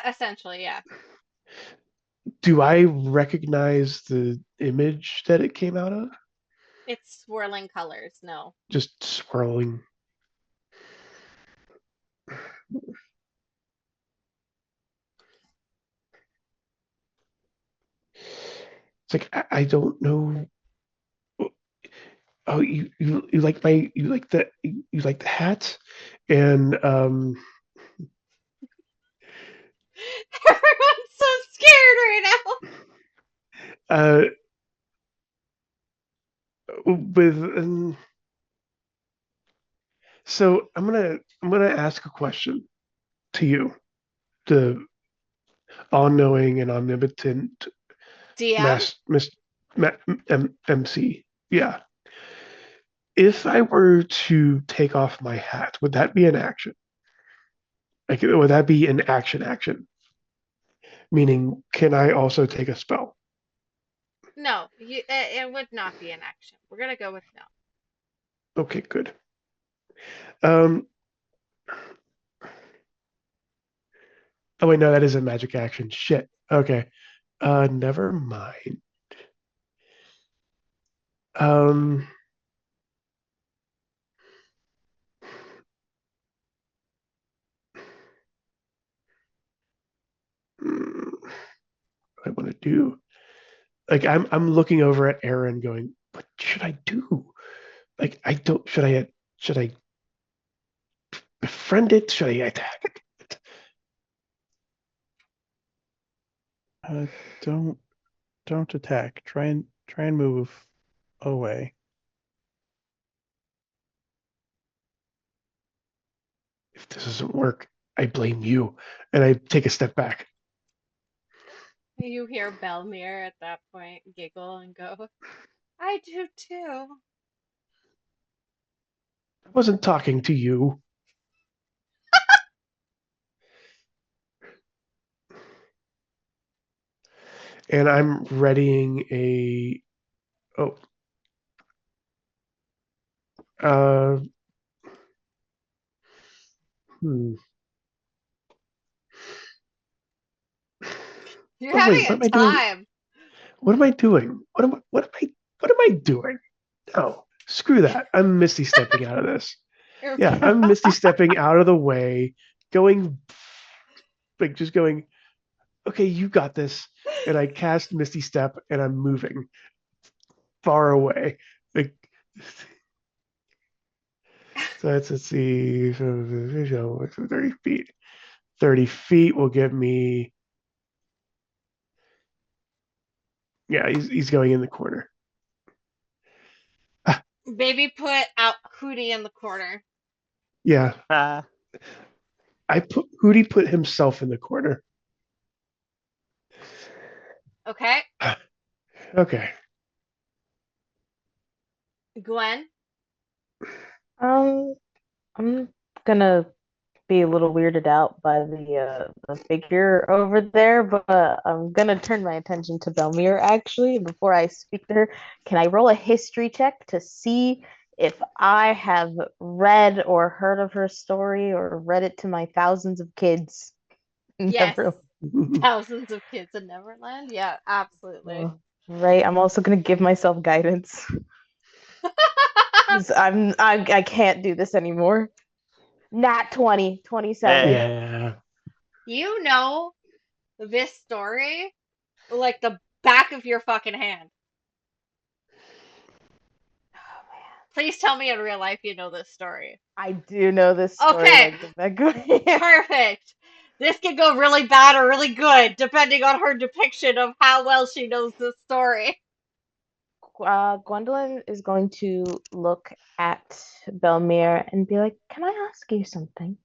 Essentially, yeah. Do I recognize the image that it came out of? It's swirling colors. No. Just swirling. It's like I don't know. Oh, you like my you like the hat, and Everyone's so scared right now. uh with so I'm gonna ask a question to you, the all-knowing and omnipotent DM? mass miss MC. Yeah. If I were to take off my hat, would that be an action? Like, would that be an action? Meaning, can I also take a spell? No, it would not be an action. We're gonna go with no. Okay, good. Um, oh wait, no, that is a magic action. Shit. Okay. Never mind. Um, what I want to do. Like, I'm looking over at Aaron, going, "What should I do? Like, I don't. Should I befriend it? Should I attack it?" Uh, don't don't attack. Try and move away. If this doesn't work, I blame you. And I take a step back. You hear Belmere at that point giggle and go, I do too. I wasn't talking to you. And I'm readying a. Oh. Uh. Hmm. You're Oh having wait, a what am I doing? time. What am I doing? What am I doing? No, screw that. I'm misty stepping out of this. You're Yeah, I'm misty stepping out of the way, going like just going, okay, you got this. And I cast Misty Step and I'm moving far away. Like so let's see, so 30 feet. 30 feet will get me. Yeah, he's going in the corner. Ah, Baby put out Hootie in the corner. yeah, Ah, Hootie put himself in the corner. Okay, Ah, okay. Gwen. Um, I'm gonna be a little weirded out by the figure over there, but I'm gonna turn my attention to Belmir actually. Before I speak to her, can I roll a history check to see if I have read or heard of her story or read it to my thousands of kids? Yes. Never. Thousands of kids in Neverland. Yeah, absolutely. Right. I'm also gonna give myself guidance. 'Cause I can't do this anymore. Nat 20, 27. hey, Yeah. You know this story like the back of your fucking hand. Please tell me in real life you know this story. I do know this story Okay, like the back of my hand. perfect. This can go really bad or really good, depending on her depiction of how well she knows this story. Gwendolyn is going to look at Belmere and be like, "Can I ask you something?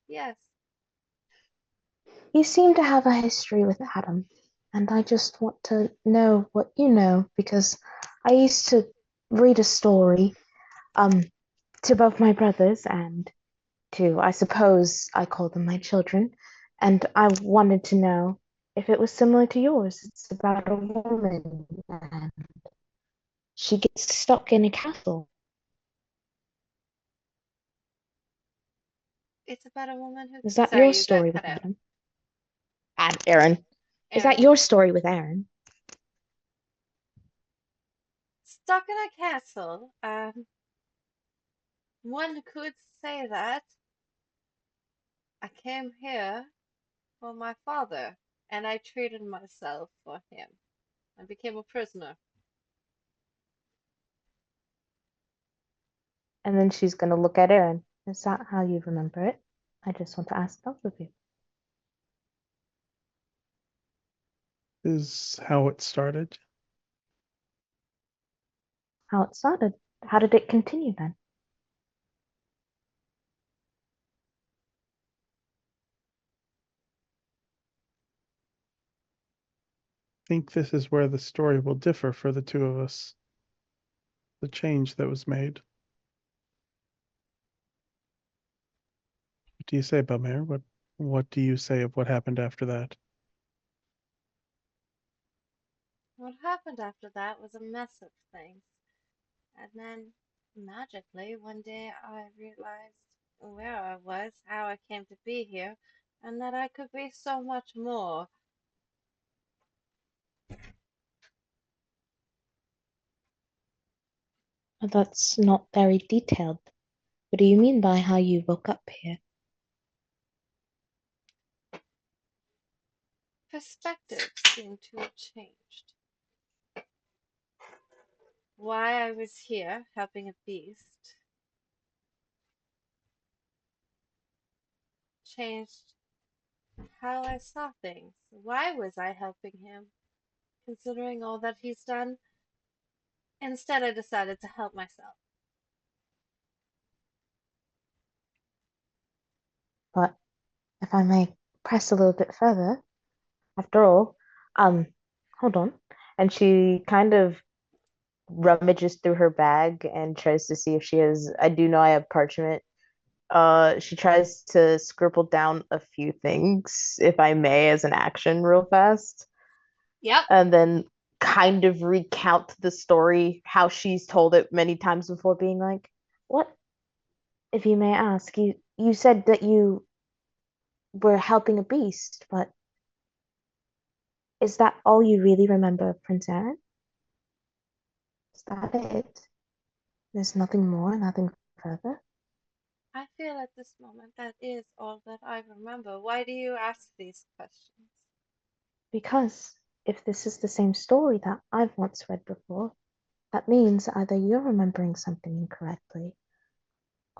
Yes. You seem to have a history with Adam, and I just want to know what you know because I used to read a story um to both my brothers and to, I suppose I call them my children, and I wanted to know if it was similar to yours. It's about a woman and she gets stuck in a castle. It's about a woman who. Is that Sorry, your you got story cut with out. Adam? And Aaron. Is that Aaron. your story with Aaron? Stuck in a castle. One could say that. I came here for my father, and I traded myself for him. I became a prisoner. And then she's going to look at Aaron. Is that how you remember it? I just want to ask both of you Is how it started. how it started. How did it continue then? I think this is where the story will differ for the two of us. The change that was made. What do you say, Belmere? What do you say of what happened after that? What happened after that was a mess of things. And then, magically, one day I realized where I was, how I came to be here, and that I could be so much more. Well, that's not very detailed. What do you mean by how you woke up here? Perspectives seem to have changed. Why I was here helping a beast changed how I saw things. Why was I helping him, considering all that he's done? Instead, I decided to help myself. But if I may press a little bit further, after all, um, hold on. And she kind of rummages through her bag and tries to see if she has, I do know I have parchment. She tries to scribble down a few things, if I may, as an action real fast, Yep. and then kind of recount the story, how she's told it many times before, being like, what, if you may ask, you said that you were helping a beast, but is that all you really remember of Prince Aaron? Is that it? There's nothing more, nothing further? I feel at this moment that is all that I remember. Why do you ask these questions? Because if this is the same story that I've once read before, that means either you're remembering something incorrectly,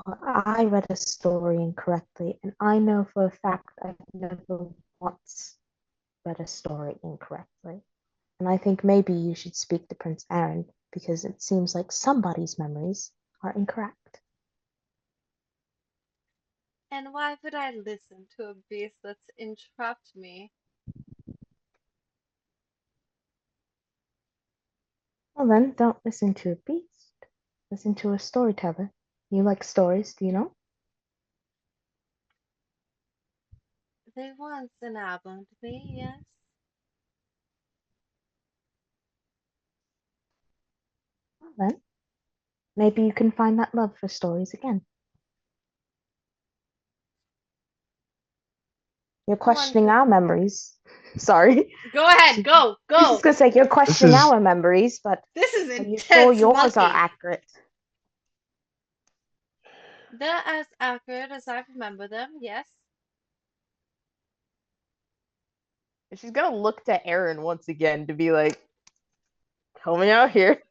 or I read a story incorrectly, and I know for a fact I've never once read a story incorrectly. And I think maybe you should speak to Prince Aaron because it seems like somebody's memories are incorrect. And why would I listen to a beast that's entrapped me? Well, then, don't listen to a beast. Listen to a storyteller. You like stories, do you know? They once enabled me, yes. Well, then, maybe you can find that love for stories again. You're One questioning could. our memories. Sorry. Go ahead, She's go, just go! gonna say you're This questioning is our memories, but This is are you sure intense, yours are monkey! accurate? They're as accurate as I remember them, yes. She's gonna look to Aaron once again to be like, help me out here.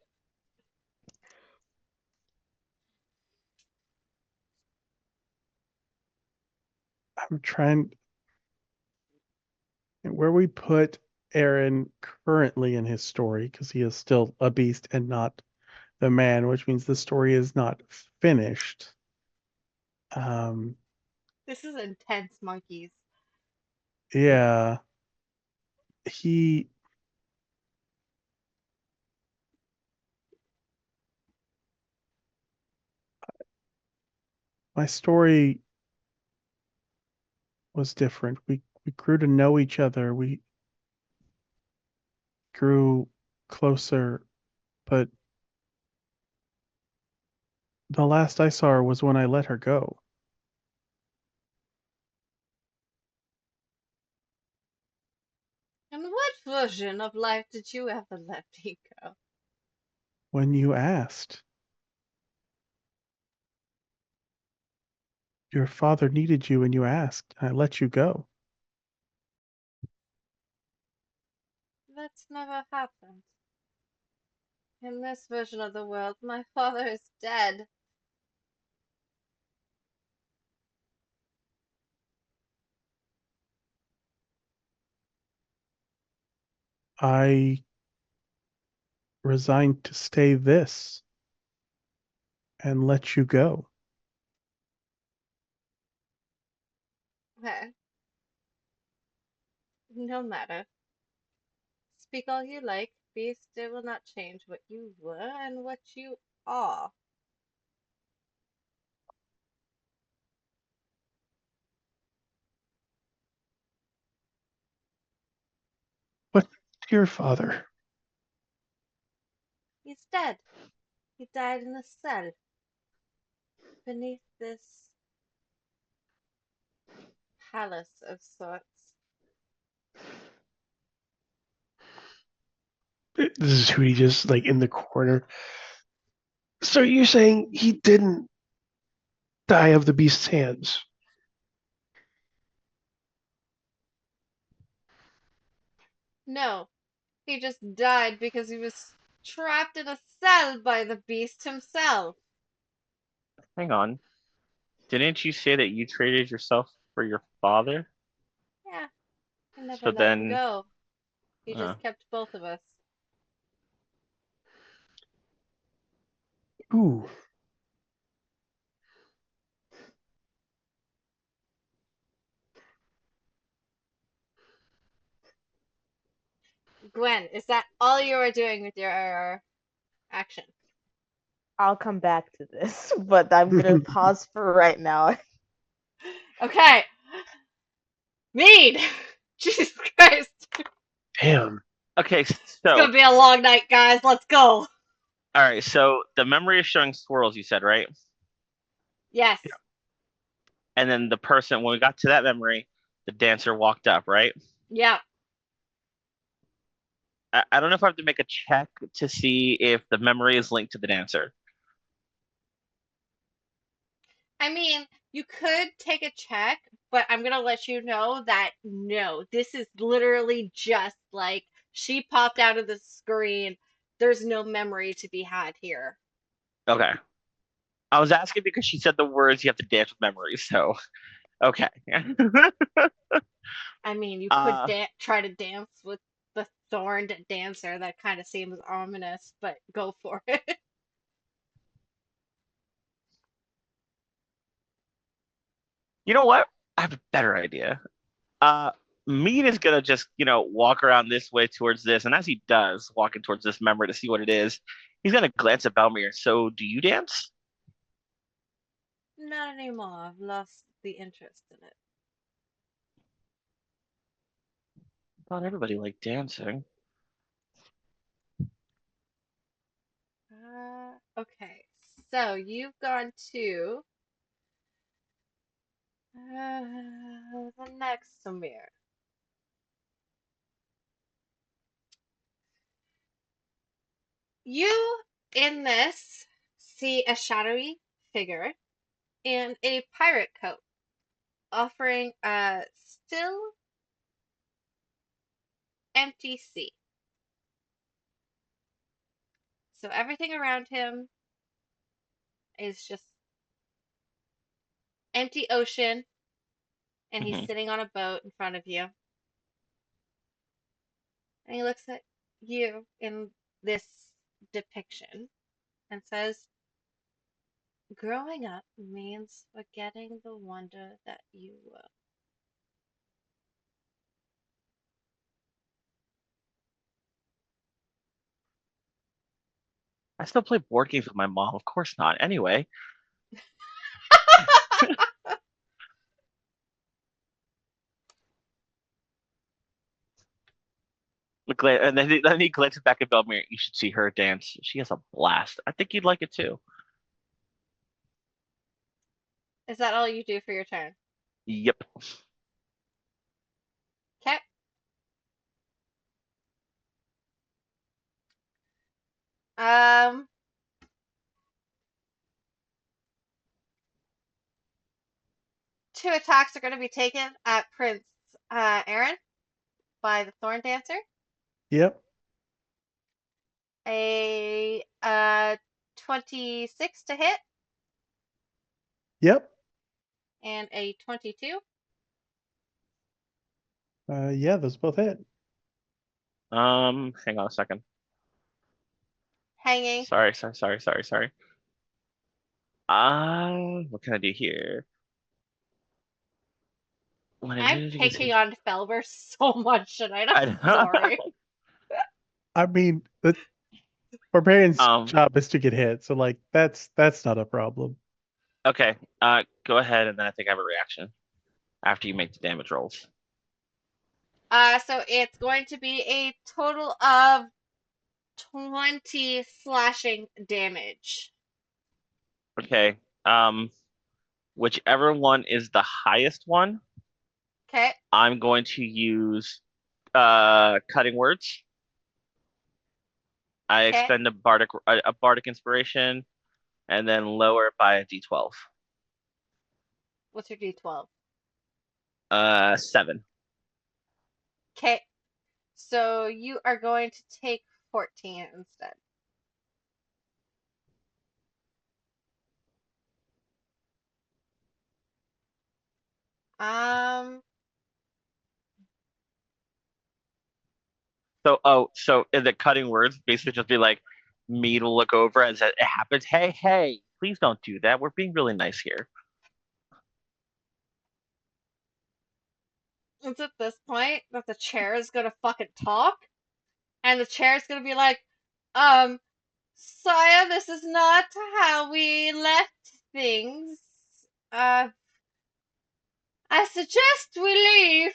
I'm trying where we put Aaron currently in his story because he is still a beast and not the man, which means the story is not finished. Um, This is intense, monkeys. yeah, he my story was different. We grew to know each other. We grew closer, but the last I saw her was when I let her go. And what version of life did you ever let me go? When you asked, your father needed you and you asked, and I let you go. That's never happened. In this version of the world, my father is dead. I resigned to stay this and let you go. Okay, no matter. Speak all you like, beast, it will not change what you were and what you are. what, dear father. He's dead. He died in a cell beneath this palace of sorts. This is who he just like in the corner. So you're saying he didn't die of the beast's hands? No, he just died because he was trapped in a cell by the beast himself. Hang on. Didn't you say that you traded yourself for your father? I never So let him then, go. He uh, just kept both of us. Ooh. Gwen, is that all you are doing with your action? I'll come back to this, but I'm gonna pause for right now. Okay. Mead! Jesus Christ. Damn. okay, It's so gonna be a long night, guys. Let's go. all right, so the memory is showing swirls, you said, right? Yes. And then the person, when we got to that memory, the dancer walked up, right? Yeah. I don't know if I have to make a check to see if the memory is linked to the dancer. I mean, you could take a check, but I'm gonna let you know that no, this is literally just like she popped out of the screen. There's no memory to be had here. Okay. I was asking because she said the words you have to dance with memories, so okay. I mean, you could uh, try to dance with the thorned dancer. That kind of seems ominous, but go for it. you know what? I have a better idea. Uh, Mead is gonna just, walk around this way towards this, and as he does, walking towards this memory to see what it is, he's gonna glance at Belmir. So, do you dance? Not anymore. I've lost the interest in it. Not everybody liked dancing. Okay. So you've gone to the next Samir. You, in this, see a shadowy figure in a pirate coat, offering a still empty sea. So everything around him is just empty ocean, and he's Hmm. sitting on a boat in front of you. And he looks at you in this depiction and says, growing up means forgetting the wonder that you were. I still play board games with my mom. Of course not. Anyway, and then he glances back at Belmir. You should see her dance. She has a blast. I think you'd like it too. Is that all you do for your turn? Yep. Okay. Um, two attacks are going to be taken at Prince Aaron by the Thorn Dancer. Yep. A 26 to hit Yep. and a 22. Yeah, those both hit. Hang on a second. Hanging. Sorry. What can I do here? When I'm it is, picking on Felber so much tonight. I'm I, sorry. I mean, the barbarian's um, job is to get hit, so like that's not a problem. okay. Go ahead, and then I think I have a reaction after you make the damage rolls. So it's going to be a total of 20 slashing damage. Okay. Whichever one is the highest one, Okay. I'm going to use cutting words. I Okay. expend a bardic inspiration, and then lower it by a d12. What's your D12? 7. Okay. So you are going to take 14 instead. Um, So in the cutting words, basically just be like, me to look over as it happens. Hey, hey, please don't do that. We're being really nice here. It's at this point that the chair is gonna fucking talk, and the chair is gonna be like, um, sire, this is not how we left things. Uh, I suggest we leave.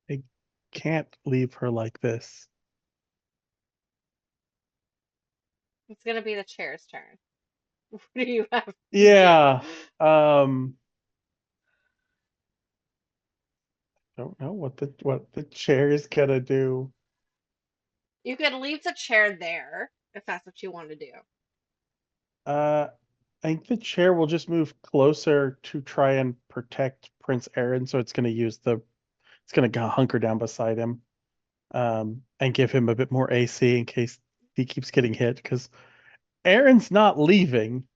I can't leave her like this. It's gonna be the chair's turn. What do you have to Yeah. do? Don't know what the chair is gonna do. You could leave the chair there if that's what you want to do. Uh, I think the chair will just move closer to try and protect Prince Aaron, so it's gonna hunker down beside him, and give him a bit more AC in case he keeps getting hit, because Aaron's not leaving.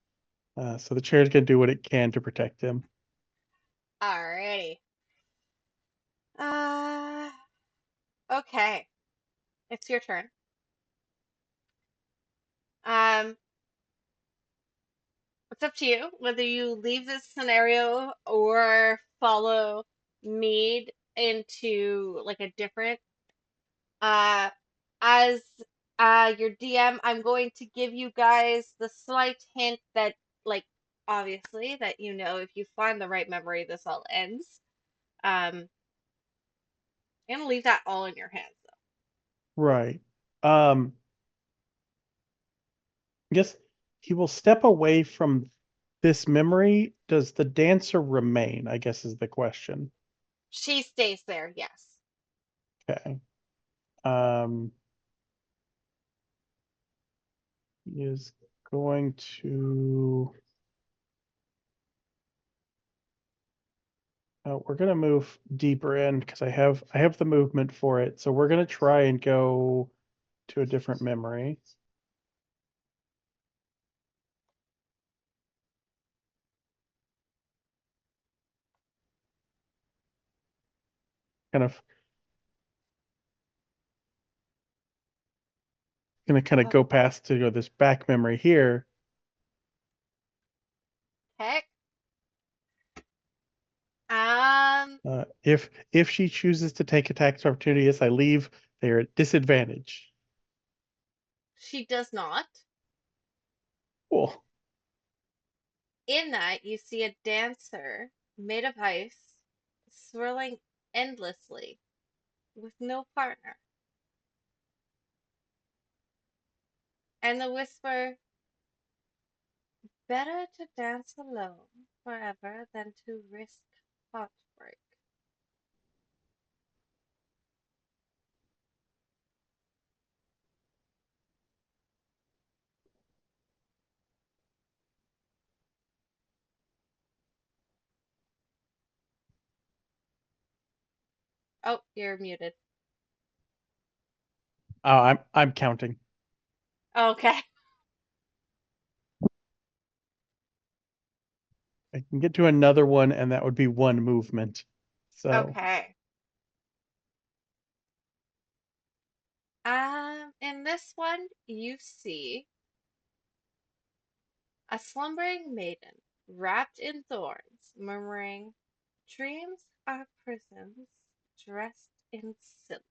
So the chair's gonna do what it can to protect him. Alrighty. Uh, okay. It's your turn. Um, it's up to you whether you leave this scenario or follow Mead into like a different uh as your DM, I'm going to give you guys the slight hint that like obviously that if you find the right memory this all ends. I'm gonna leave that all in your hands Right. I guess he will step away from this memory. Does the dancer remain? I guess is the question. She stays there, yes. Okay. Um, he is going to. We're gonna move deeper in because I have the movement for it. So we're gonna try and go to a different memory. Kind of gonna kind of Oh, go past to go this back memory here. heck. Um, If she chooses to take attacks of opportunity as I leave, they are at disadvantage. she does not. Cool. In that, you see a dancer made of ice swirling endlessly with no partner. And the whisper, better to dance alone forever than to risk heartbreak. Oh, you're muted. I'm counting. Okay. I can get to another one, and that would be one movement. So Okay. In this one, you see a slumbering maiden wrapped in thorns, murmuring, dreams are prisons dressed in silk.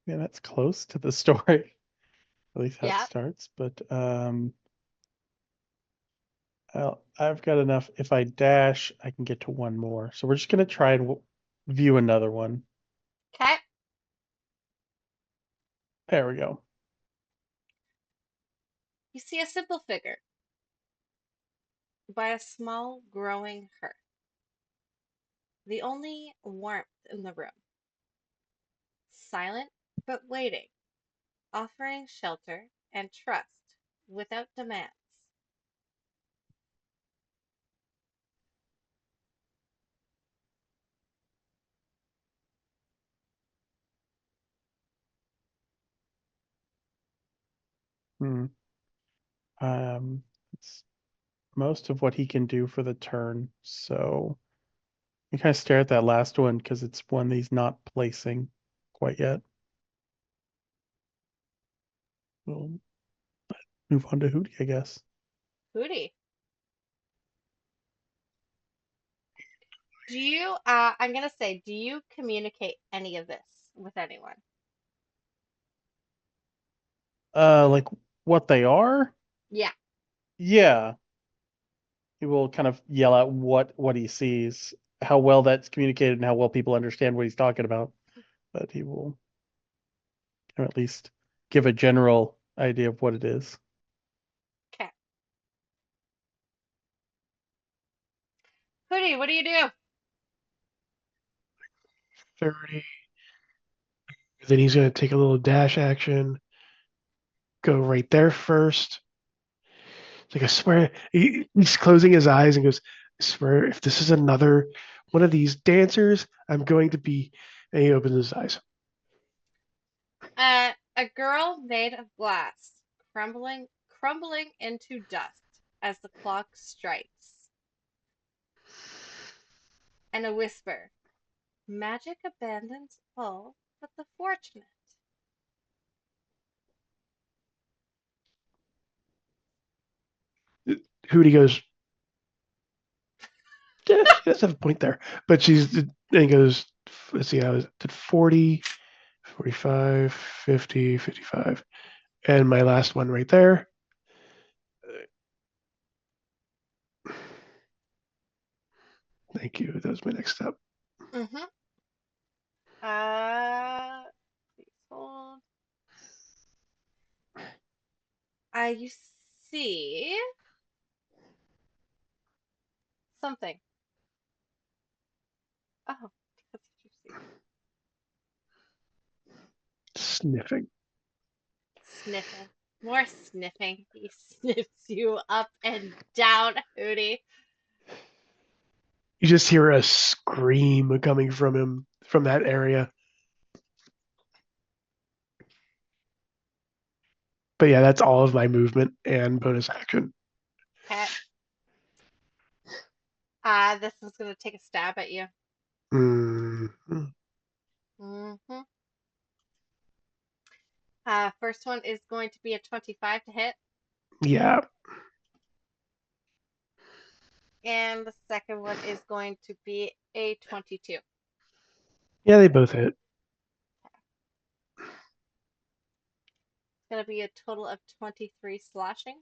yeah, that's close to the story, at least how it Yep. starts. But I've got enough. If I dash, I can get to one more. So we're just gonna try and view another one. Okay. There we go. You see a simple figure by a small growing hearth, the only warmth in the room. Silent but waiting, offering shelter and trust without demands. Hmm. It's most of what he can do for the turn. So you kind of stare at that last one because it's one that he's not placing quite yet. We'll move on to Hootie, I guess. Hootie. I'm gonna say, do you communicate any of this with anyone? Like what they are? Yeah. Yeah. He will kind of yell out what he sees, how well that's communicated, and how well people understand what he's talking about. But he will at least give a general idea of what it is. Okay. Hootie, what do you do? 30. Then he's going to take a little dash action, go right there first. It's like, I swear, he's closing his eyes and goes, I swear, if this is another one of these dancers, I'm going to be. And he opens his eyes. A girl made of glass, crumbling into dust as the clock strikes. And a whisper, magic abandons all but the fortunate. Hootie goes, yeah, she does have a point there. But then he goes, let's see, I was at 40, 45, 50, 55. And my last one right there. Thank you. That was my next step. Mm-hmm. Please hold. You see something. Oh, that's what you see. Sniffing. Sniffing. More sniffing. He sniffs you up and down, Hootie. You just hear a scream coming from him from that area. But yeah, that's all of my movement and bonus action. Okay. This is gonna take a stab at you. Mm, Mm-hmm. First one is going to be a 25 to hit, yeah, and the second one is going to be a 22. yeah, they both hit. It's gonna be a total of 23 slashing.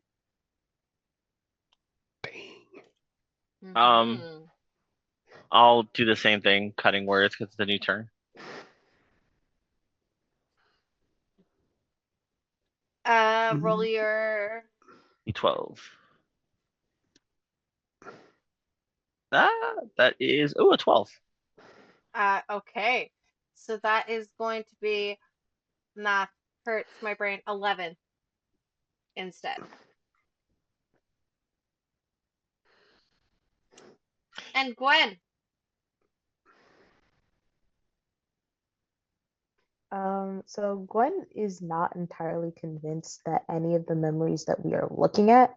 Dang. Um, Mm-hmm. I'll do the same thing, cutting words because it's a new turn. Roll Mm, your. D12. That is a 12. Okay. So that is going to be math hurts my brain 11 instead. And Gwen. So Gwen is not entirely convinced that any of the memories that we are looking at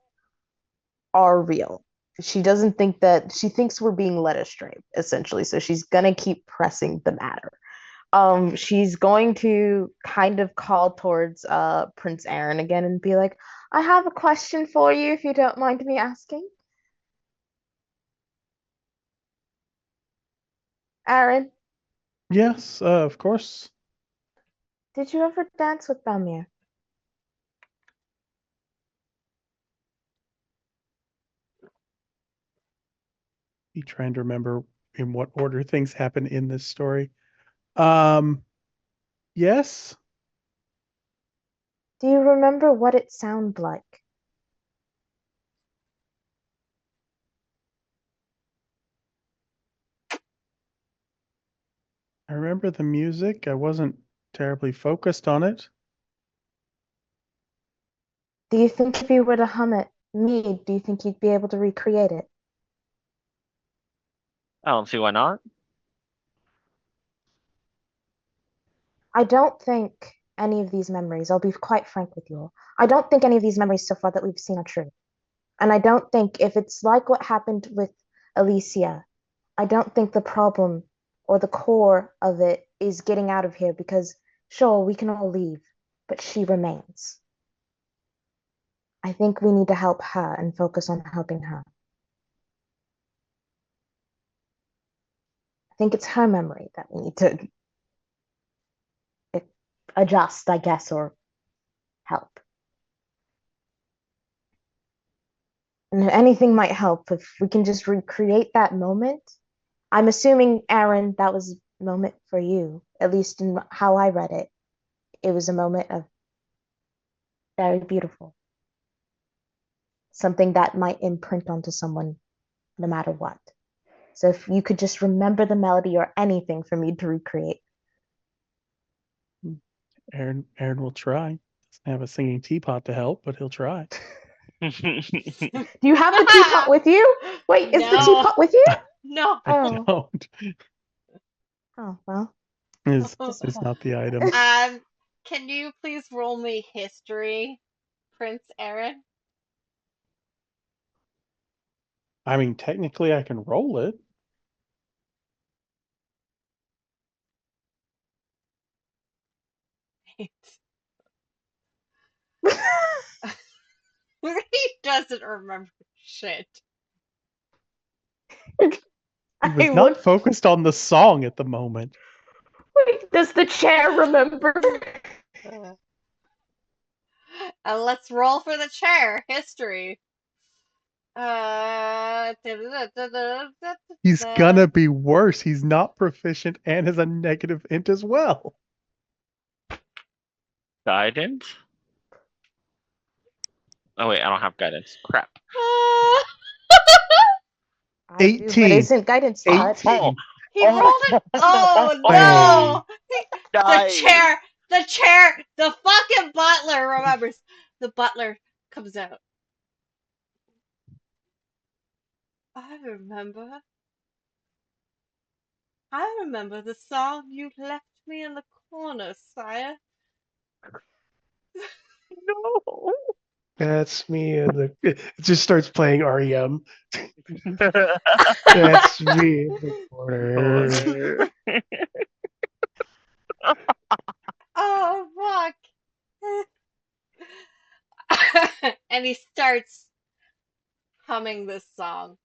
are real. She doesn't think that she thinks we're being led astray, essentially. So she's gonna keep pressing the matter. She's going to kind of call towards Prince Aaron again and be like, I have a question for you if you don't mind me asking. Aaron, Yes, of course. did you ever dance with Belmere? Be trying to remember in what order things happen in this story. Um, yes, Do you remember what it sounded like? I remember the music. I wasn't terribly focused on it. Do you think if you were to hum it, do you think you'd be able to recreate it? I don't see why not. I don't think any of these memories. I'll be quite frank with you all. I don't think any of these memories so far that we've seen are true. And I don't think if it's like what happened with Alicia, I don't think the problem or the core of it is getting out of here because, sure, we can all leave, but she remains. I think we need to help her and focus on helping her. I think it's her memory that we need to adjust, I guess, or help. And anything might help if we can just recreate that moment. I'm assuming, Aaron, that was a moment for you, at least in how I read it. It was a moment of very beautiful, something that might imprint onto someone no matter what. So if you could just remember the melody or anything for me to recreate. Aaron will try. Doesn't have a singing teapot to help, but he'll try. Do you have the teapot with you? Wait, is the No. teapot with you? No. I Oh. don't. Oh, well. Is not the item. Can you please roll me history, Prince Aaron? I mean, technically, I can roll it. He doesn't remember shit. He was not focused on the song at the moment. Wait, does the chair remember? Let's roll for the chair. History. He's gonna be worse. He's not proficient and has a negative int as well. Guidance? Oh wait, I don't have guidance. Crap. I do, but 18. isn't guidance not? 18. He rolled it. Oh no! Nice. The fucking butler remembers. The butler comes out. I remember. I remember the song you left me in the corner, sire. No. That's me. It just starts playing REM. That's me in the corner. Oh fuck! And he starts humming this song.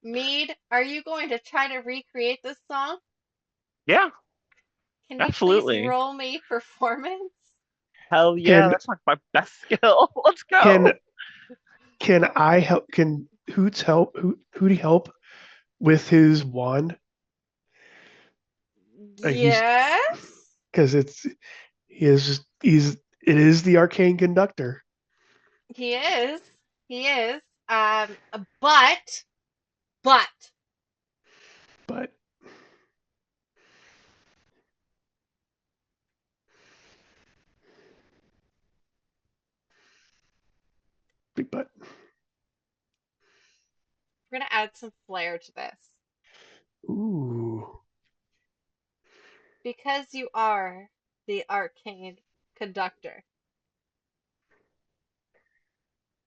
Mead, are you going to try to recreate this song? Yeah, Can you please absolutely. roll me performance? Hell yeah, Can that's like my best skill. Let's can go. can I help? Can Hoots help? Hootie help with his wand? He's Yes, because he's it is the arcane conductor. he is. He is. Um, but, but, But big but. we're gonna add some flair to this. Ooh. Because you are the arcane conductor,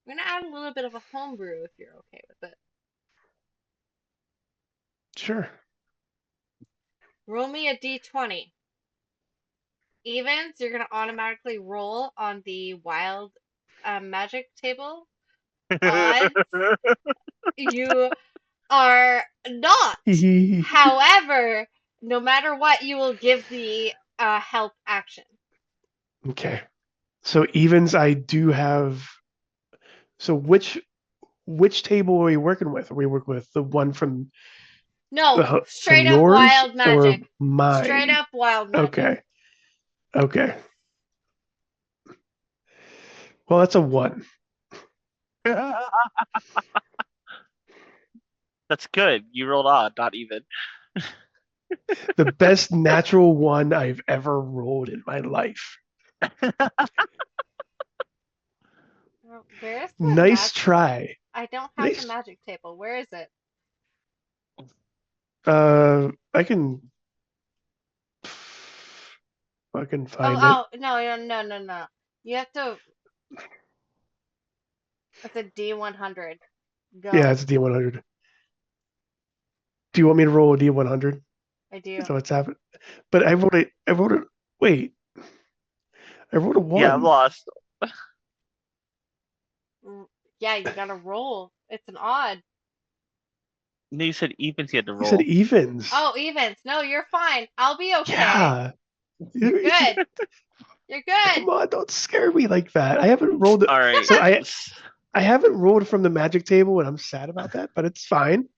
I'm gonna add a little bit of a homebrew if you're okay with it. Sure. Roll me a d20. Evens, you're gonna automatically roll on the wild magic table. Odds, you are not. However, no matter what, you will give the help action. Okay. So evens, I do have. So which table are we working with? Are we working with the one from No, from straight up yours wild or magic. Straight mine? up wild magic. Okay. Okay. Well, that's a one. That's good. You rolled odd, not even. The best natural one I've ever rolled in my life. Where's the Nice magic? try. I don't have the Nice. magic table. Where is it? I can. fucking Oh, find it. oh, no. You have to. It's a D100. Yeah, Go. it's a D100. Do you want me to roll a D100? I do. So what's happened? But I rolled it. I rolled it. Wait, I rolled a Yeah, I'm one. lost. Yeah, you gotta roll. It's an odd. No, you said evens you had to You said roll. evens. Oh, evens. No, you're fine. I'll be okay. Yeah. You're good. You're good. Come on, don't scare me like that. I haven't rolled it. All right. So I haven't rolled from the magic table, and I'm sad about that, but it's fine.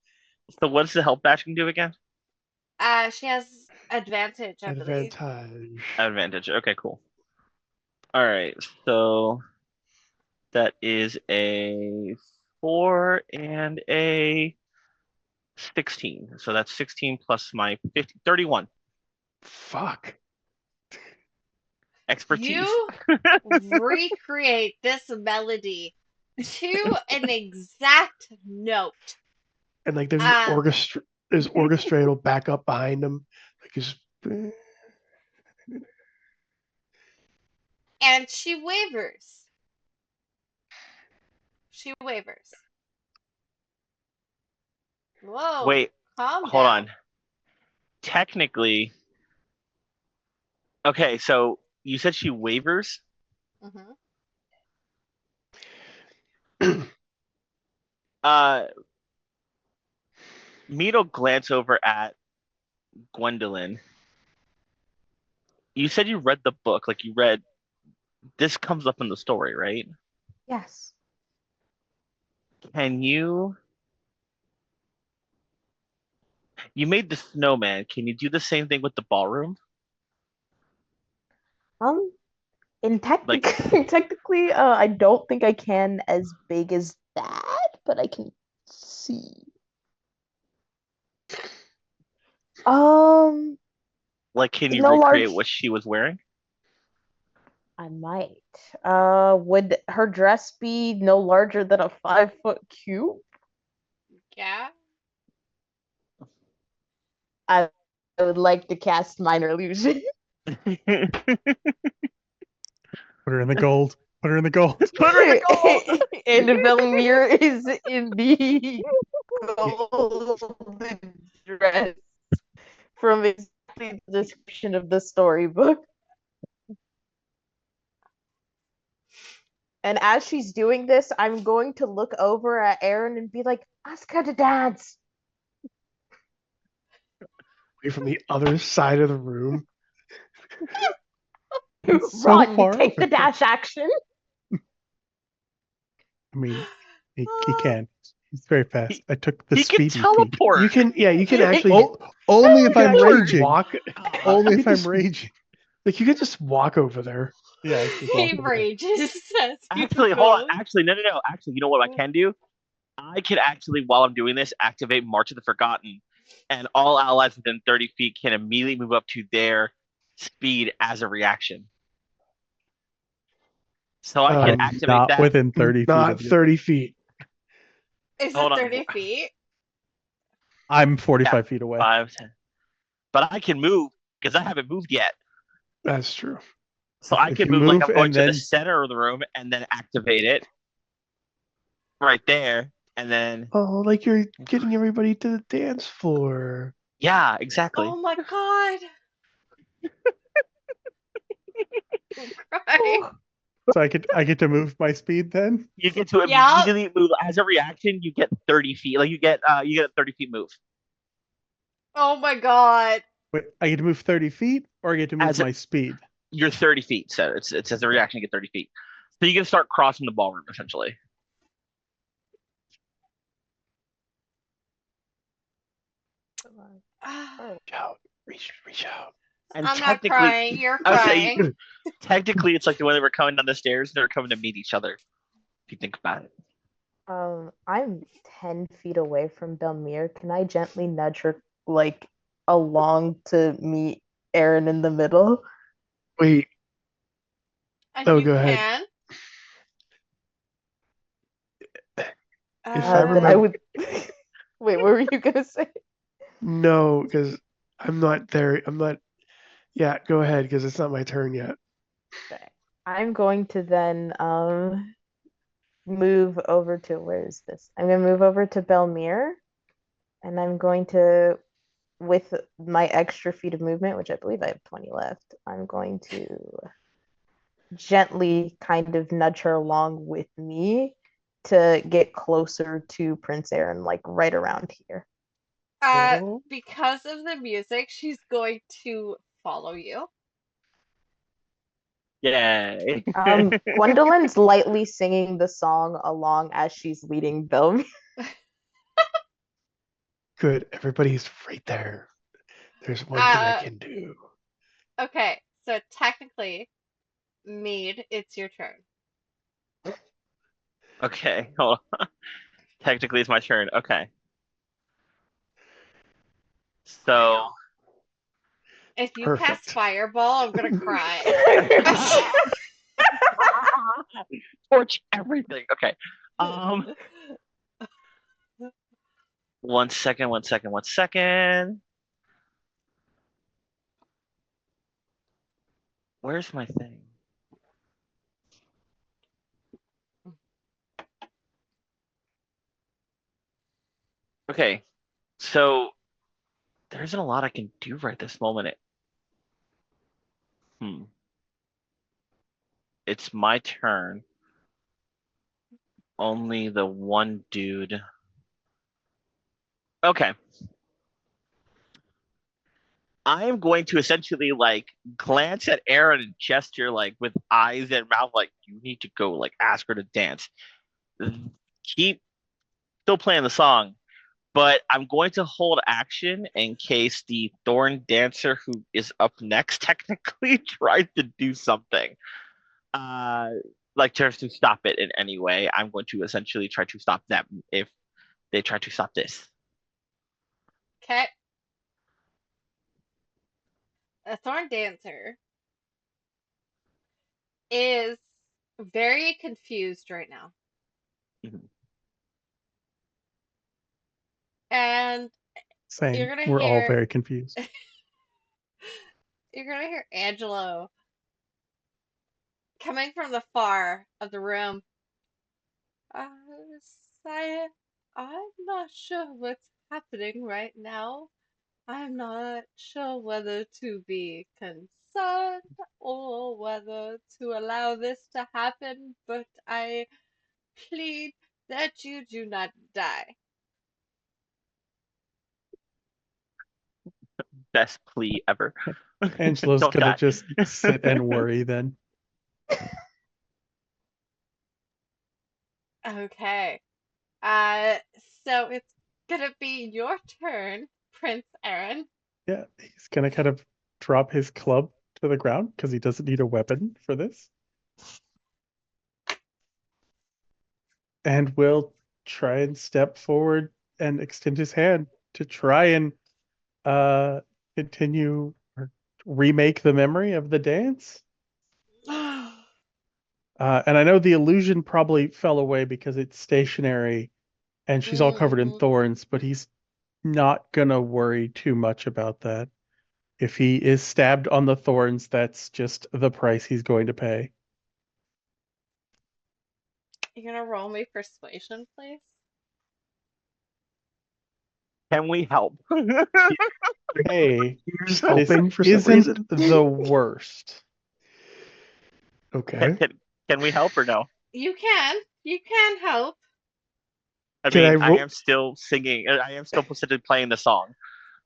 So what does the help action do again? She has advantage, I believe. Advantage. Advantage. Okay, cool. All right. So that is a 4 and a 16. So that's 16 plus my 50, 31 Fuck. expertise. You recreate this melody to an exact note. And like there's Um, orchestral backup behind them. Like he's and she wavers. She wavers. Whoa, Wait, calm hold down. on. Technically, okay, so you said she wavers. Hmm. Uh, Mead will glance over at Gwendolyn. You said you read the book, like you read this comes up in the story, right? Yes. Can you made the snowman. Can you do the same thing with the ballroom? Um, in Like, technically, I don't think I can as big as that, but I can see. Um, can you no recreate large. what she was wearing? I might. Would her dress be no larger than a 5 foot cube? Yeah. I, I would like to cast minor illusion. Put her in the gold. Put her in the gold. Put her in the gold. And Belmir is in the Yeah. golden dress from exactly the description of the storybook. And as she's doing this, I'm going to look over at Aaron and be like, ask her to dance. away from the other side of the room. It's so Run, far take the over. dash action. I mean, he can. He's very fast. He, I took the he can speedy feat. You teleport. can, yeah, you can actually, Only if you can I'm actually raging. walk. Only You if can I'm just, raging. like, you can just walk over there. Yeah, I just walk He over there. rages as you Actually, hold on. move. Actually, no. Actually, you know what I can do? I can actually, while I'm doing this, activate March of the Forgotten, and all allies within 30 feet can immediately move up to their speed as a reaction. So I can Um, I'm activate not that. within 30 feet Not of you. 30 feet. Is it Hold on. 30 feet? I'm Yeah, 45 feet away. 5, 10. But I can move because I haven't moved yet. That's true. So I If can you move like move I'm going and to the then center of the room and then activate it right there. And then, Oh, like you're getting everybody to the dance floor. yeah, exactly. Oh my god. I'm crying. so I get to move my speed then. You get to Yeah. immediately move as a reaction. You get 30 feet. Like you get a 30 feet move Oh my god. Wait, I get to move 30 feet or I get to move as my speed. you're 30 feet. So it's as a reaction, you get 30 feet. So you can start crossing the ballroom essentially. Reach out. Reach out. And I'm not technically, crying. You're I would say crying. technically it's like the way they were coming down the stairs. They're coming to meet each other. If you think about it. I'm 10 feet away from Belmir. Can I gently nudge her like along to meet Aaron in the middle? Wait. Oh, You go ahead. can. If I Then I remember, would. Wait, what were you gonna say? no, because I'm not there. I'm not. Yeah, go ahead because it's not my turn yet. Okay. I'm going to then move over to where is this? I'm gonna move over to Belmere, and I'm going to, with my extra feet of movement, which I believe I have 20 left, I'm going to gently kind of nudge her along with me to get closer to Prince Aaron, like right around here. Uh, Oh, because of the music, she's going to follow you. Yay. Gwendolyn's lightly singing the song along as she's leading Bill. Good. Everybody's right there. There's one thing I Uh, can do. okay, so technically, Mead, it's your turn. Okay, hold on. Technically, it's my turn. Okay. So, If you cast Perfect. Fireball, I'm gonna cry. torch everything. Okay. Um, 1 second, 1 second, 1 second. Where's my thing? Okay, so there isn't a lot I can do right this moment. Hmm. It's my turn. Only the one dude. Okay. I am going to essentially like glance at Aaron and gesture like with eyes and mouth like you need to go like ask her to dance. Keep still playing the song, but I'm going to hold action in case the Thorn Dancer who is up next technically tries to do something. Uh like tries to stop it in any way. I'm going to essentially try to stop them if they try to stop this. Okay, a Thorn Dancer is very confused right now. Mhm. And you're same. gonna We're all hear very confused. you're gonna hear Angelo coming from the far of the room. Uh, Sire, I'm not sure what's happening right now. I'm not sure whether to be concerned or whether to allow this to happen, but I plead that you do not die. Best plea ever. Angela's Don't gonna die. just sit and worry then. Okay. Uh, so it's gonna be your turn, Prince Aaron. Yeah, he's gonna kind of drop his club to the ground because he doesn't need a weapon for this. And will try and step forward and extend his hand to try and uh continue or remake the memory of the dance. And I know the illusion probably fell away because it's stationary and she's all covered in hmm thorns, but he's not gonna worry too much about that. If he is stabbed on the thorns, that's just the price he's going to pay. You gonna roll me persuasion, please? Can we help? Hey, You're just this helping for some isn't reason. the worst. Can, Okay. can, can we help or no? You can. You can help. I Can I mean, I roll, am still singing. I am still specifically playing the song.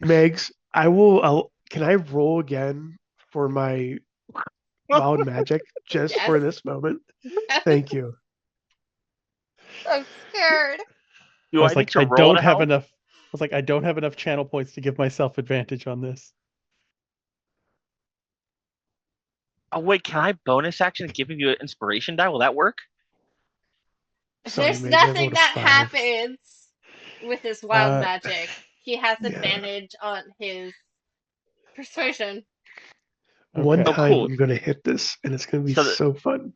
Megs? Can I roll again for my wild magic just Yes. for this moment? Yes. Thank you. I'm scared. I Do I was need like, to roll to help? I don't have enough channel points to give myself advantage on this. Oh wait, can I bonus action giving you an inspiration die? Will that work? Sorry, There's Megs. I nothing rolled a that 5. happens with his wild Uh, magic. He has Yeah. advantage on his persuasion. One Oh, okay. time cool. I'm gonna hit this, and it's gonna be So that so fun.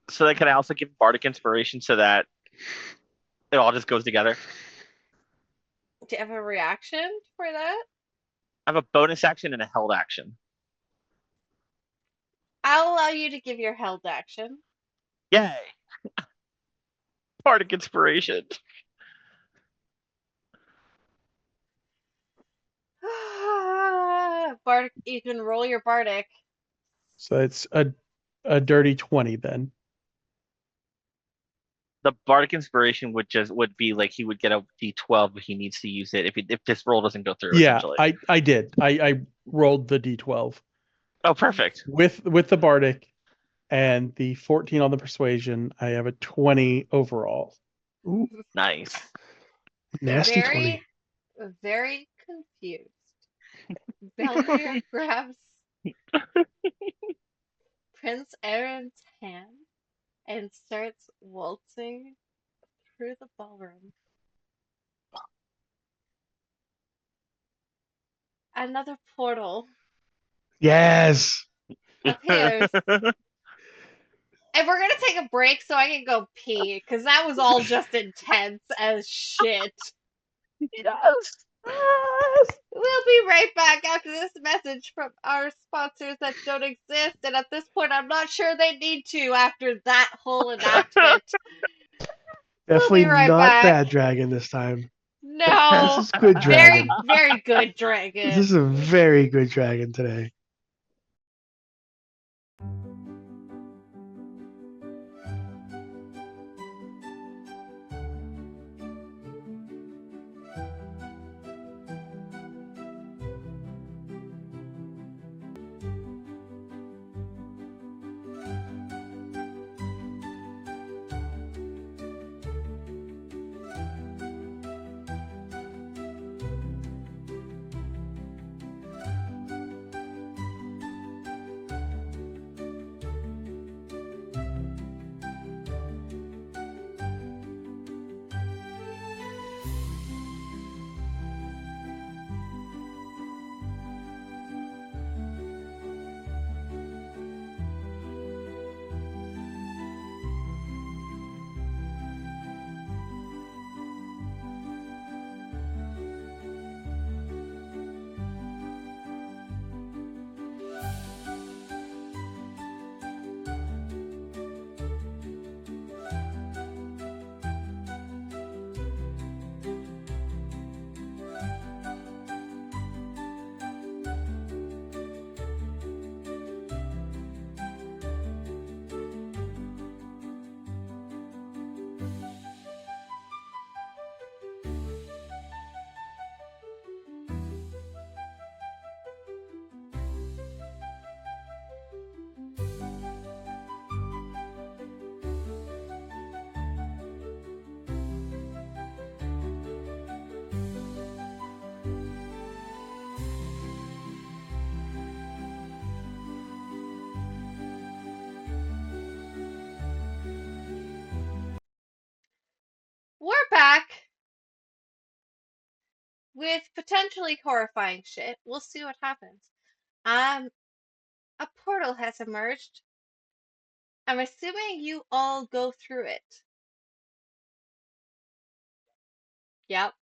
so then can I also give bardic inspiration so that it all just goes together? Do you have a reaction for that? I have a bonus action and a held action. I'll allow you to give your held action. Yay! Bardic inspiration. Bardic, you can roll your Bardic. So it's a dirty 20 then. The bardic inspiration would be like he would get a D12, but he needs to use it if this roll doesn't go through. Yeah, Essentially. I did. I rolled the d12 Oh, perfect. with the bardic and the 14 on the persuasion. I have a 20 overall. Ooh, Nice. nasty 20. Very, very confused. Belmir grabs Prince Aaron's hand and starts waltzing through the ballroom. Another portal Yes. appears. And we're gonna take a break so I can go pee, because that was all just intense as shit. Yes. We'll be right back after this message from our sponsors that don't exist, and at this point, I'm not sure they need to after that whole enactment. We'll be Definitely right not back. bad dragon this time. This No, is good very, dragon. very good This dragon. is a very good dragon today. We're back with potentially horrifying shit. We'll see what happens. Um, a portal has emerged. I'm assuming you all go through it. Yep.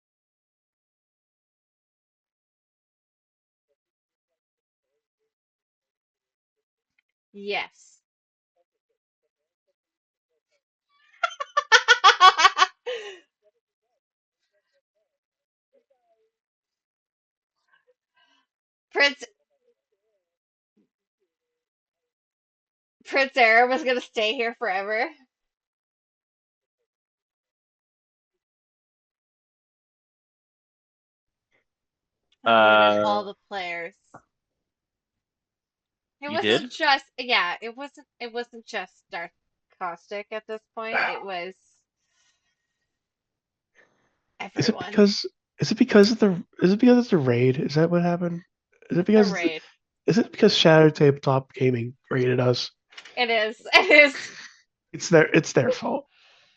Yes. Prince Prince Aaron was gonna stay here forever. I muted Uh, all the players. It you did? wasn't just yeah, it wasn't just Darth Caustic at this point. It was Is it everyone. because is it because it's a raid? Is that what happened? Is it It's a because raid. is it because Shadow Tabletop Gaming raided us? It is. It is. It's their fault.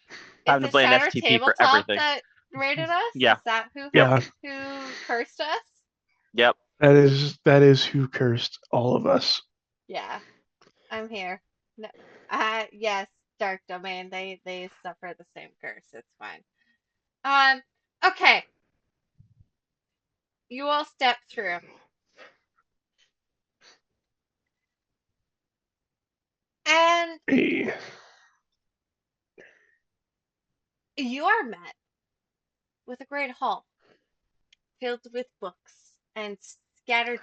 Is Time to it blame Shatter STP for Tabletop everything. that raided us? Yeah. Is that who Yep. Yeah, who cursed us? Yep. that is who cursed all of us. Yeah, I'm here. No, yes, Dark Domain. They suffer the same curse. It's fine. Um, okay. You all step through. Hey, you are met with a great hall filled with books and scattered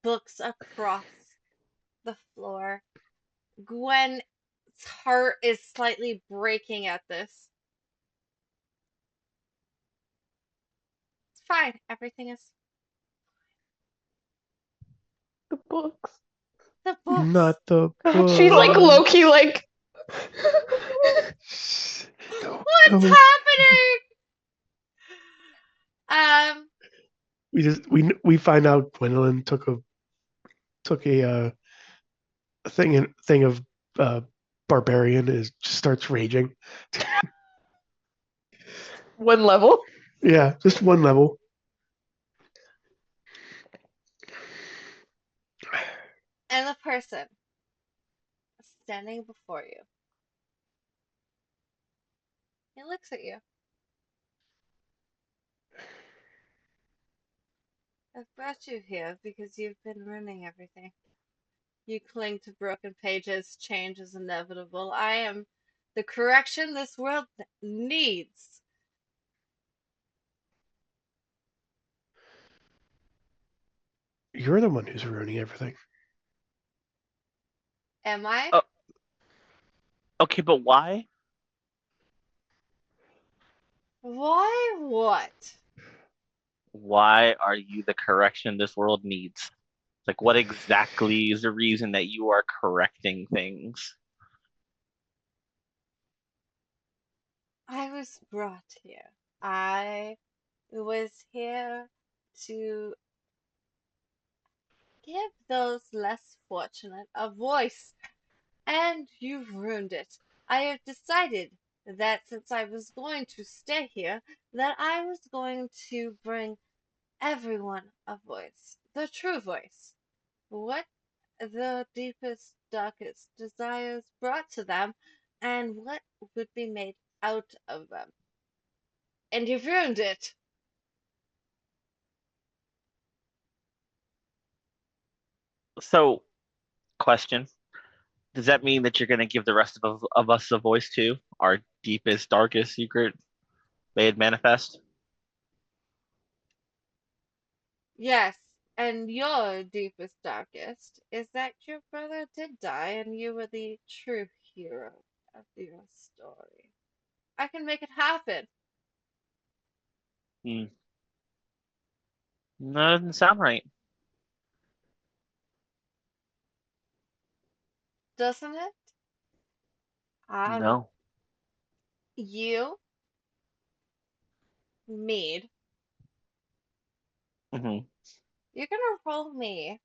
books across the floor. Gwen's heart is slightly breaking at this. It's fine. Everything is The books. the books. not the She's like book. Loki, like. No, What's no. happening? Um, We find out Gwendolyn took a thing of uh barbarian is just starts raging. One level. Yeah, just one level. and the person standing before you, he looks at you. I've brought you here because you've been ruining everything. You cling to broken pages. Change is inevitable. I am the correction this world needs. You're the one who's ruining everything. Am I? Oh, okay, but why? Why what? Why are you the correction this world needs? Like, what exactly is the reason that you are correcting things? I was brought here. I was here to give those less fortunate a voice, and you've ruined it. I have decided that since I was going to stay here, that I was going to bring everyone a voice, the true voice. What the deepest, darkest desires brought to them, and what would be made out of them. And you've ruined it. So, question. Does that mean that you're going to give the rest of us a voice too? Our deepest, darkest secret made manifest? Yes, and your deepest, darkest is that your brother did die and you were the true hero of your story. I can make it happen, Hmm. No, that doesn't sound right. doesn't it? Um, No. you, Mead, Hmm. you're gonna roll me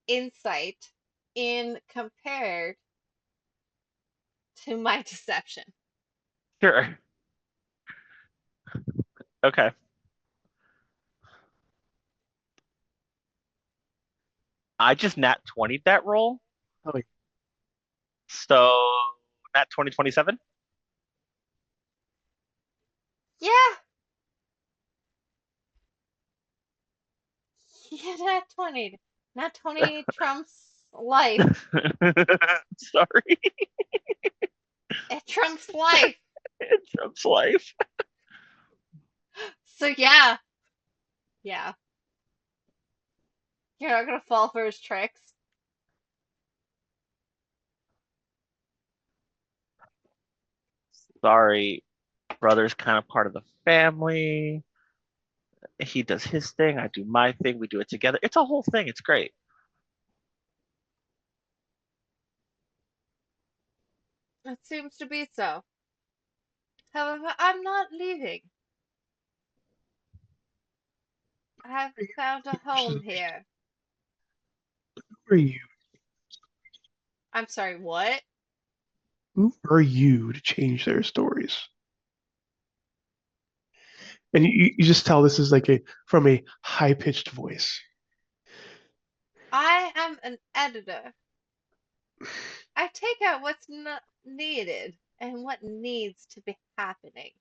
insight in compared to my deception. Sure. Okay. I just nat 20 that roll. Oh, wait. So, nat 2027? Yeah, yeah, not 20. Not 20 trumps life. Sorry. It trumps life. It trumps life. So yeah, yeah. You're not gonna fall for his tricks. Sorry. Brother's kind of part of the family. He does his thing, I do my thing, we do it together. It's a whole thing. It's great. It seems to be so. However, I'm not leaving. I've found a home here. Who are you? I'm sorry, what? Who are you to change their stories? And you just tell this is like a from a high pitched voice. I am an editor. I take out what's not needed and what needs to be happening.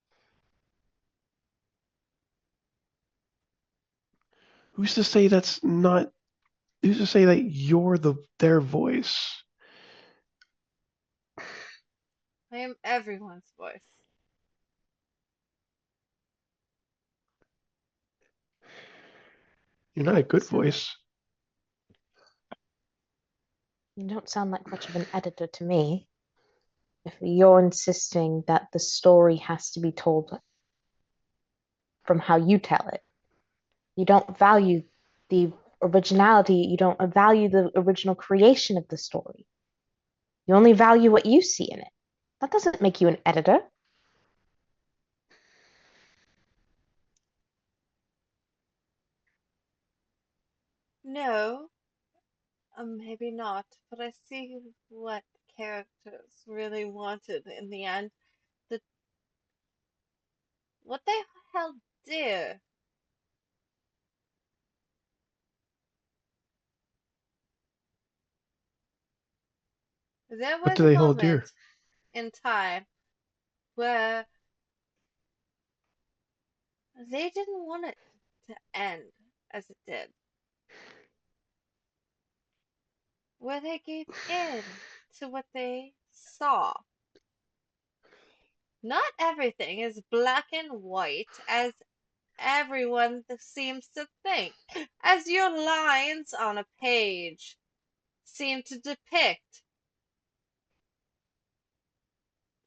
Who's to say that's not? Who's to say that you're their voice? I am everyone's voice. You're not a good So- voice. You don't sound like much of an editor to me. If you're insisting that the story has to be told from how you tell it, you don't value the originality, you don't value the original creation of the story. You only value what you see in it. That doesn't make you an editor. No, maybe not, but I see what the characters really wanted in the end. The what they held dear. There What was do a they hold moment dear? in time where they didn't want it to end as it did, where they gave in to what they saw. Not everything is black and white as everyone seems to think, as your lines on a page seem to depict.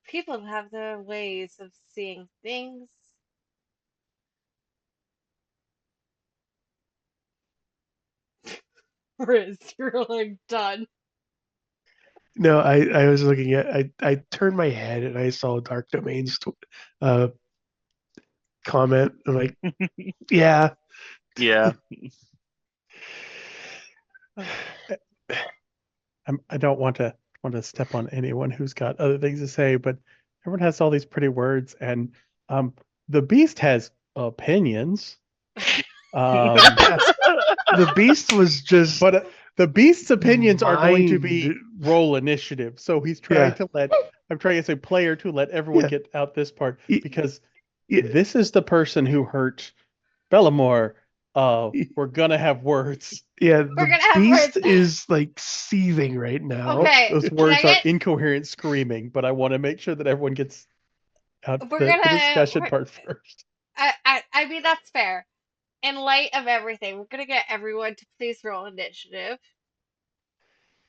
People have their ways of seeing things. Riz, you're like done. No, I was looking at I turned my head and I saw Dark Domain's uh comment. I'm like, yeah. Yeah. I don't want to step on anyone who's got other things to say, but everyone has all these pretty words, and um, the Beast has opinions. Yeah. The Beast was just But the Beast's opinions are going to mind. be roll initiative. So he's trying Yeah. to let I'm trying as a player to let everyone Yeah. get out this part Y- because Yeah. this is the person who hurt Bellamore. We're gonna have words. Yeah, We're the gonna have Beast words. is like seething right now. Okay, Those can I words are get? incoherent screaming, but I want to make sure that everyone gets out We're the gonna. discussion part first. I mean that's fair. In light of everything, we're gonna get everyone to please roll initiative.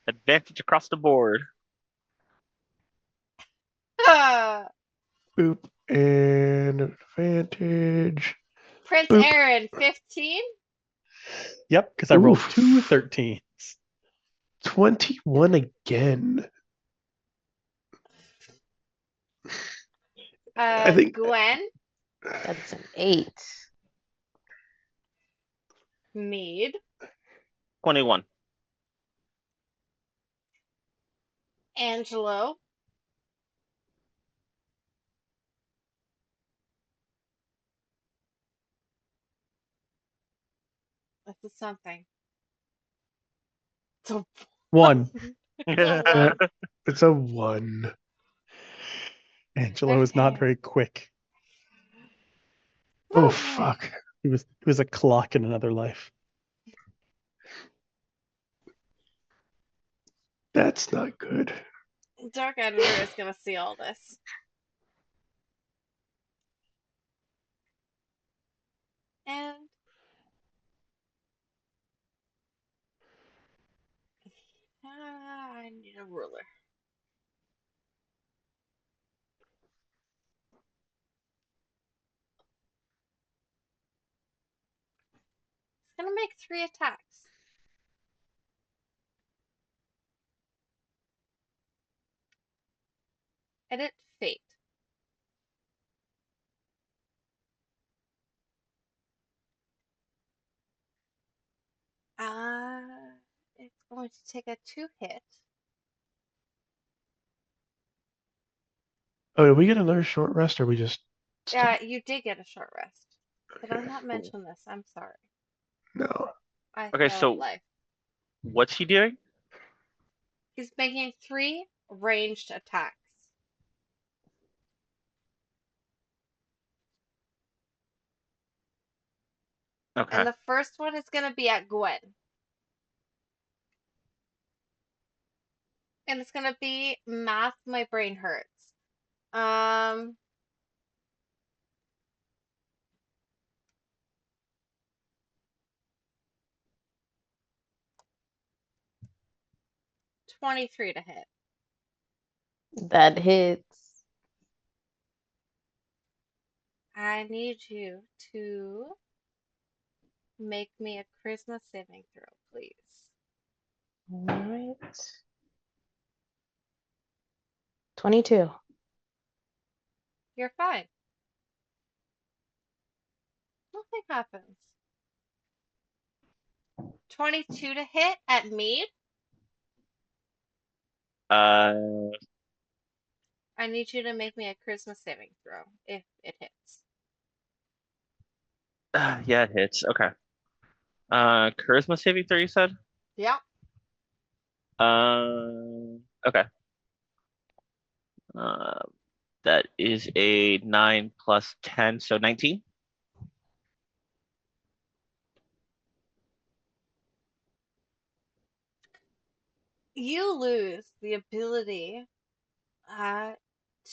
Advantage across the board. Boop. And advantage. Prince Boop. Aaron, 15. Yep, because I rolled two Oof. 13s. 21 again. I think, Gwen, That's an 8. Mead, 21. Angelo, this is something. It's a, One. it's a uh, one. it's a 1. Angelo is not Okay. very quick. Oh, Okay. fuck. He was a clock in another life. That's not good. Dark Editor is gonna see all this. And I need a ruler. It's gonna make 3 attacks. Edit fate. It's going to take a 2 hit. Oh, did we get another short rest or we just. You did get a short rest. Did I Okay, not cool. mention this? I'm sorry. No. I Okay, fail at so life. what's he doing? He's making 3 ranged attacks. Okay. And the first one is going to be at Gwen. And it's going to be math, my brain hurts. Um, 23 to hit. That hits. I need you to make me a charisma saving throw, please. All right. 22. You're fine. Nothing happens. 22 to hit at Mead. Uh, I need you to make me a charisma saving throw if it hits. yeah, it hits. Okay. Charisma saving throw, you said? Yeah. Okay. Uh, that is a 9 plus 10, so 19. You lose the ability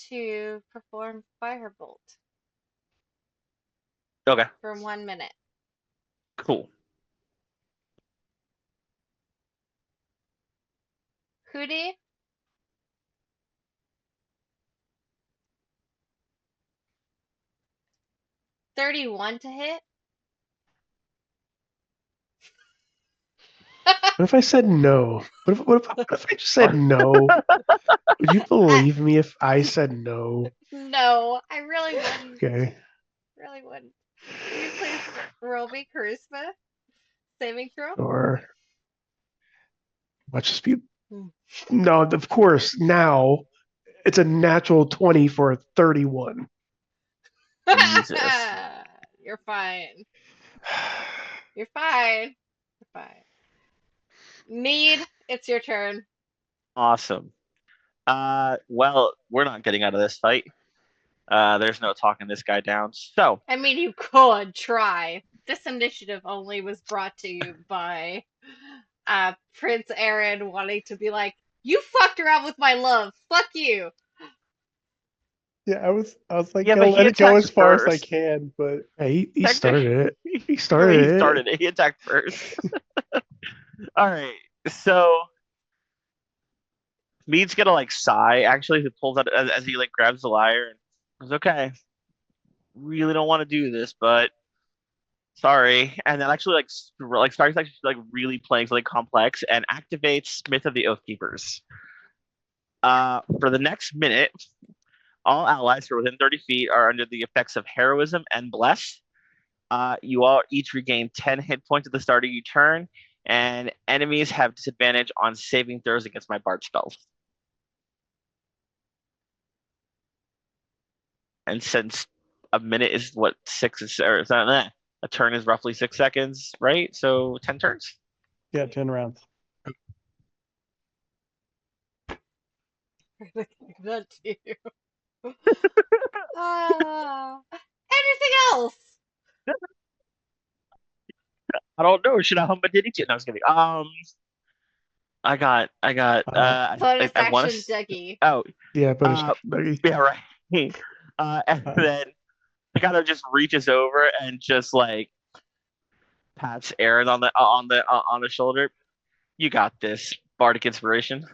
to perform Firebolt Okay, for 1 minute. cool. Hootie, 31 to hit. What if I said no? What if I just said no? Would you I, believe me if I said no? no, I really wouldn't. Okay. Really wouldn't. Will you please roll me charisma saving throw? Or watch this be. Hmm. No, of course. Now it's a natural 20 for a 31. Jesus. You're fine. You're fine. You're fine. Mead, it's your turn. Awesome. Well, we're not getting out of this fight. There's no talking this guy down. So, I mean, you could try. This initiative only was brought to you by Prince Aaron wanting to be like, you fucked around with my love. Fuck you. Yeah, I was like yeah, gonna but he let it go attacks as far as I first. can, but He Technically, started it. He I mean, he started it. started it. He attacked first. All right. So, Mead's gonna like sigh. Actually, he pulls out as he like grabs the lyre and goes, "Okay, really don't want to do this, but sorry." And then actually like starts actually like really playing something complex and activates Smith of the Oathkeepers. For the next minute, all allies who are within 30 feet are under the effects of heroism and bless. You all each regain 10 hit points at the start of your turn, and enemies have disadvantage on saving throws against my bard spells. And since a minute is what six is, or a turn is roughly 6 seconds, right? So 10 turns. yeah, 10 rounds. That too. Anything else? I don't know. Should I hum a ditty too? No, I was kidding. I got. Bonus I want action, to. Dougie. Oh, Yeah, but uh, yeah, right. And Uh, then he kind of just reaches over and just like pats Aaron on the shoulder. You got this, bardic inspiration.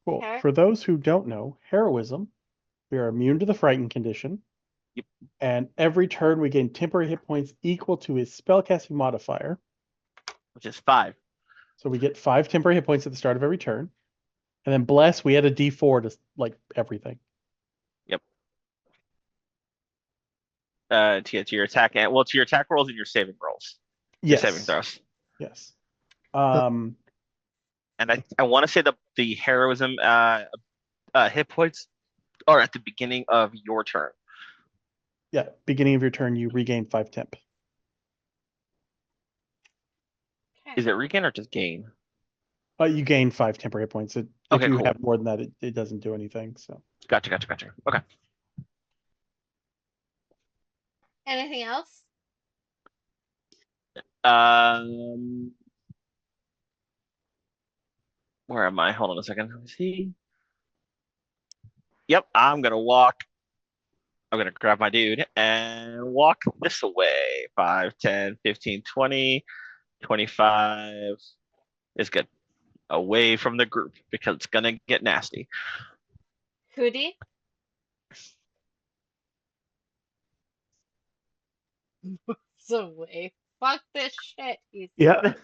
cool. Okay. For those who don't know, heroism, we are immune to the frightened condition, Yep. and every turn we gain temporary hit points equal to his spellcasting modifier. Which is 5. So we get 5 temporary hit points at the start of every turn. And then bless, we add a D4 to like everything. Yep. To your attack and to your attack rolls and your saving rolls, your saving Yes. throws. Yes. Um, And I want to say the heroism hit points are at the beginning of your turn. yeah, beginning of your turn, you regain 5 temp. Okay. Is it regain or just gain? You gain 5 temporary hit points. If Okay, you cool. have more than that, it doesn't do anything. So Gotcha. Okay. Anything else? Um, where am I? Hold on a second. Let me see. Yep, I'm gonna walk. I'm gonna grab my dude and walk this way. 5, 10, 15, 20, 25 is good. Away from the group because it's gonna get nasty. Hootie. So way. Fuck this shit, he Yeah. said.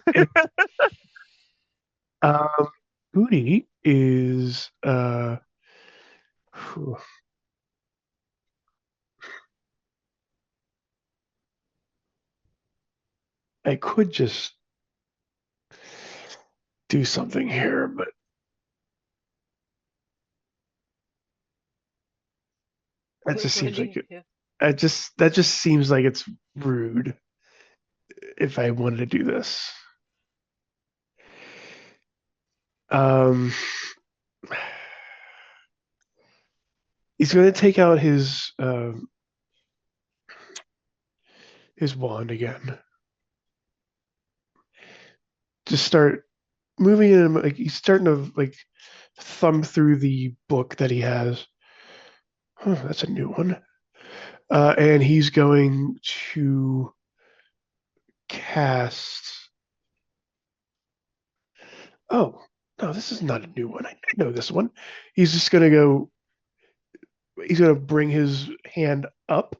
And, um, Hootie is phew, I could just do something here, but that just What seems do like you it. do? That just seems like it's rude if I wanted to do this. Um, he's going to take out his wand again. Just start moving him like he's starting to like thumb through the book that he has. Huh, that's a new one. And he's going to cast. Oh, no, this is not a new one. I know this one. He's just going to go. He's going to bring his hand up,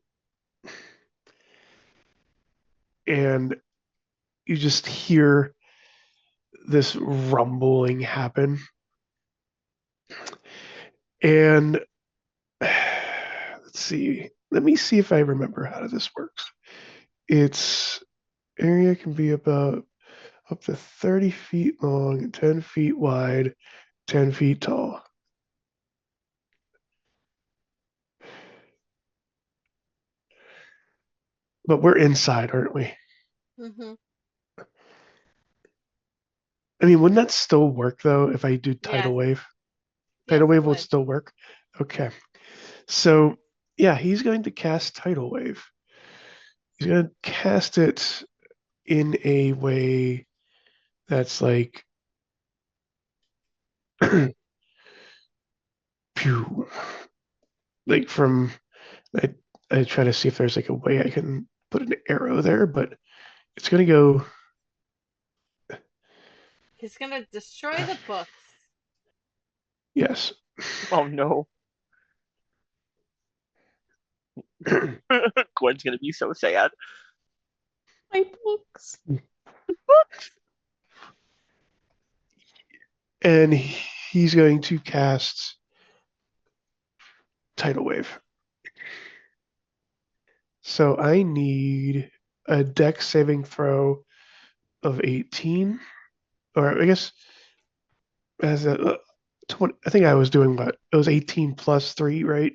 and you just hear this rumbling happen. And let's see. Let me see if I remember how this works. Its area can be about up to 30 feet long, 10 feet wide, 10 feet tall. But we're inside, aren't we? Mm-hmm. I mean, wouldn't that still work though if I do tidal Yes. wave? Yes, Tidal it wave will would. still work. Okay. So, yeah, he's going to cast tidal wave. He's going to cast it in a way that's like pew. Like from I I try to see if there's like a way I can put an arrow there, but it's going to go He's gonna destroy the books. yes. Oh no. Gwen's gonna be so sad. My books. And he's going to cast tidal wave. So I need a dex saving throw of 18, or I guess as a 20. I think I was doing what? It was 18 plus 3, right?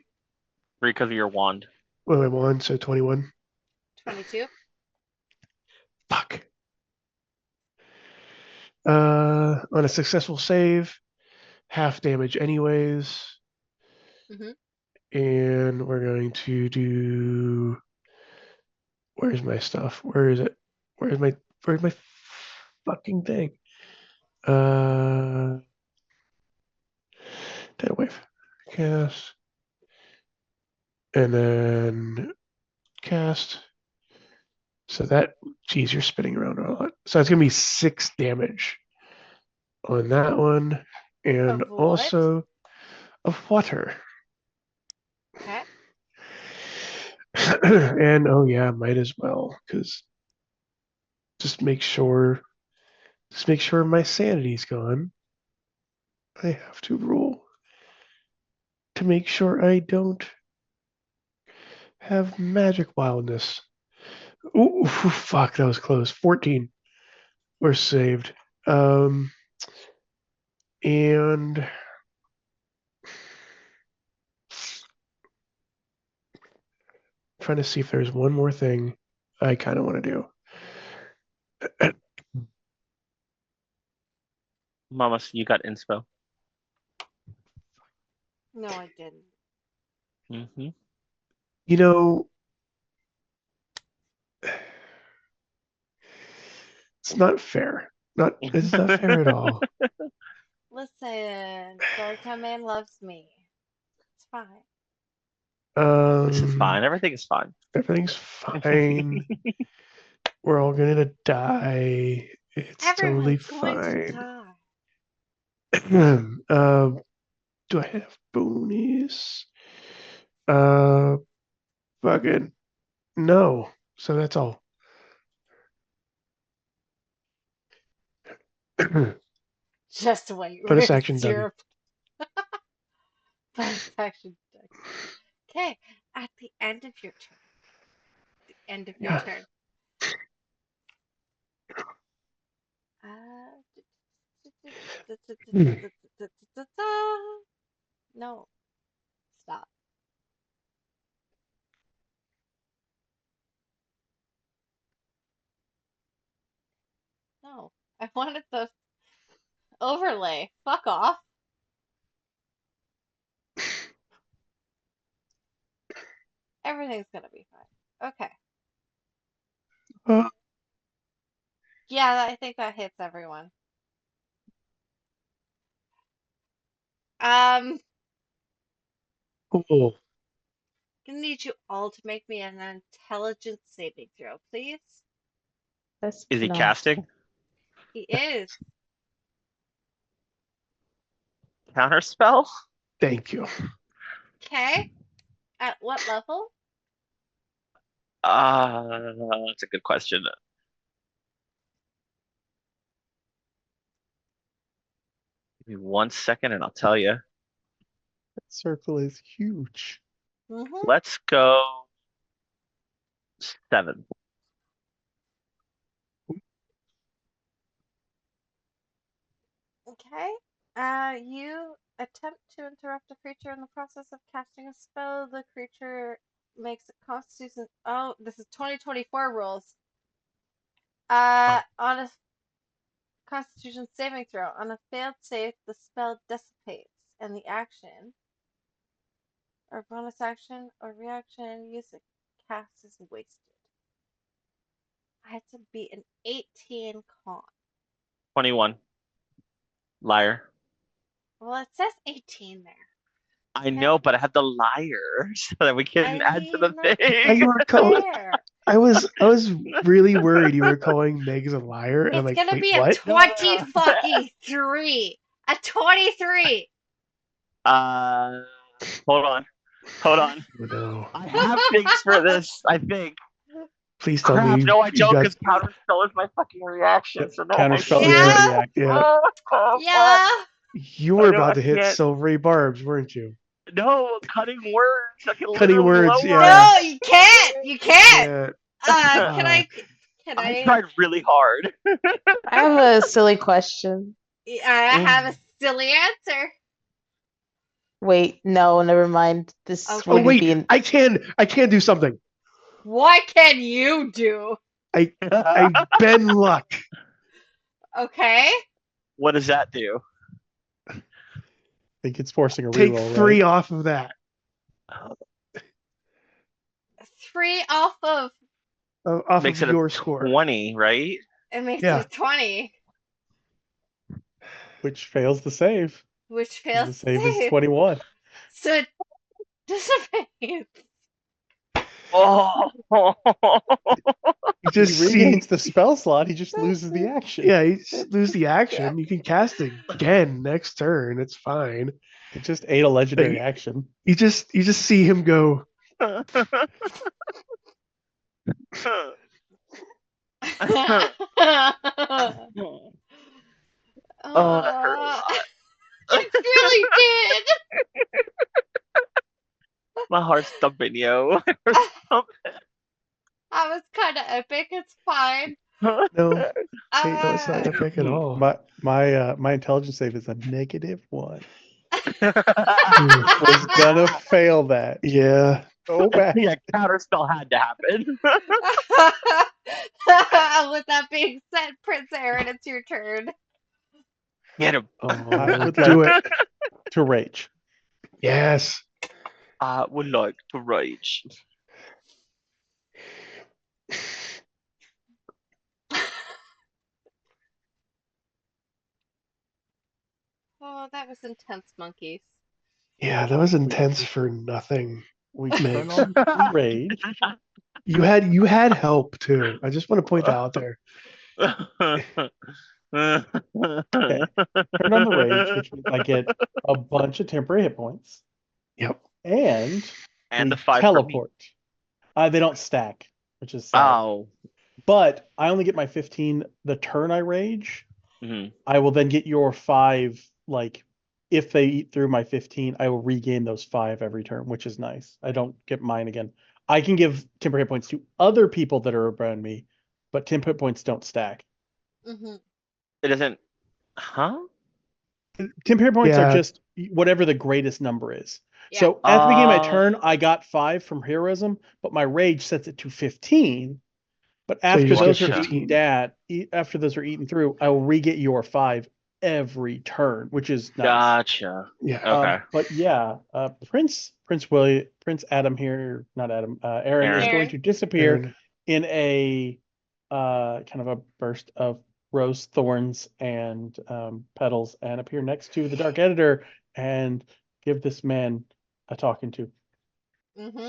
Because of your wand. Well, I won, so 21. 22. Fuck. On a successful save, half damage anyways. Mm-hmm. And we're going to do. Where's my stuff? Where is it? Where's my where's my fucking thing? Uh, Dead wave. Cast. And then cast. So that, geez, you're spinning around a lot. So it's going to be 6 damage on that one. And Of what? also of water. Okay. And oh, yeah, might as well. Because just make sure. Just make sure my sanity's gone. I have to roll to make sure I don't have magic wildness. Ooh, fuck, that was close. 14 were saved. And trying to see if there's one more thing I kind of want to do. Mama, you got inspo. No, I didn't. Mm-hmm. You know, it's not fair. It's not fair at all. Listen, Storytime Man loves me. It's fine. This is fine. Everything is fine. Everything's fine. We're all gonna die. It's totally Everyone's going to fine. die. Do I have bonus? Uh, fucking no. So that's all. Just wait. Bonus Where's action done. your bonus action? Okay, at the end of your turn. The end of your Yeah. turn. Uh, no, stop. No, I wanted the overlay. Fuck off. Everything's gonna be fine. Okay. Uh, Yeah, I think that hits everyone. Um, cool. gonna need you all to make me an intelligence saving throw, please. That's Is he no. casting? He is. Counter spell? Thank you. Okay. At what level? That's a good question. Give me 1 second and I'll tell you. That circle is huge. Mm-hmm. Let's go 7. Okay. You attempt to interrupt a creature in the process of casting a spell. The creature makes a constitution. Oh, this is 2024 rules. On a constitution saving throw, on a failed save, the spell dissipates, and the action, or bonus action, or reaction used to cast is wasted. I had to beat an 18 con. 21. Liar. Well, it says 18 there. I Okay. know, but I had the liar so that we I can add to the mean, that's thing. You were calling. fair. I was really worried you were calling Megs a liar, and I'm It's like, gonna wait, be a what? 20 fucking 3. A 23. Uh, hold on. Hold on. Oh, no. I have things for this, I think. Please tell Crap, me no, I you don't, got. because counter spell is my fucking reaction, Yep. so no, I Counterspell is can't. the Yeah, react. Yeah, Oh, fuck. yeah. you were I know, about I to hit can't. silvery barbs, weren't you? No, cutting words. I can Cutting literally words, blow yeah. No, you can't. You can't. Yeah. Can Fuck. can I I tried really hard. I have a silly question. I have a silly answer. Wait, no, never mind. This Okay. Oh wouldn't wait, be in. I can do something. What can you do? I bend luck. Okay. What does that do? I think it's forcing a Take reroll, 3 right? off of that. 3 off of Off Makes of it a your score. 20, right? it makes Yeah. it a 20, Which fails the save. which 'Cause fails the to save is save. 21. So it dissipates. Oh, You He just regains see, the spell slot. He just loses the action. yeah, you just lose the action. You can cast it again next turn. It's fine. It just ate a legendary Like, action. you just see him go. Oh, that hurt a Uh, lot. it really did. My heart's thumping, yo. My heart's That was kind of epic. It's fine. No, wait, no, it's not Uh, epic at all. My intelligence save is a -1. Hmm. Was gonna fail that. Yeah. Go back. Yeah, counter spell had to happen. with that being said, Prince Aaron, it's your turn. Get him. I Oh, would do like it. to rage. Yes. I would like to rage. Oh, that was intense, monkeys. Yeah, that was intense for nothing. We turn Migs. on rage. You had help too. I just want to point that out there. Okay. Turn on the rage, which means I get a bunch of temporary hit points. Yep. And And the we 5 for me. teleport. They don't stack, which is sad. Oh. But I only get my 15 the turn I rage. Mhm. I will then get your 5, like, if they eat through my 15, I will regain those 5 every turn, which is nice. I don't get mine again. I can give temporary hit points to other people that are around me, but temporary hit points don't stack. Hmm. It doesn't. Huh? Temporary points are Yeah. just whatever the greatest number is. Yeah. So at the beginning of my turn, I got 5 from heroism, but my rage sets it to 15. But So you after just get those are 15. after those are eaten through, I will re-get your 5 every turn, which is nice. Gotcha. Yeah. Okay. But yeah, Prince Adam here, not Adam, Aaron is Aaron. going Aaron. to disappear Aaron. in a kind of a burst of rose thorns and petals and appear next to the Dark Editor and give this man a talking to. Hmm.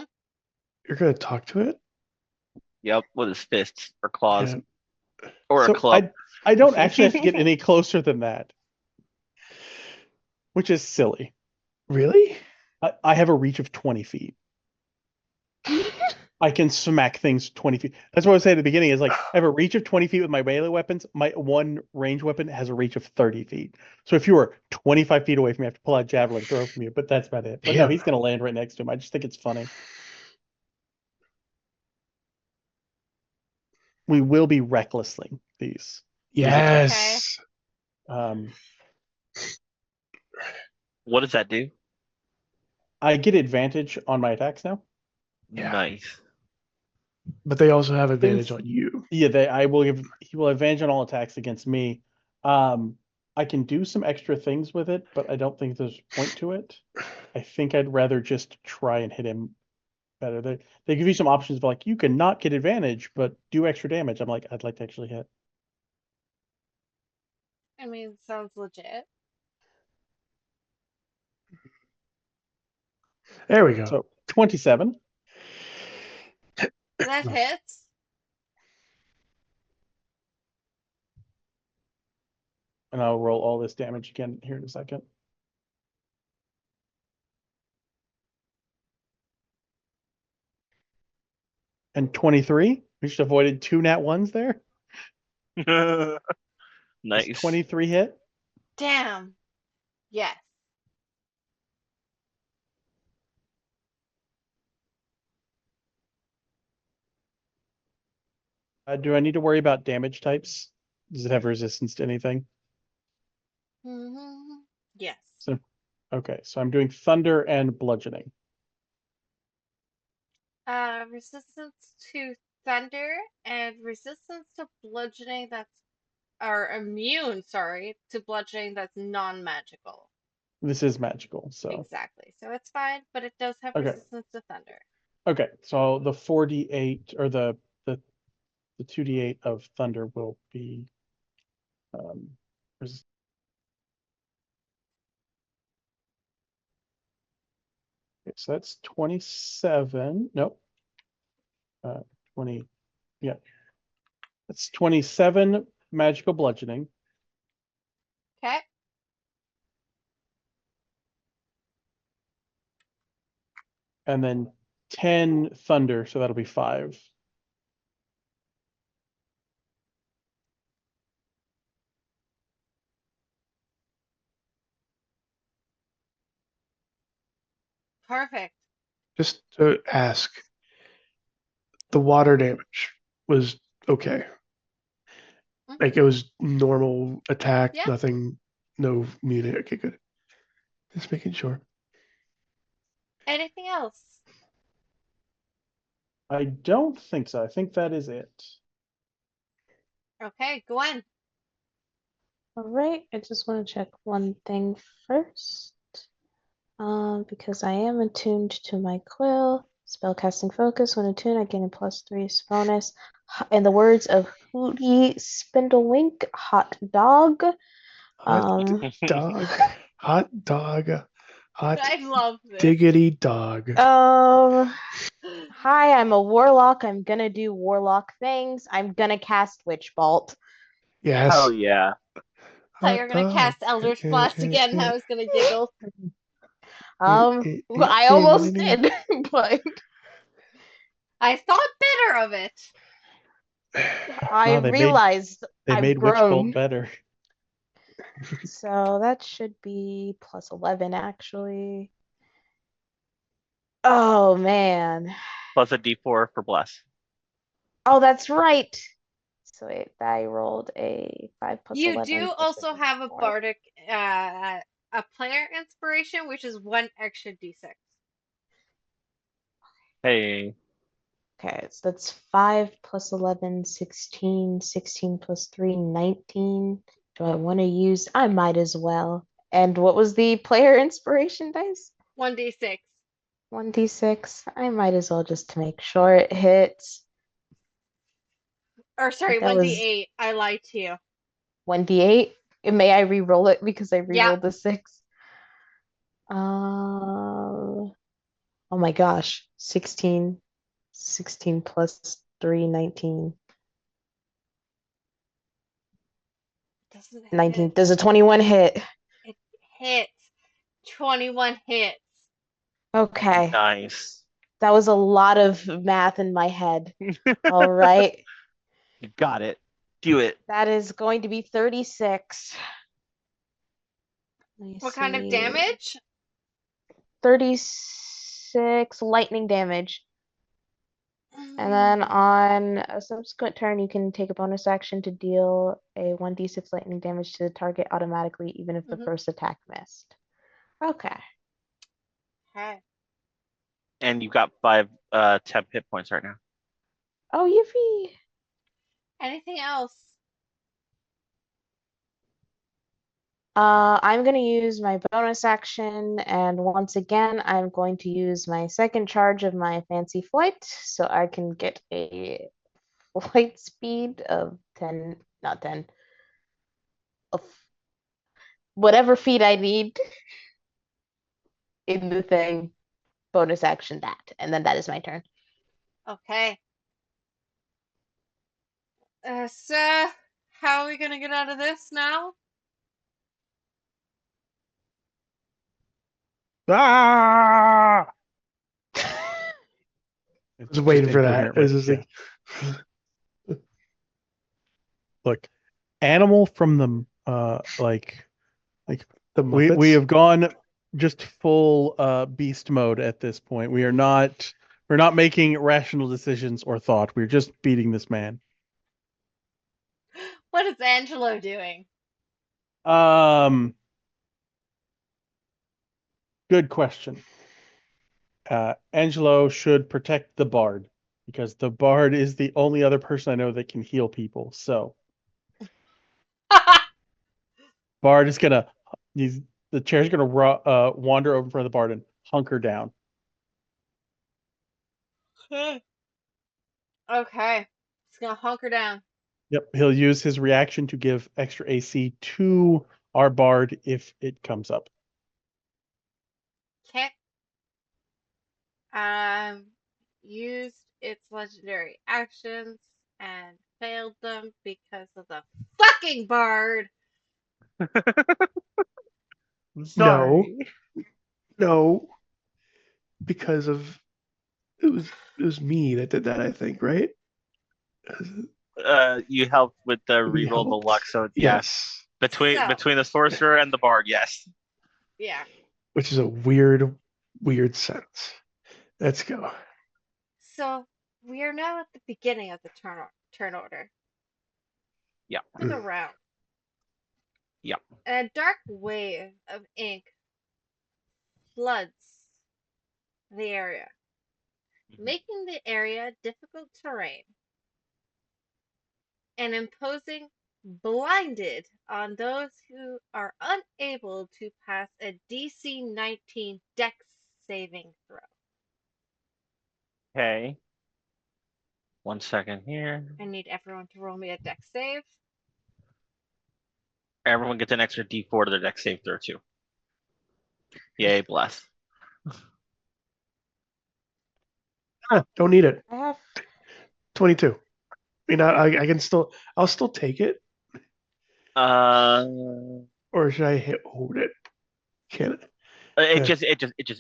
You're gonna talk to it? Yep, with his fists or claws Yeah. or a So club. I don't actually have to get any closer than that, which is silly. Really? I have a reach of 20 feet. I can smack things 20 feet. That's what I was saying at the beginning is like I have a reach of 20 feet with my melee weapons. My one range weapon has a reach of 30 feet. So if you were 25 feet away from me, I have to pull out javelin, throw from you, but that's about it. But no, Damn. he's going to land right next to him. I just think it's funny. We will be recklessly these. Okay. Yes. Um, What does that do? I get advantage on my attacks now. Yeah. Nice. But they also have advantage Things, on you. yeah, he will advantage on all attacks against me. I can do some extra things with it, but I don't think there's a point to it. I think I'd rather just try and hit him better. They give you some options of like you can not get advantage, but do extra damage. I'm like, I'd like to actually hit. I mean, sounds legit. There we go. So 27, That hits. and I'll roll all this damage again here in a second. And 23, we just avoided 2 nat ones there. Does Nice. 23 hit? Damn. Yes. Do I need to worry about damage types? Does it have resistance to anything? Hmm. Yes. So, okay, so I'm doing thunder and bludgeoning. Resistance to thunder and resistance to bludgeoning that's or immune, sorry, to bludgeoning that's non-magical. This is magical, so Exactly. So it's fine, but it does have okay. resistance to thunder. Okay, so the 4d8 or the 2d8 of thunder will be um okay, so that's 27. Nope. 20. Yeah. That's 27 magical bludgeoning. Okay. And then 10 thunder, so that'll be 5. Perfect. Just to ask, the water damage was okay. Mhm. Like it was normal attack, Yeah. nothing, no immunity. Okay, good. Just making sure. Anything else? I don't think so. I think that is it. Okay, Gwen. All right, I just want to check one thing first. Because I am attuned to my quill. Spellcasting focus. When attuned, I gain a +3 bonus. In the words of Hootie Spindlewink, hot dog. Hot Um, dog, hot dog, Hot I love this. diggity dog. Hi, I'm a warlock. I'm gonna do warlock things. I'm gonna cast Witch Bolt. Yes. Hell yeah. Thought you were Hot gonna dog. cast Eldritch Blast again, and I was gonna giggle. I almost did, but I thought better of it. I No, realized they I've made Witch Bolt grown. better. So that should be plus 11, actually. Oh, man. Plus a D4 for bless. Oh, that's right. So wait, I rolled a 5 plus You 11 do plus also have a 4. bardic, a player inspiration, which is one extra d6. Hey. Okay, so that's 5 plus 11, 16, 16 plus 3, 19. Do I want to use? I might as well. And what was the player inspiration dice? 1d6. 1d6. I might as well just to make sure it hits. Or sorry, That was 1d8. I lied to you. 1d8. May I re-roll it because I Yeah. re-rolled the 6? Oh my gosh. 16. 16 plus 3, 19. Doesn't 19. hit. Does a 21 hit? It hits. 21 hits. Okay. Nice. That was a lot of math in my head. All right. You got it. Do it. That is going to be 36. Let me What kind of see. damage? 36 lightning damage. And then on a subsequent turn, you can take a bonus action to deal a 1d6 lightning damage to the target automatically, even if the Mhm. first attack missed. Okay. Okay. And you got 5 temp hit points right now. Oh, yippee. Anything else? I'm going to use my bonus action, and once again, I'm going to use my second charge of my fancy flight, so I can get a flight speed of 10, not 10, of whatever feet I need in the thing. Bonus action that, and then that is my turn. Okay. So, how are we gonna get out of this now? Ah! I It's was waiting just for that. incoherent, It was right? just Yeah. like, Look, animal from the like the we Muppets. have gone just full beast mode at this point. We're not making rational decisions or thought. We're just beating this man. What is Angelo doing? Um, good question. Angelo should protect the bard because the bard is the only other person I know that can heal people. So bard is gonna he's the chair's gonna wander over in front of the bard and hunker down. Okay. He's gonna hunker down. Yep, he'll use his reaction to give extra AC to our bard if it comes up. Okay. Used its legendary actions and failed them because of the fucking bard. I'm No, sorry. no, because of it was me that did that. I think, right? You helped with the We reroll the helped. luck, so yeah. Yes, So, Between the sorcerer and the bard, yes. yeah. which is a weird sentence. Let's go. So we are now at the beginning of the turn order Yeah. for the round. Yeah. A dark wave of ink floods the area, making the area difficult terrain and imposing blinded on those who are unable to pass a DC 19 Dex saving throw. Okay. 1 second here. I need everyone to roll me a Dex save. Everyone gets an extra D4 to their deck save throw too. Yay, bless. Don't need it. I have 22. I mean, I can still, I'll still take it. Uh, Or should I hit hold it? Can it? it Uh, just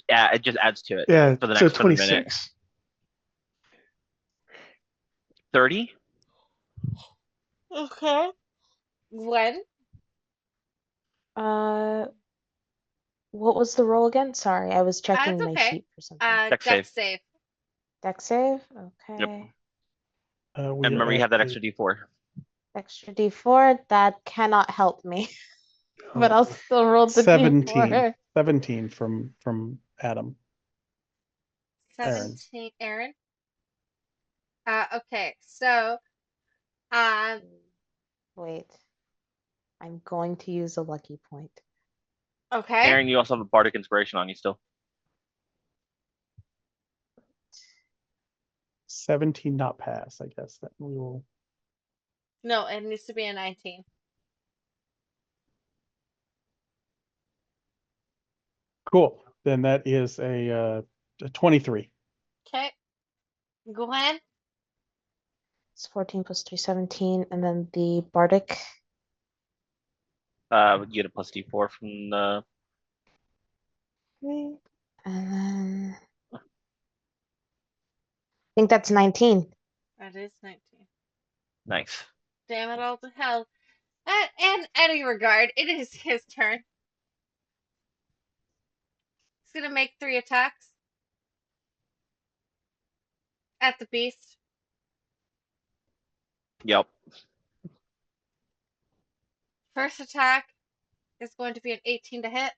yeah, it just adds to it Yeah, for so the minute. 26. 30. Okay. Gwen? uh what was the roll again? Sorry, I was checking That's my okay. sheet for something. Dex Deck save. save. Deck save? Yep. Okay. We And are remember, you at have that a, extra D4. Extra D4, that cannot help me. But I'll oh, still roll the 17. D4. 17 from Adam. Aaron. 17, Aaron. Okay, so um Wait. I'm going to use a lucky point. okay. Aaron, you also have a bardic inspiration on you still. 17 not pass, I guess. That we will. No, it needs to be a 19. Cool. Then that is a 23. Okay. Gwen? It's 14 plus 3, 17, and then the bardic. You get a plus D4 from the. And then I think that's 19. That is 19. Nice. Damn it all to hell. And any regard, it is his turn. He's gonna make 3 attacks at the beast. Yep. First attack is going to be an 18 to hit.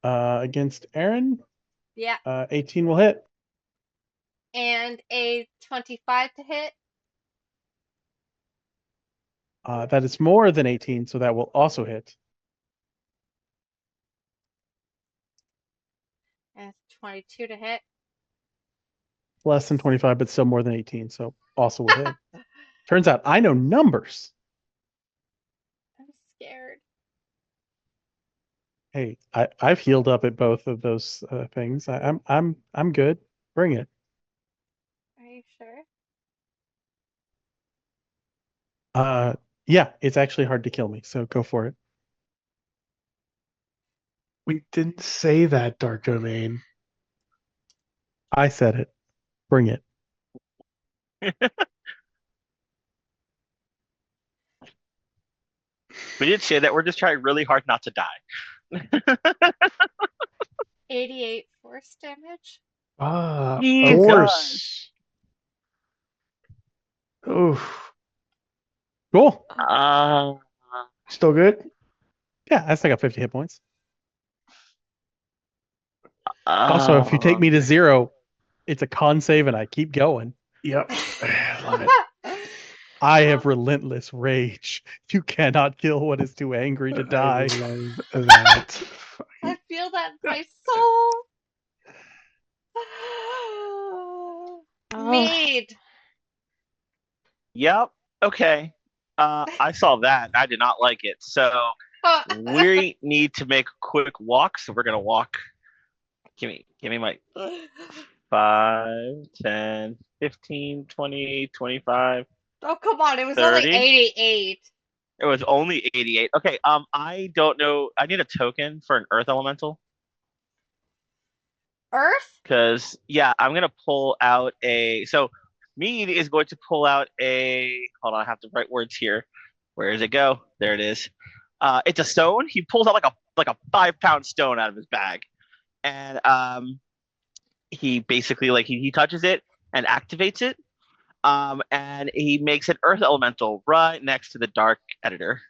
Against Aaron, Yeah. 18 will hit. And a 25 to hit. That is more than 18, so that will also hit. And 22 to hit. Less than 25, but still more than 18, so also will hit. Turns out I know numbers. I'm scared. Hey, I've healed up at both of those things. I'm good. Bring it. Are you sure? Yeah, it's actually hard to kill me, so go for it. we didn't say that, Dark Domain. I said it. Bring it. We did say that we're just trying really hard not to die. 88 force damage. Ah, Jesus. force. Oof. Cool. Uh, Still good? Yeah, I still got 50 hit points. Also, if you take me to 0, it's a con save and I keep going. Yep. Love it. I have relentless rage. You cannot kill what is too angry to I die. love that. I feel that in my soul. Oh, Mead. Yep. Okay. I saw that. I did not like it. So we need to make a quick walk. So we're gonna walk. Give me my 5, 10, 15, 20, 25, Oh, come on. It was only 30. 88. It was only 88. Okay. I don't know. I need a token for an earth elemental. Earth? Because yeah, I'm gonna pull out a. So Mead is going to pull out a. Hold on, I have to write words here. Where does it go? There it is. It's a stone. He pulls out like a 5 pound stone out of his bag, and he basically he touches it and activates it. And he makes an earth elemental right next to the dark editor.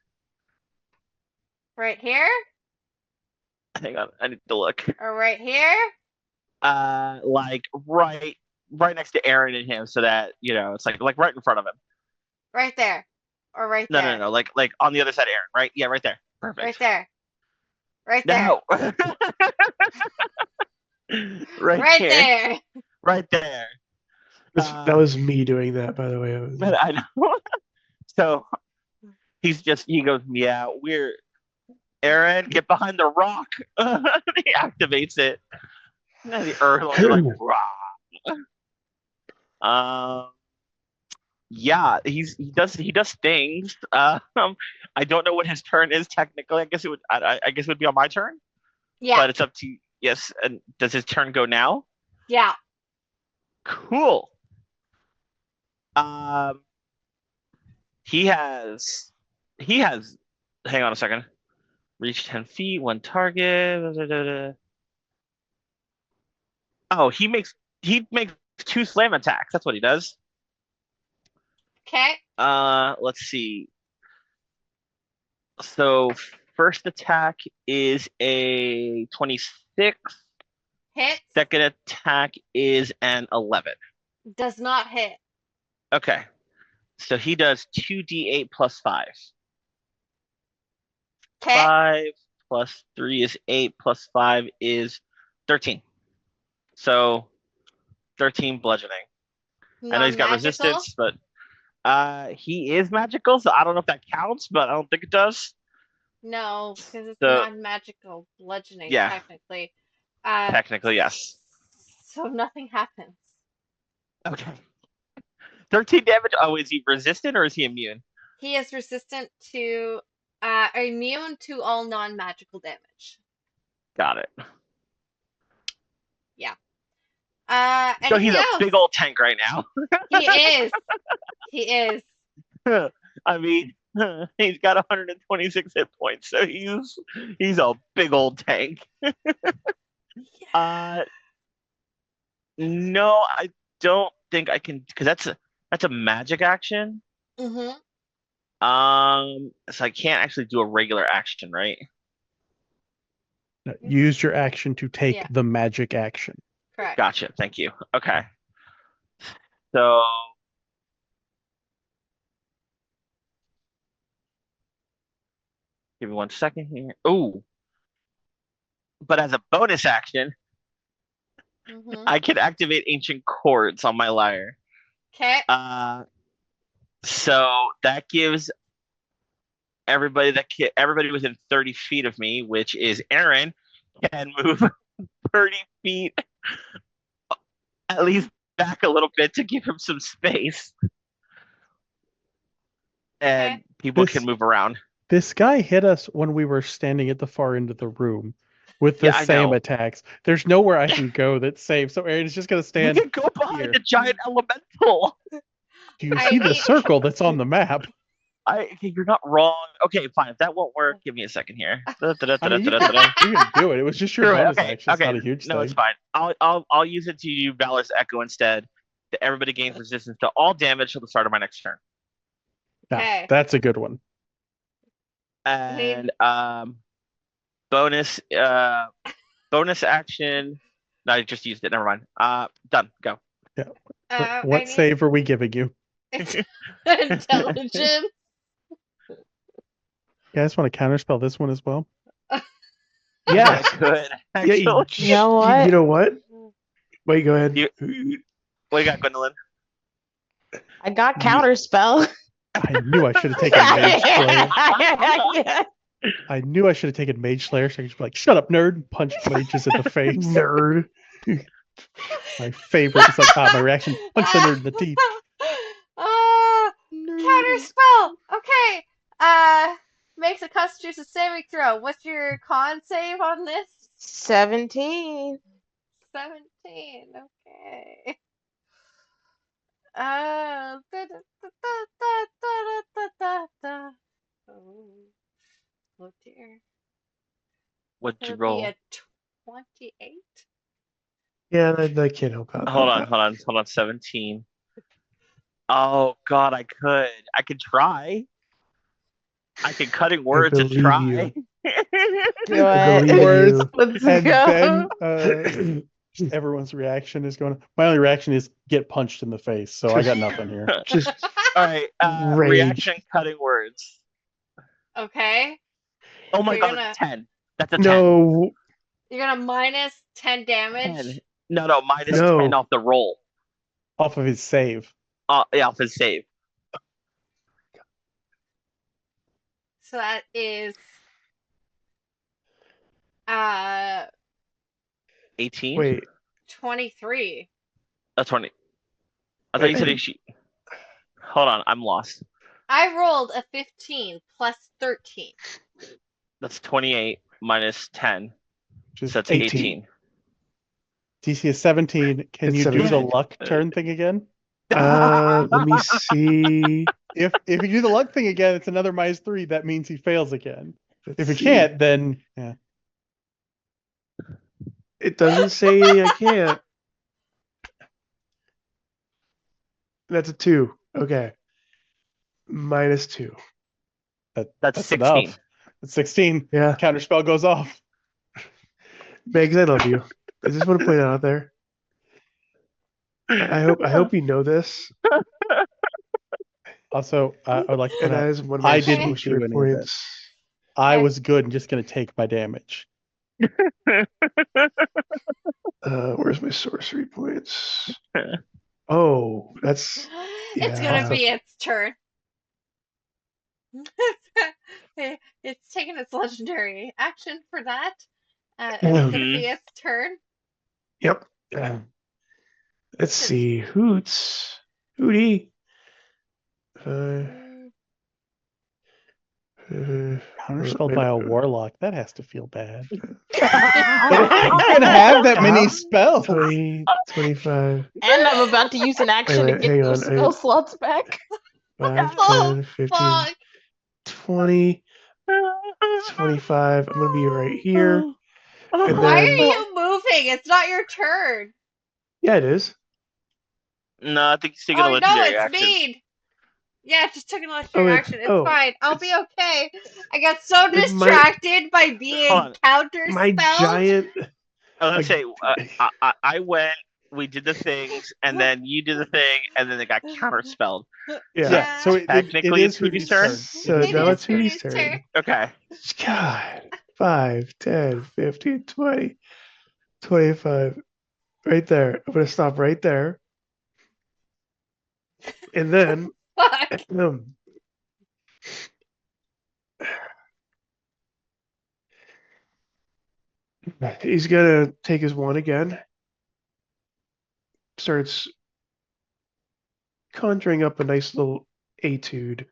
Right here? Hang on, I need to look. Or right here? Like right next to Aaron and him, so that it's like right in front of him. Right there. Or right No, there. no, like on the other side of Aaron, right? Yeah, right there. Perfect. Right there. Right there. No. Right Right here. there. Right there. That was me doing that, by the way. I know. So he goes, yeah, we're Aaron, get behind the rock. He activates it. And the Urlons are like, rah. Um, yeah, he does things. I don't know what his turn is technically. I guess it would be on my turn, Yeah. but it's up to you. Yes, and does his turn go now? Yeah. Cool. Um, he has he has. Hang on a second. Reach 10 feet, one target. Oh, he makes two slam attacks. That's what he does. Okay. Let's see. So first attack is a 26. Hits. Second attack is an 11. Does not hit. Okay. So he does 2d8 plus 5. Okay. 5 plus 3 is 8 plus 5 is 13. So 13 bludgeoning. I know he's got Non-magical? resistance, but he is magical, so I don't know if that counts, but I don't think it does. No, because it's So non-magical bludgeoning, yeah, technically. Uh, technically yes. so nothing happens. Okay. 13 damage. Oh, is he resistant or is he immune? He is resistant to, immune to all non-magical damage. Got it. Yeah. So he's Anything a else? big old tank right now. He is. He is. I mean, he's got 126 hit points, so he's a big old tank. Uh, no, I don't think I can because that's a magic action. Mm-hmm. So I can't actually do a regular action, right? Use your action to take Yeah. the magic action. Correct. Gotcha. Thank you. Okay. So give me 1 second here. Ooh, but as a bonus action, Mm-hmm. I can activate ancient chords on my lyre. Okay. So that gives everybody within 30 feet of me, which is Aaron, can move 30 feet at least back a little bit to give him some space, Okay. and people This can move around. this guy hit us when we were standing at the far end of the room with the Yeah, I same know. attacks. There's nowhere I can go that's safe, so Aaron is just gonna You stand can go behind here. the giant elemental. Do you I see the mean- circle that's on the map? You're not wrong. Okay, fine. If that won't work, give me a second here. I mean, you can do it. It was just your Screw it. bonus Okay, action. It's okay. not a huge No, thing. it's fine. I'll use it to do Valor's Echo instead. That everybody gains resistance to all damage till the start of my next turn. Yeah, Okay. that's a good one. And bonus action. No, I just used it. Never mind. Done. Go. I What need save are we giving you? intelligence. You guys want to counterspell this one as well? I Yes. could. Yeah, Actually. You know what? You know what? Wait, go ahead. You- What do you got, Gwendolyn? I got counterspell. I knew I should have taken Mage Slayer. I knew I should have taken Mage Slayer, so I could just be like, "Shut up, nerd!" and punch mages in the face. Nerd. My favorite is like, my reaction: punch the nerd in the teeth. Counterspell. Okay. Makes a Constitution saving throw. What's your con save on this? 17. 17. Okay. Da, da, da, da, da, da, da, da. Oh dear. What'd you It'll be roll? a 28. Yeah, I can't help out. Hold on. 17. Oh God, I could try. I could cutting words and believe try. Do I it. believe Words. you. Let's And go. then everyone's reaction is going. My only reaction is get punched in the face. So I got nothing here. Just All right. Rage. Reaction cutting words. Okay. Oh my You're God, gonna- that's a 10. That's a 10. no. You're gonna minus 10 damage. 10. No, minus No. 10 off the roll. Off of his save. Yeah, off his save. So that is uh 18? Wait, 23. 20. I thought you said and, she. Hold on, I'm lost. I rolled a 15 plus 13. That's 28 minus 10. Just So that's 18. 18. DC is 17. Can It's you do the 17. luck turn thing again? Let me see. If you do the luck thing again, it's another -3. That means he fails again. Let's If you see. can't, then yeah. It doesn't say I can't. That's a 2. Okay. -2. That's That's 16. enough. It's 16. Yeah. Counterspell goes off. Megs, I love you. I just want to point out there. I hope you know this. Also, I would like to point And that out is one of my I didn't sorcery do any of it. points. I Okay. was good and just going to take my damage. Where's my sorcery points? Oh, that's It's gonna yeah. be its turn. It's taking its legendary action for that. It's gonna Mhm. be its turn. Yep. Let's see. Hootie. Uh, Counterspelled by a warlock. That has to feel bad. And You can have that many How? spells. 20, 25. I'm about to use an Wait, action to wait, get hang those on. spell slots back. 5, Oh 10, 15, fuck! 20, 25. I'm going to be right here. And Why are then, you moving? It's not your turn. yeah, it is. No, I think he's taking a Oh no, legendary it's action. me. Yeah, just took an Oh, legendary action. It's fine. I'll be it's okay. I got so my distracted by Hold being on. counter my spelled. giant. I was gonna Like, say, I went, we did the things, and then you did the thing, and then it got counterspelled. yeah. Yeah, Yeah, so it Technically, is it's Hootie's Hootie's turn. turn. It So is it now is Hootie's it's turn. Hootie's Hootie's turn. turn. Okay. God. 5, 10, 15, 20, 25. Right there. I'm going to stop right there. And then Fuck. um, he's going to take his one again. Starts conjuring up a nice little etude.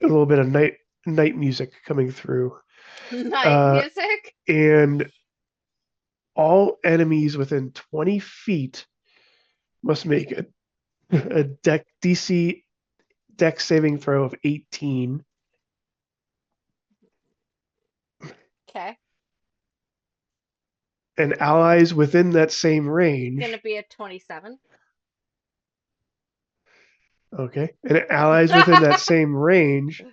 A little bit of night music coming through. Night Uh, music. and all enemies within 20 feet must make a deck saving throw of 18. Okay. And allies within that same range. Gonna be a 27. Okay. And allies within that same range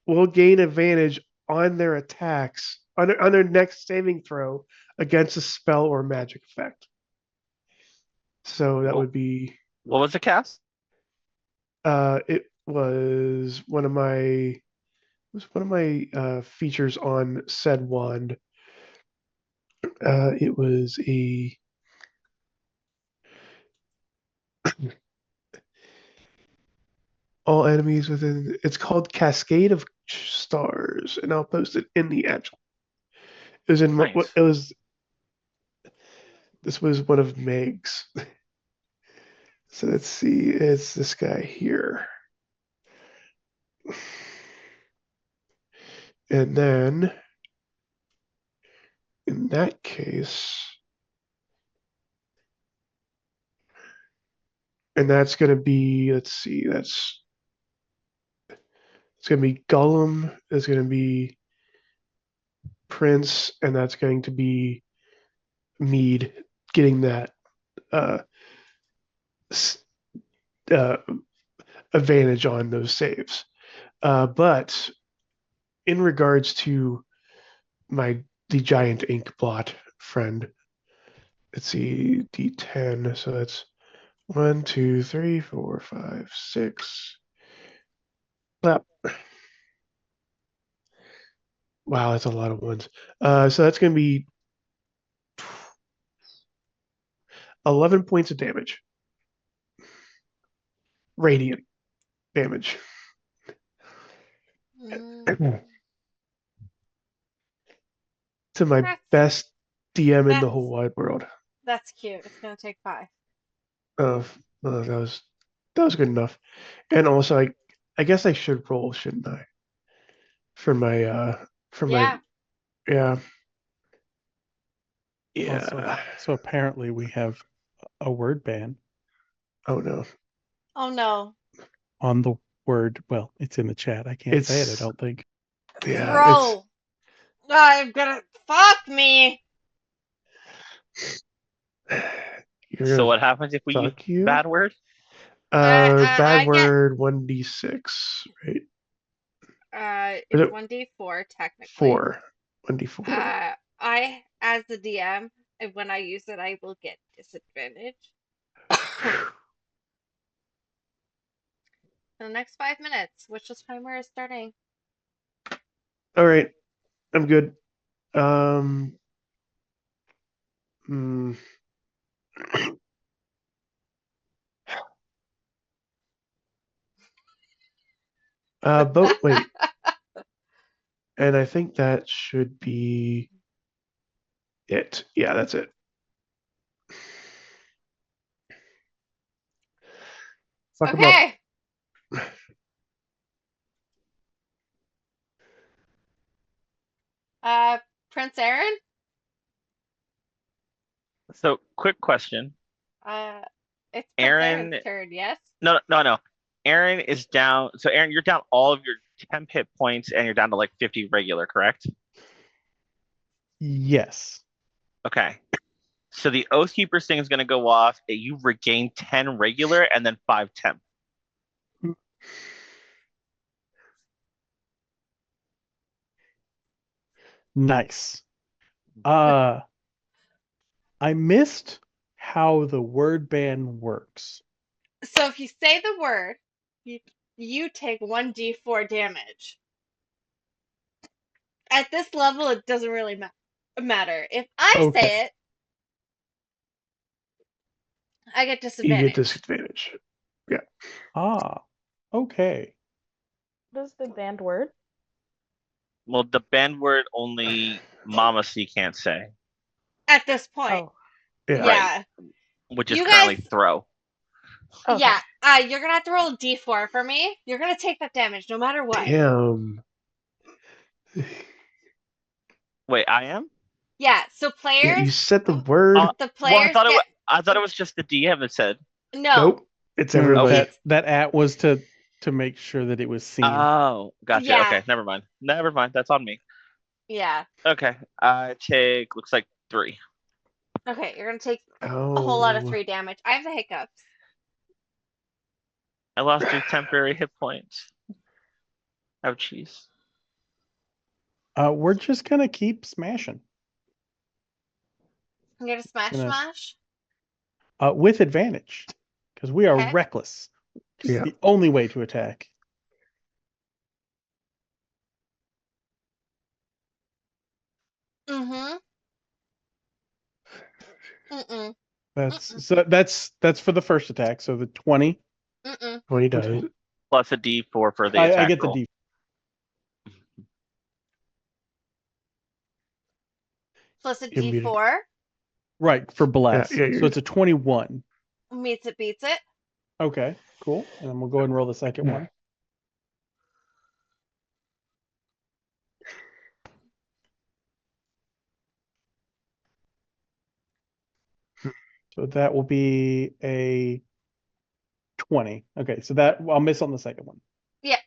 will gain advantage on their attacks on their next saving throw against a spell or magic effect. So that Well, would be what was the cast? it was one of my features on said wand. It was a all enemies within. It's called Cascade of Stars, and I'll post it in the actual. It was in what Nice. it was. This was one of Meg's. So let's see. It's this guy here, and then in that case, and that's going to be. Let's see. It's going to be Gollum. It's going to be Prince, and that's going to be Mead getting that uh, uh, advantage on those saves. But in regards to the giant ink blot friend, let's see, D10. So that's 1, 2, 3, 4, 5, 6. Well, wow, that's a lot of ones. So that's going to be 11 points of damage, radiant damage. Mm, To my that's best DM in the that's whole wide world. that's cute. It's gonna take 5. Oh, that was good enough. And also, I guess I should roll, shouldn't I? For my for my Yeah. yeah Also, yeah. so apparently we have a word ban Oh no, Oh no. on the word. Well, it's in the chat. I can't say it, I it's don't think. yeah it's Bro. I'm gonna fuck me. you're So gonna what happens if we use fuck you. bad word? Bad I get word 1d6, right? Is it's it 1d4 technically. 4? 1d4. As the DM, and when I use it, I will get disadvantage. In the next 5 minutes, which is timer is starting. All right, I'm good. Um, hmm. But wait, and I think that should be it. Yeah, that's it. Fuck them up. Okay. Uh, Prince Aaron. So quick question. Uh, it's Prince Aaron's Aaron, turn. Yes. no, no, no. Aaron is down. So Aaron, you're down all of your temp hit points and you're down to like 50 regular, correct? Yes. Okay. So the Oath Keeper's thing is going to go off. You regain 10 regular and then 5 temp. Nice. Uh, I missed how the word ban works. So if you say the word, you you take 1d4 damage. At this level, it doesn't really matter. If I Okay. say it, I get You get disadvantage. disadvantage. Yeah. Ah, okay. What is the banned word? Well, the banned word only Mama C can't say, At this point, Oh, Yeah. right? yeah. Which is You guys, currently throw. okay. yeah. You're gonna have to roll a d4 for me. You're gonna take that damage no matter what. Damn. Wait, I am? Yeah. So Yeah, you players, said the Uh, word. the well, players get I thought it was just the DM that said. no. Nope. It's No, no, everybody. Okay. that at was to make sure that it was seen. Oh, gotcha. Yeah. Okay, never mind. Never mind. That's on me. Yeah. Okay, I take looks like 3. Okay. You're gonna take a whole lot of Oh. 3 damage. I have the hiccups. I lost 3 temporary hit points. Ouchies. We're just gonna keep smashing. I'm gonna smash Gonna smash. with advantage because we are Okay. reckless. It's Yeah. the only way to attack. Mm-hmm. Mm-mm. Mm-mm. That's for the first attack. So the 20 Mm-mm. 20 would does. Plus a D4 for the I attack get the roll. D Plus a You're muted. d4. right for Yeah, bless. yeah, So you're it's a 21. Meets it, beats it. Okay, cool. And then we'll go ahead and roll the second one. So that will be a 20. Okay, so that I'll miss on the second one. Yeah.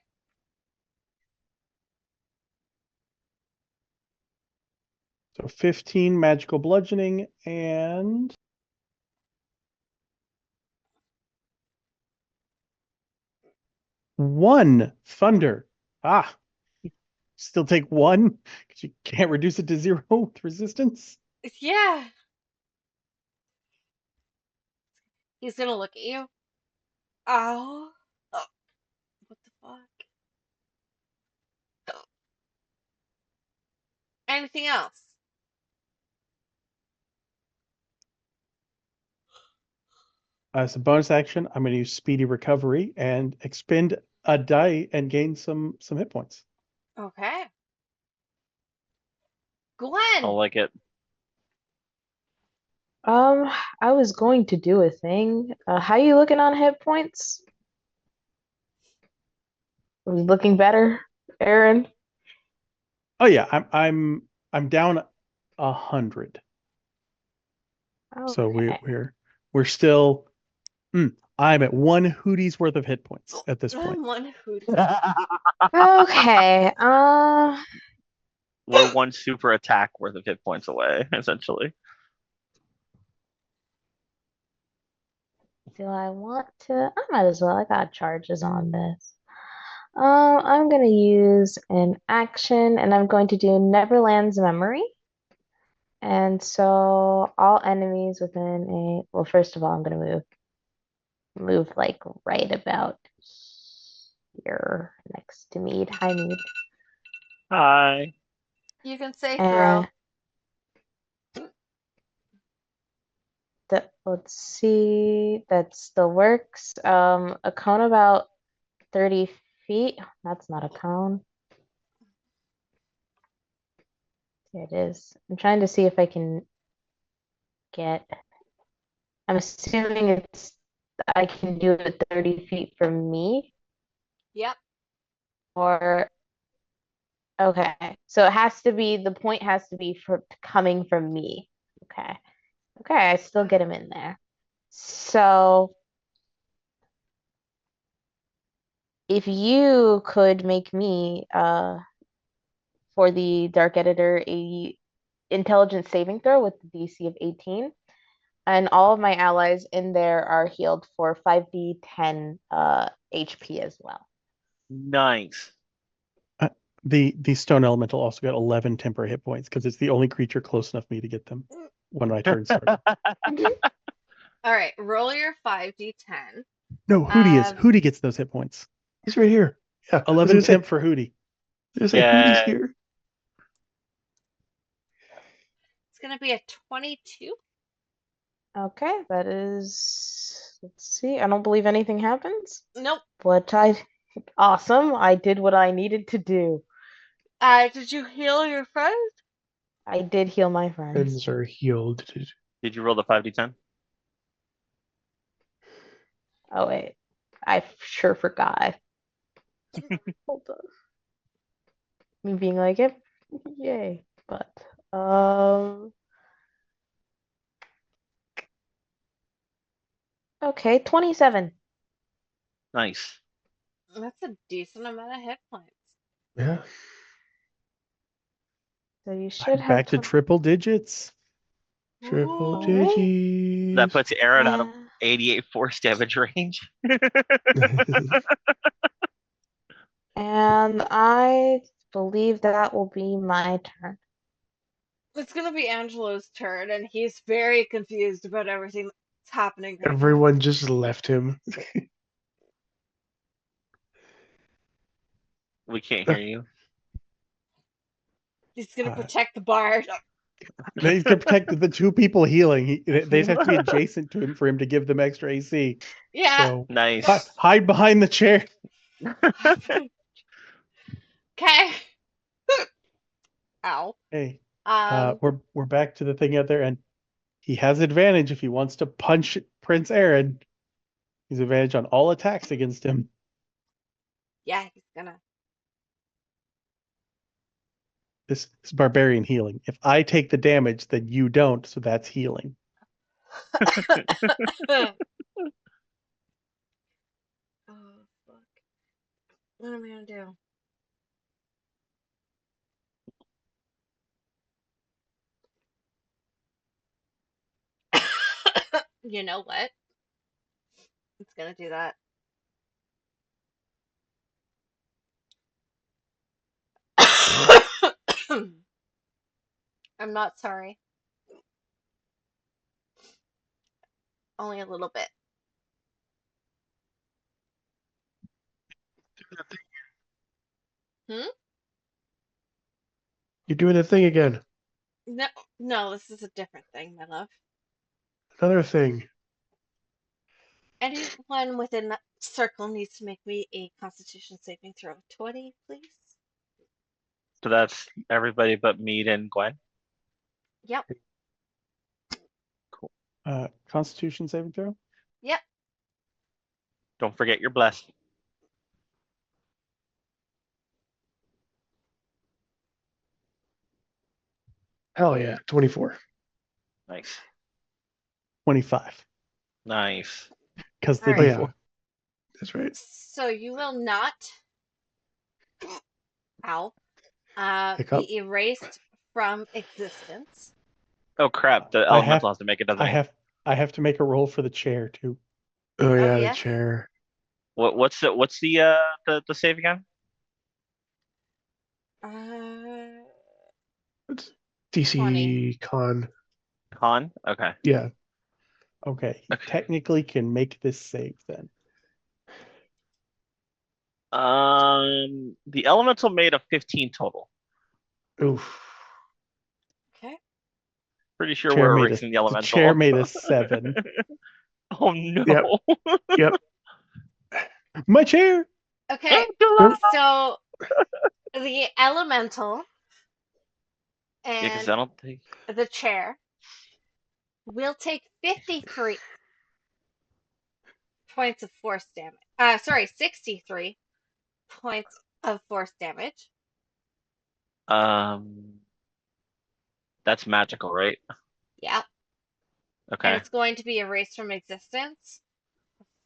So 15 magical bludgeoning and one thunder. Ah, still take one because you can't reduce it to 0 with resistance. Yeah. He's gonna look at you. Oh. Oh. What the fuck? Oh. Anything else? As a bonus action, I'm going to use speedy recovery and expend a die and gain some hit points. Okay. I Glenn. like it. Um, I was going to do a thing. How you looking on hit points? Was looking better, Aaron? Oh yeah, I'm down 100. So Okay. we're still. I'm at one Hootie's worth of hit points at this point. One hoot. Okay. We're one super attack worth of hit points away, essentially. Do I want to? I might as well. I got charges on this. I'm gonna use an action, and I'm going to do Neverland's Memory. And so all enemies within a, well, first of all, I'm gonna move like right about here next to Mead. Hi, Mead. Hi. You can say And throw. let's see, that still works. A cone about 30 feet. That's not a cone. It is. I'm trying to see if I can get. I'm assuming I can do it 30 feet from me, Yep. or okay. So it has to be, the point has to be for coming from me. Okay. Okay, I still get him in there. So if you could make me for the Dark Editor a intelligence saving throw with the DC of 18, and all of my allies in there are healed for 5d10 HP as well. Nice. Uh, the stone elemental also got 11 temporary hit points because it's the only creature close enough for me to get them when my turn started. All right. Roll your 5d10. No, Hootie gets those hit points. He's right here. Yeah, I was 11 gonna say, temp for Hootie. Hootie's Yeah. here. It's gonna be a 22. Okay, that is, let's see, I don't believe anything happens, Nope. but awesome, I did what I needed to do. Did you heal your friend? I did heal my friends. Friends are healed. Did you roll the 5d10? Oh wait, I sure forgot. Hold on. Me being like, yep, yay. But okay, 27. Nice. That's a decent amount of hit points. Yeah. So you should I'm have back to triple digits. Triple Ooh. Alright. That digits. puts Aaron out of Uh, 88 force damage range. and I believe that will be my turn. It's gonna be Angelo's turn, and he's very confused about everything that's happening right now. Everyone just left him. We can't hear you. He's gonna Uh, protect the bard. he's gonna protect the two people healing. They just have to be adjacent to him for him to give them extra AC. Yeah. So Nice. hide behind the chair. Okay. Ow. Hey, Um. we're back to the thing out there, and he has advantage if he wants to punch Prince Aaron. He's advantage on all attacks against him. Yeah, he's gonna. This barbarian healing. If I take the damage, then you don't, so that's healing. Oh fuck. What am I gonna do? You know what? It's gonna do that. I'm not sorry. Only a little bit. Hmm? You're doing the thing again. No, no, this is a different thing, my love. Another thing. Anyone within that circle needs to make me a Constitution saving throw of 20, please. So that's everybody but Mead and Gwen. Yep. Cool. Constitution saving throw. Yep. Don't forget you're blessed. Hell yeah, 24. Nice. 25. Nice. Because the All Oh right. yeah, D4. that's right. So you will not, ow, Hiccup. be erased from existence. Oh crap! The I elemental have has to make it, doesn't I he? have I have to make a roll for the chair too. Oh Oh yeah, the yes. chair. What's the save again? Uh, It's 20. DC con. Con. Okay. Yeah. Okay, you Okay. technically can make this save then. The elemental made a 15 total. Oof. Okay. Pretty sure Chair we're made erasing the the chair elemental. made a 7. Oh no. Yep. Yep. My chair. Okay. Nope. So the elemental Yeah, because and I don't think. the chair will take 53 points of force damage. Sorry, 63 points of force damage. Um, that's magical, right? Yeah. And Okay. it's going to be erased from existence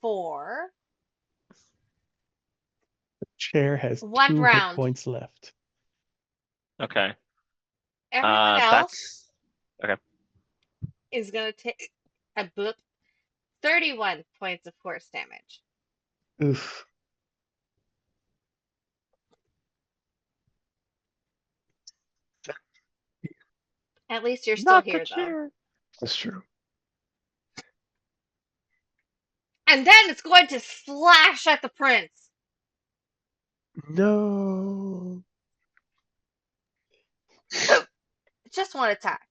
for Chair has one 2 hit round. points left. Okay. Everyone else That's okay. is going to take a boop 31 points of force damage. Oof. At least you're still Not the here, though. chair. That's true. And then it's going to slash at the prince. No. Just one attack.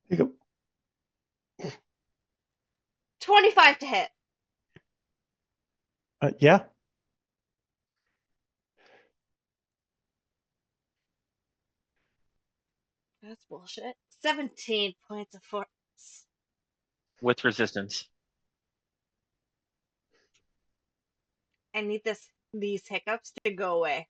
Hiccup. 25 to hit. Yeah. That's bullshit. 17 points of force. With resistance. I need these hiccups to go away.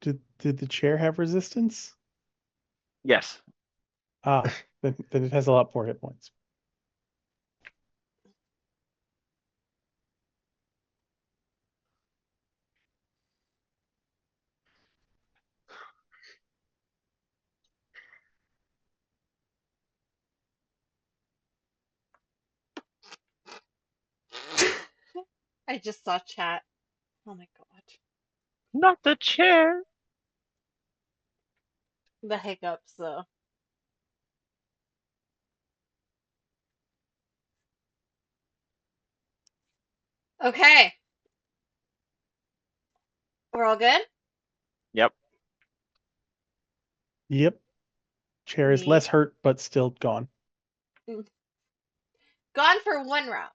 Did the chair have resistance? Yes. Then it has a lot more hit points. I just saw chat. Oh my god. Not the chair. The hiccups, though. Okay. We're all good? Yep. Yep. Chair is Mead. less hurt, but still gone. Gone for one round.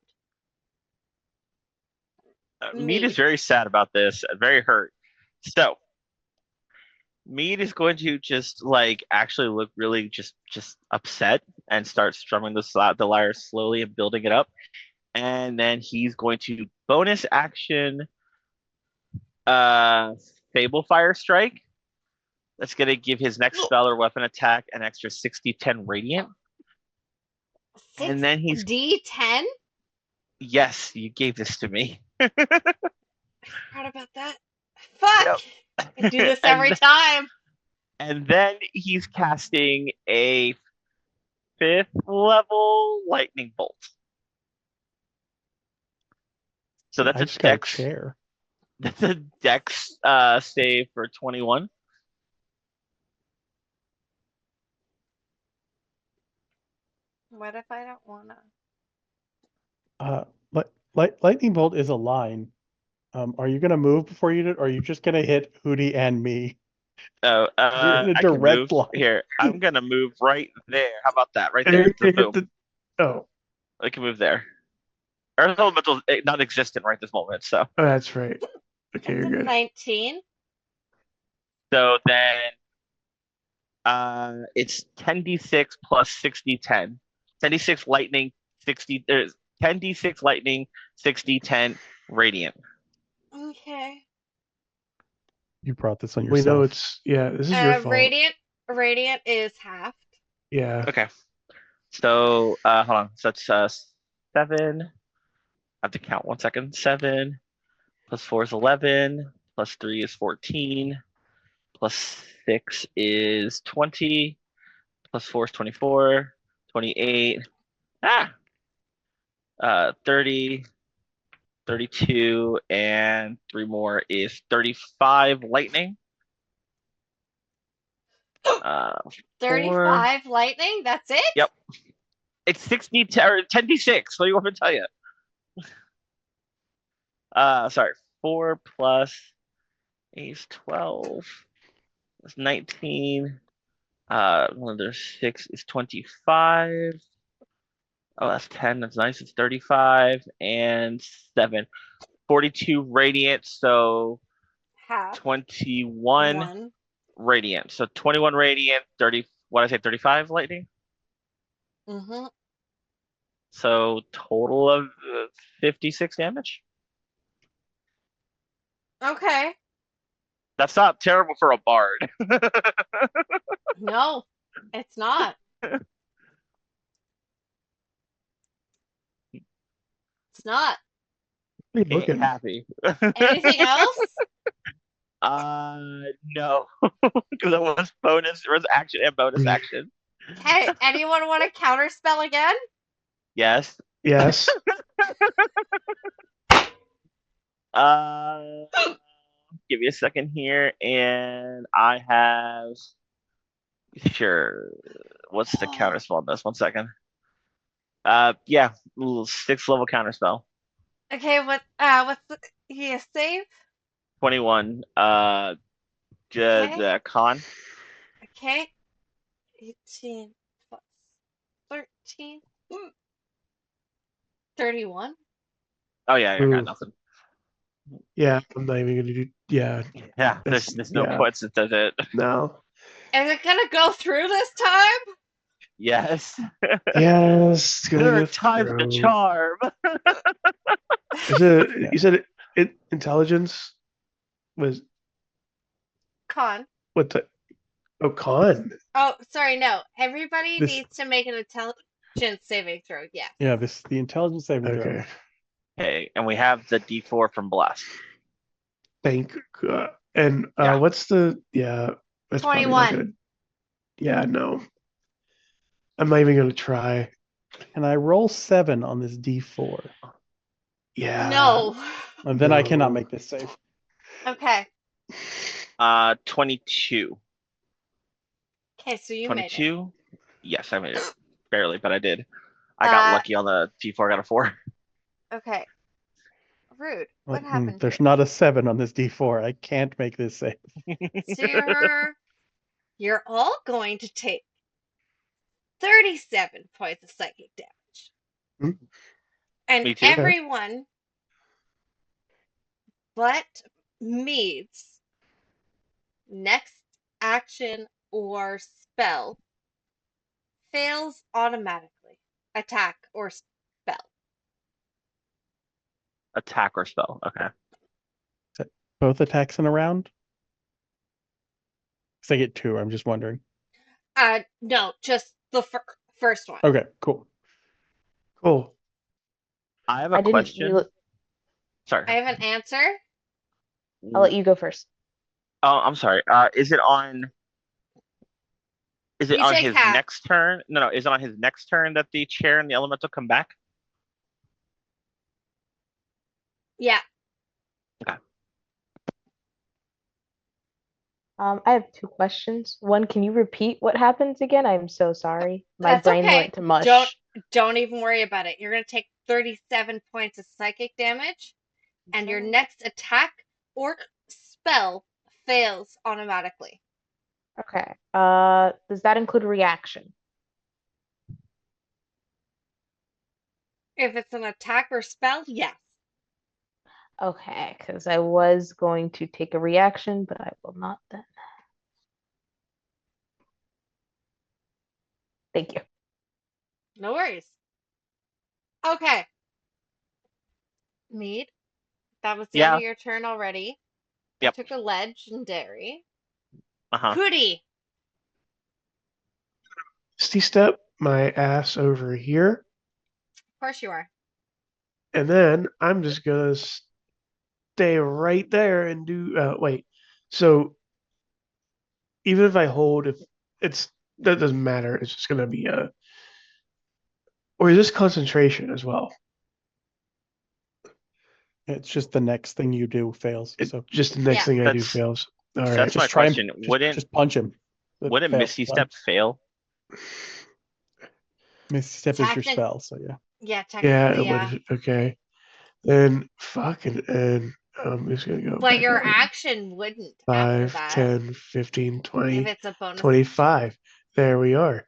Mead is Mead. very sad about this, very hurt. So Mead is going to just like actually look really just upset and start strumming the lyre slowly and building it up. And then he's going to bonus action uh Fable Fire Strike. That's gonna give his next spell or weapon attack an extra 60-10 radiant. And then he's D10? yes, you gave this to me. I forgot about that. Fuck! Yep. I do this every time. And then he's casting a 5th level lightning bolt. So that's I a just got a dex. chair. That's a dex save for 21. What if I don't wanna? Lightning bolt is a line. Are you gonna move before you do it, or are you just gonna hit Hootie and me? Oh, You're in a I can direct move line. here. I'm gonna move right there. How about that? Right And there. you're gonna hit Boom. the. Oh. I can move there. Earth Elemental is non-existent right this moment. So Oh, that's right. Okay, It's you're a good. 19. then it's 10d6 plus 60 10. 10d6 lightning, 60 there's 10d6 lightning, 60 10 radiant. Okay. You brought this on We know yourself. it's yeah. This is your fault. Radiant is half. Yeah. Okay. So hold on. So that's 7. I have to count 1 second. 7 plus 4 is 11. Plus 3 is 14. Plus 6 is 20. Plus 4 is 24. 28. Ah, 30, 32, and 3 more is 35 lightning. 4. 35 lightning? That's it? Yep. It's 60 or 10d6. What do you want me to tell you? Sorry. 4 plus 8 is 12. That's 19. Another 6 is 25. Oh, that's 10. That's nice. It's 35 and 7. 42 radiant, so Half. 21 1. radiant. So 21 radiant, 30, what did I say, 35 lightning? Mm-hmm. So total of 56 damage. Okay. That's not terrible for a bard. No, it's not. It's not. What are you Ain't looking? happy. Anything else? No, because that was bonus. There was action and bonus action. Hey, anyone want to counterspell again? Yes. Yes. Uh, give me a second here, and I have sure. What's the counter spell on this? 1 second. Yeah, 6th level counter spell. Okay, what's the save? 21. Okay. The con. Okay. 18 plus 13. 31. Oh yeah, I got Ooh. nothing. Yeah. I'm not even gonna do. Yeah. Yeah, there's no points that does it. No. Is it gonna go through this time? Yes. Yes. It's gonna go Third time's the through. charm. Is it? Yeah. You said intelligence was Con. what the? Oh, con. Oh, sorry, no. Everybody This needs to make an intelligence saving throw. Yes. yeah, the intelligence saving throw. Okay. Okay, and we have the D4 from Blast. Thank God. And Yeah. what's the? Yeah. That's probably not 21. gonna. Yeah. No. I'm not even gonna try. Can I roll 7 on this D4? Yeah. No. And then I cannot No. make this save. Okay. 22. Okay, so you made it. 22. Yes, I made it. Barely, but I did. I got lucky on the D4. I got a 4. Okay. Rude. What Well, happened there's here? not a 7 on this D4. I can't make this save. So you're all going to take 37 points of psychic damage. Hmm? And Me too. everyone but Mead's next action or spell fails automatically. Attack or spell. Attack or spell. Okay. Both attacks in a round? Because I get 2. I'm just wondering. No, just the first one. Okay, cool. Cool. I have I a didn't question. real Sorry. I have an answer. I'll let you go first. Oh, I'm sorry. Is it on? Is it You on take his half. next turn? No. Is it on his next turn that the chair and the elemental come back? Yeah. Okay. I have two questions. One, can you repeat what happens again? I'm so sorry. My That's brain okay. went to mush. Don't even worry about it. You're gonna take 37 points of psychic damage, and your next attack or spell fails automatically. Okay. Does that include reaction? If it's an attack or spell, yes. Okay, because I was going to take a reaction, but I will not then. Thank you. No worries. Okay. Mead, that was the end Yeah. of your turn already. I Yep. took a legendary. Uh-huh. Hootie. Misty step my ass over here, Of course you are. and then I'm just gonna stay right there and do. Wait. So even if I hold, if it's that doesn't matter. It's just gonna be a. Or is this concentration as well? It's just the next thing you do fails. It So just the next Yeah. thing I do That's fails. All so right. that's my just try and question. just Wouldn't just punch him. It wouldn't fails. Misty Done. Step fail? Misty Step is your Technic spell, so yeah. yeah, Yeah, technically, it yeah. would. Okay. Then fucking and I'm just gonna go But back your out. action wouldn't after 5, that 10, 15, if 20, it's a bonus action. 25. There we are.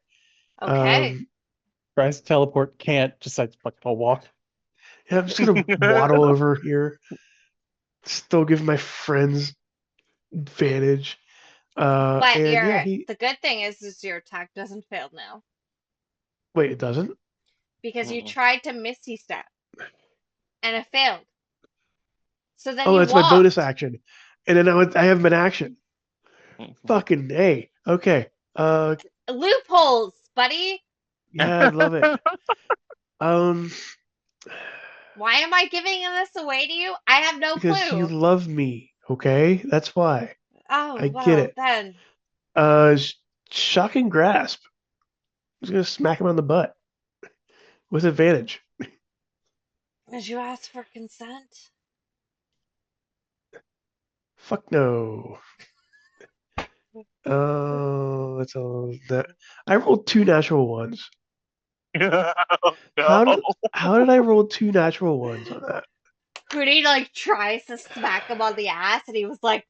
Okay. Tries to teleport, can't, just like fuck, I'll walk. Yeah, I'm just gonna waddle over here. Still give my friends advantage. But And yeah, your he. the good thing is your attack doesn't fail now Wait, it doesn't. because you Mm-mm. tried to Misty Step and it failed. So then Oh, you that's my bonus walked. action, and then I have an action. Mhm. Fucking a. Okay. Loopholes, buddy. Yeah, I love it. Um, Why am I giving this away to you? I have no because you clue. love me. Okay, that's why. Oh, I get well, it. then. Uh, shocking grasp. I'm just gonna smack him on the butt with advantage. Did you ask for consent? Fuck no. That's all that. I rolled two natural ones. Oh, How did no. how did I roll two natural ones on that? Hootie like tries to smack him on the ass and he was like,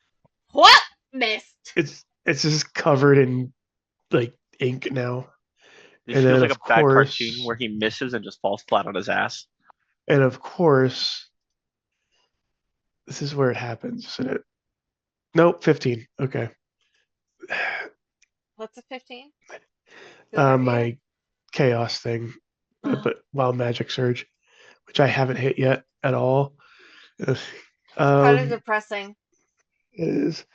what? Missed. It's just covered in like ink now. This And feels then like a of bad cartoon course, where he misses and just falls flat on his ass. and of course, this is where it happens, isn't it? Nope, 15. Okay. What's a 15? Does it hurt you? My chaos thing, Oh, but wild magic surge, which I haven't hit yet at all. it's kind of Um, depressing. it is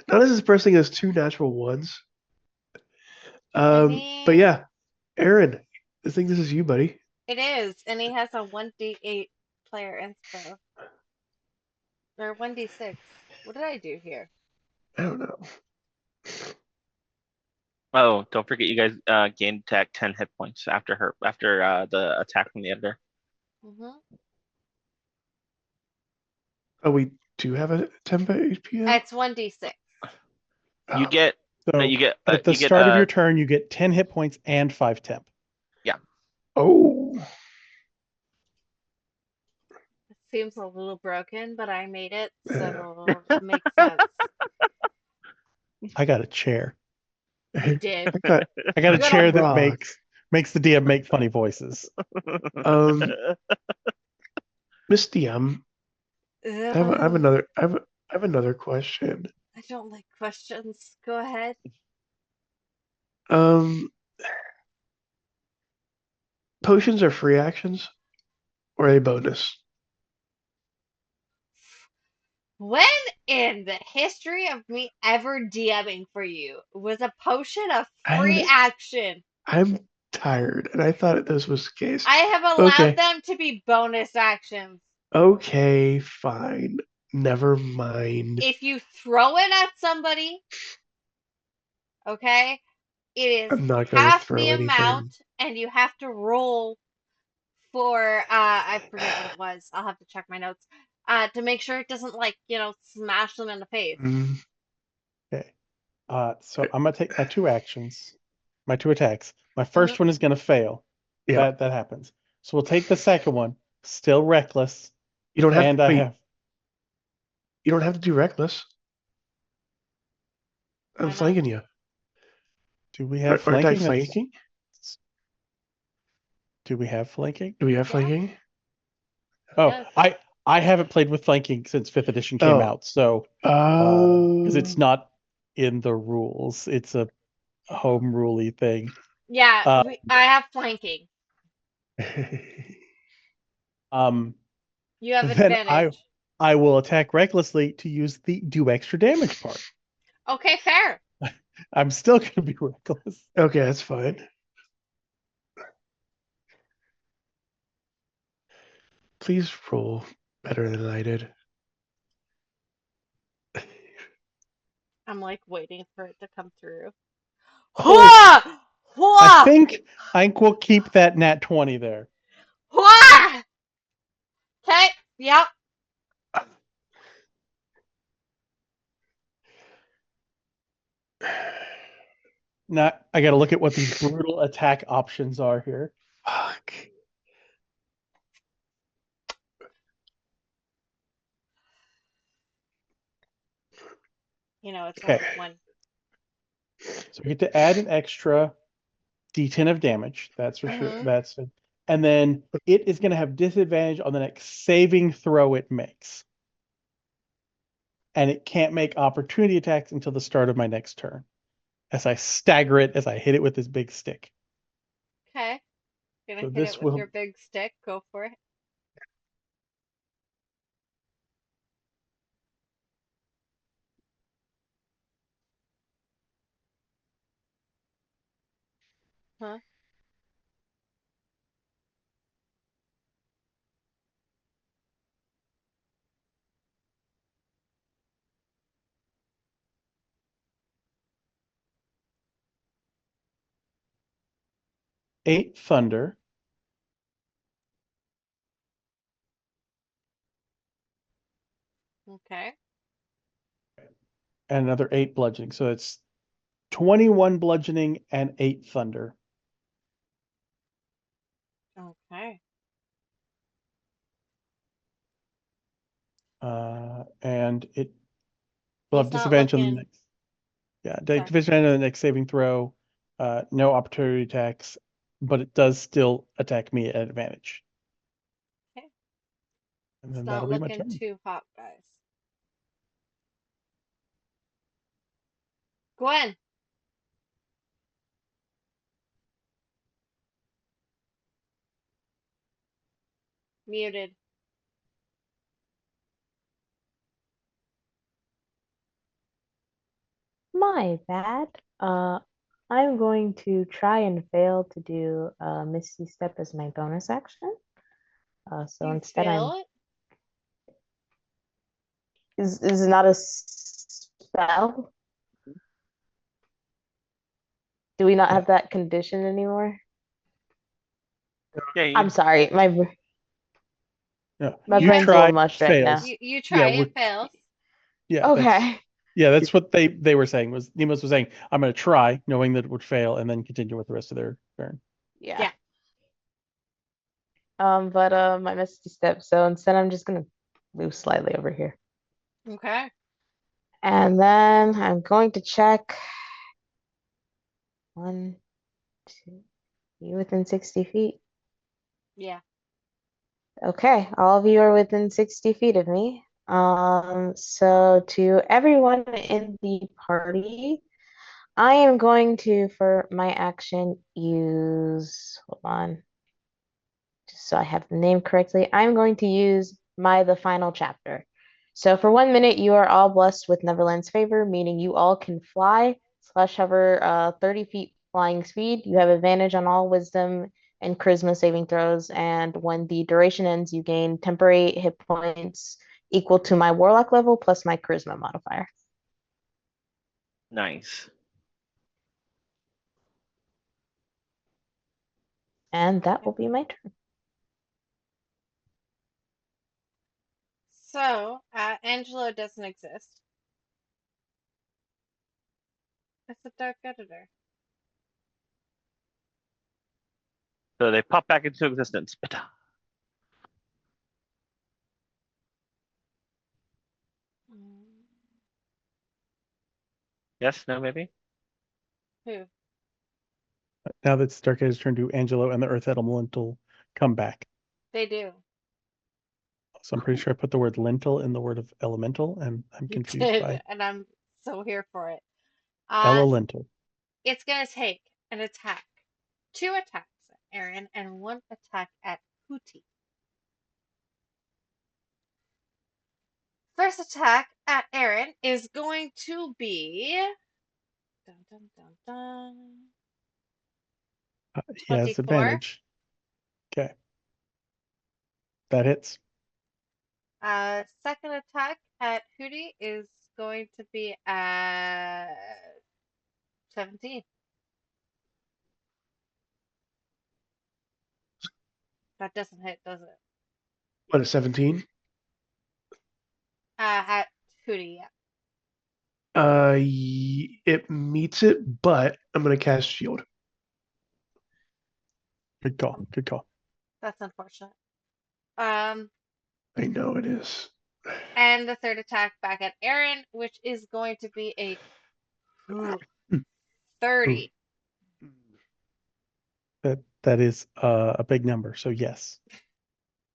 not as depressing as two natural ones. I But mean, yeah, Aaron, I think this is you, buddy. it is, and he has a 1d8 player inspo. Or 1d6. What did I do here? I don't know. Oh, don't forget you guys gained attack 10 hit points after the attack from the editor. Hmm. Oh, we do have a tempo HP now. It's 1d6. You Oh, get So you get at the you get start of your turn, you get 10 hit points and 5 temp. yeah. oh, It seems a little broken, but I made it, yeah. so it makes sense. I got a chair. You I did. got I got You a got a chair that rock. makes the DM make funny voices. Misty, I have Ugh, I have another question. I don't like questions. Go ahead. Um, potions are free actions or a bonus? When in the history of me ever DMing for you was a potion a free I action? I'm tired, and I thought this was the case. I have allowed Okay, them to be bonus actions. okay, fine. Never mind. If you throw it at somebody, okay, it is I'm not gonna half the throw anything. amount, and you have to roll for I forget what it was. I'll have to check my notes. To make sure it doesn't like, smash them in the face. Mm, Okay. So I'm gonna take my two actions, my two attacks. My Mhm. first one is gonna fail. yeah, That happens. So we'll take the second one, still reckless, you don't have to and I wait. have You don't have to do reckless. I'm Why not? flanking you. do we have Aren't I flanking? That's flanking? Do we have flanking? Do we have Yeah. flanking? Oh, Yes. I haven't played with flanking since 5th edition came Oh. out, so because it's Oh. not in the rules, it's a home ruley thing. Yeah, Uh, I have flanking. um, You have then advantage. I will attack recklessly to use the do extra damage part. Okay, fair. I'm still going to be reckless. Okay, that's fine. Please roll better than I did. I'm like waiting for it to come through. Oh, Hua! I Hua! think we'll keep that nat 20 there. Hua! Okay, yep. Now I got to look at what these brutal attack options are here. Fuck. You know, it's Okay, when so we get to add an extra d10 of damage. That's for sure. hmm And then it is going to have disadvantage on the next saving throw it makes. And it can't make opportunity attacks until the start of my next turn. As I stagger it, as I hit it with this big stick. Okay. Gonna So hit it this with will your big stick. Go for it. Huh? eight thunder. Okay. And another eight bludgeoning. So it's 21 bludgeoning and eight thunder. Okay. And it will have He's not disadvantage on the looking. next. Yeah, Sorry. disadvantage on the next saving throw. No opportunity attacks, but it does still attack me at advantage. Okay. And It's then that'll not be my looking turn. too hot, guys. Gwen. Muted. My bad. I'm going to try and fail to do Misty Step as my bonus action. So You instead, feel it? is it not a spell? Do we not Yeah. have that condition anymore? Yeah, I'm you, sorry, No, my You you brain's have a try, little mushed right now. fails. you Yeah, try we're it fails. yeah, Okay. that's what they were saying was Nemos was saying, I'm gonna try, knowing that it would fail, and then continue with the rest of their turn. Yeah. Yeah. But my Misty Step. So instead, I'm just gonna move slightly over here, Okay. and then I'm going to check one, two, you within 60 feet. Yeah. Okay, all of you are within 60 feet of me. So to everyone in the party, I am going to, for my action, use, hold on, just so I have the name correctly, I'm going to use the final chapter. So for 1 minute, you are all blessed with Neverland's favor, meaning you all can fly slash hover 30 feet flying speed. You have advantage on all wisdom and charisma saving throws. And when the duration ends, you gain temporary hit points equal to my warlock level plus my charisma modifier. nice. And that will be my turn. So, Angelo doesn't exist. It's a dark editor. So they pop back into existence. Mm, Yes, no, maybe? Who? Now that Stark has turned to Angelo and the Earth Elemental come back. They do. So I'm pretty sure I put the word lentil in the word of elemental, and I'm You confused did, by and I'm so here for it. elemental. It's gonna take an attack. 2 attacks at Aaron and 1 attack at Hootie. First attack at Aaron is going to be dun, dun, dun, dun, He has 24. advantage. Okay. That hits. Second attack at Hootie is going to be at 17. That doesn't hit, does it? What, a 17? At Hootie, yeah. It meets it, but I'm gonna cast shield. Good call. Good call. That's unfortunate. Um, I know it is. and the third attack back at Aaron, which is going to be a Hmm. 30. That is a big number. So yes.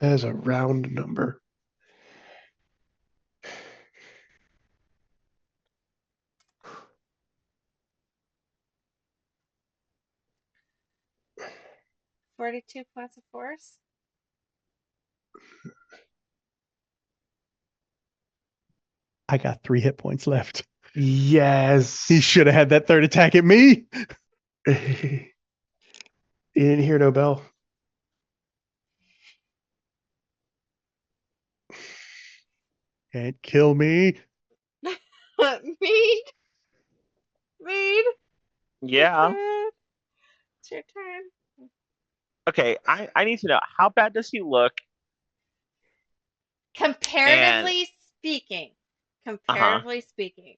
That is a round number. Forty-two points of force. I got 3 hit points left. Yes. He should have had that third attack at me. You didn't hear no bell. Can't kill me. Mead. Mead. Yeah. It's your turn. Okay. I need to know, how bad does he look? And Comparatively speaking, uh-huh. comparatively speaking,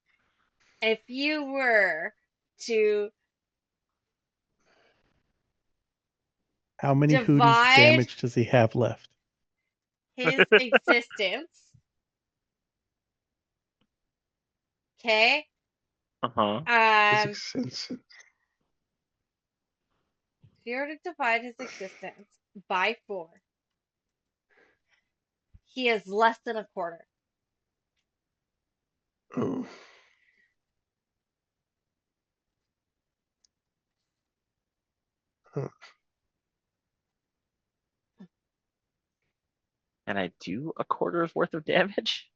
if you were to How many Hooties divide damage does he have left? his existence, okay, Uh-huh. if Sense. you were to divide his existence by 4, he is less than a quarter. Oh. Huh. And I do a quarter's worth of damage.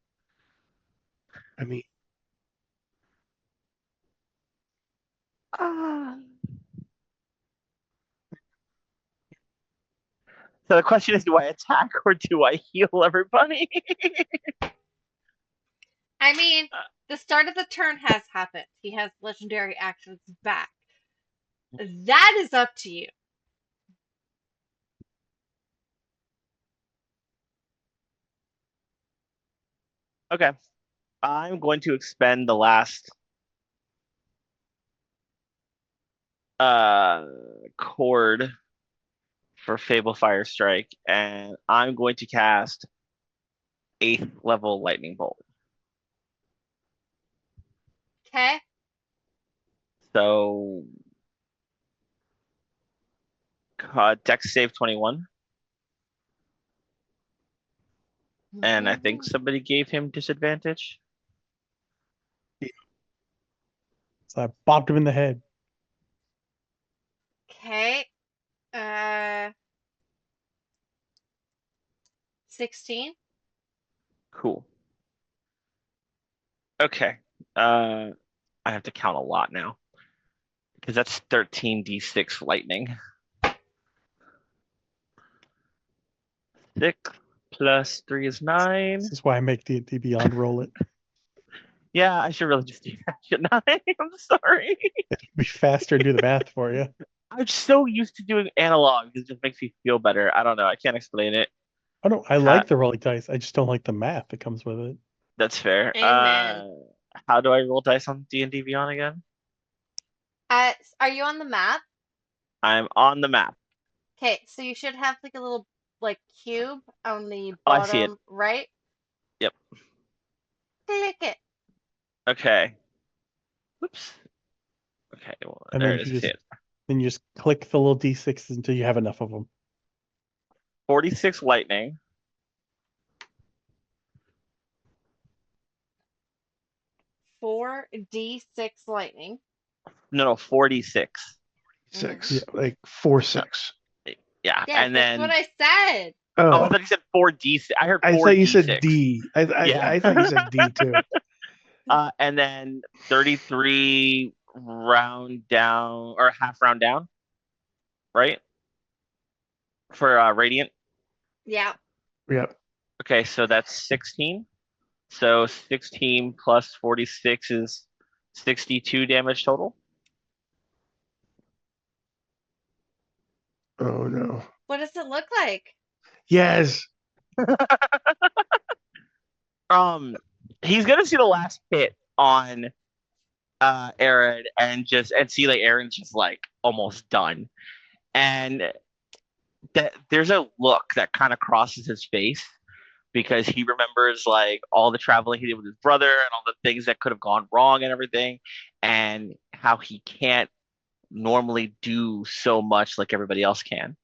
I mean, Ah. So the question is, do I attack or do I heal everybody? I mean, the start of the turn has happened. He has legendary actions back. That is up to you. Okay. I'm going to expend the last uh chord for Fable Fire Strike, and I'm going to cast 8th level Lightning Bolt. Okay? So Dex save 21, and I think somebody gave him disadvantage. So I bopped him in the head. Okay. 16. Cool. Okay. I have to count a lot now because that's 13d6 lightning. 6 plus 3 is 9. This is why I make D&D Beyond roll it. Yeah, I should really just do that, shouldn't I? I'm sorry. It'd be faster to do the math for you. I'm so used to doing analog. It just makes me feel better. I don't know. I can't explain it. Oh no, I How, like the rolling dice. I just don't like the math that comes with it. that's fair. Amen. How do I roll dice on D&D Beyond again? Are you on the map? I'm on the map. Okay, so you should have like a little like cube on the Oh, I see it. bottom right. Yep. Click it. Okay. Whoops. Okay, well, And there then it if is. you I see just it. Then you just click the little D6s until you have enough of them. 46 lightning. 4d6 lightning. No, 46. 6, Yeah. like 4-6. Yeah, Yes, and that's what then I said. oh, I Oh, thought you said 4d6. I heard I thought you said 4d6. D. Yeah. I thought you said D too. And then 33 round down or half round down, right? For radiant. Yeah. Yep. Okay, so that's 16. So 16 plus 46 is 62 damage total. Oh no. What does it look like? Yes. He's gonna see the last hit on Aaron and see like Aaron's just like almost done. And that there's a look that kind of crosses his face because he remembers like all the traveling he did with his brother and all the things that could have gone wrong and everything, and how he can't normally do so much like everybody else can.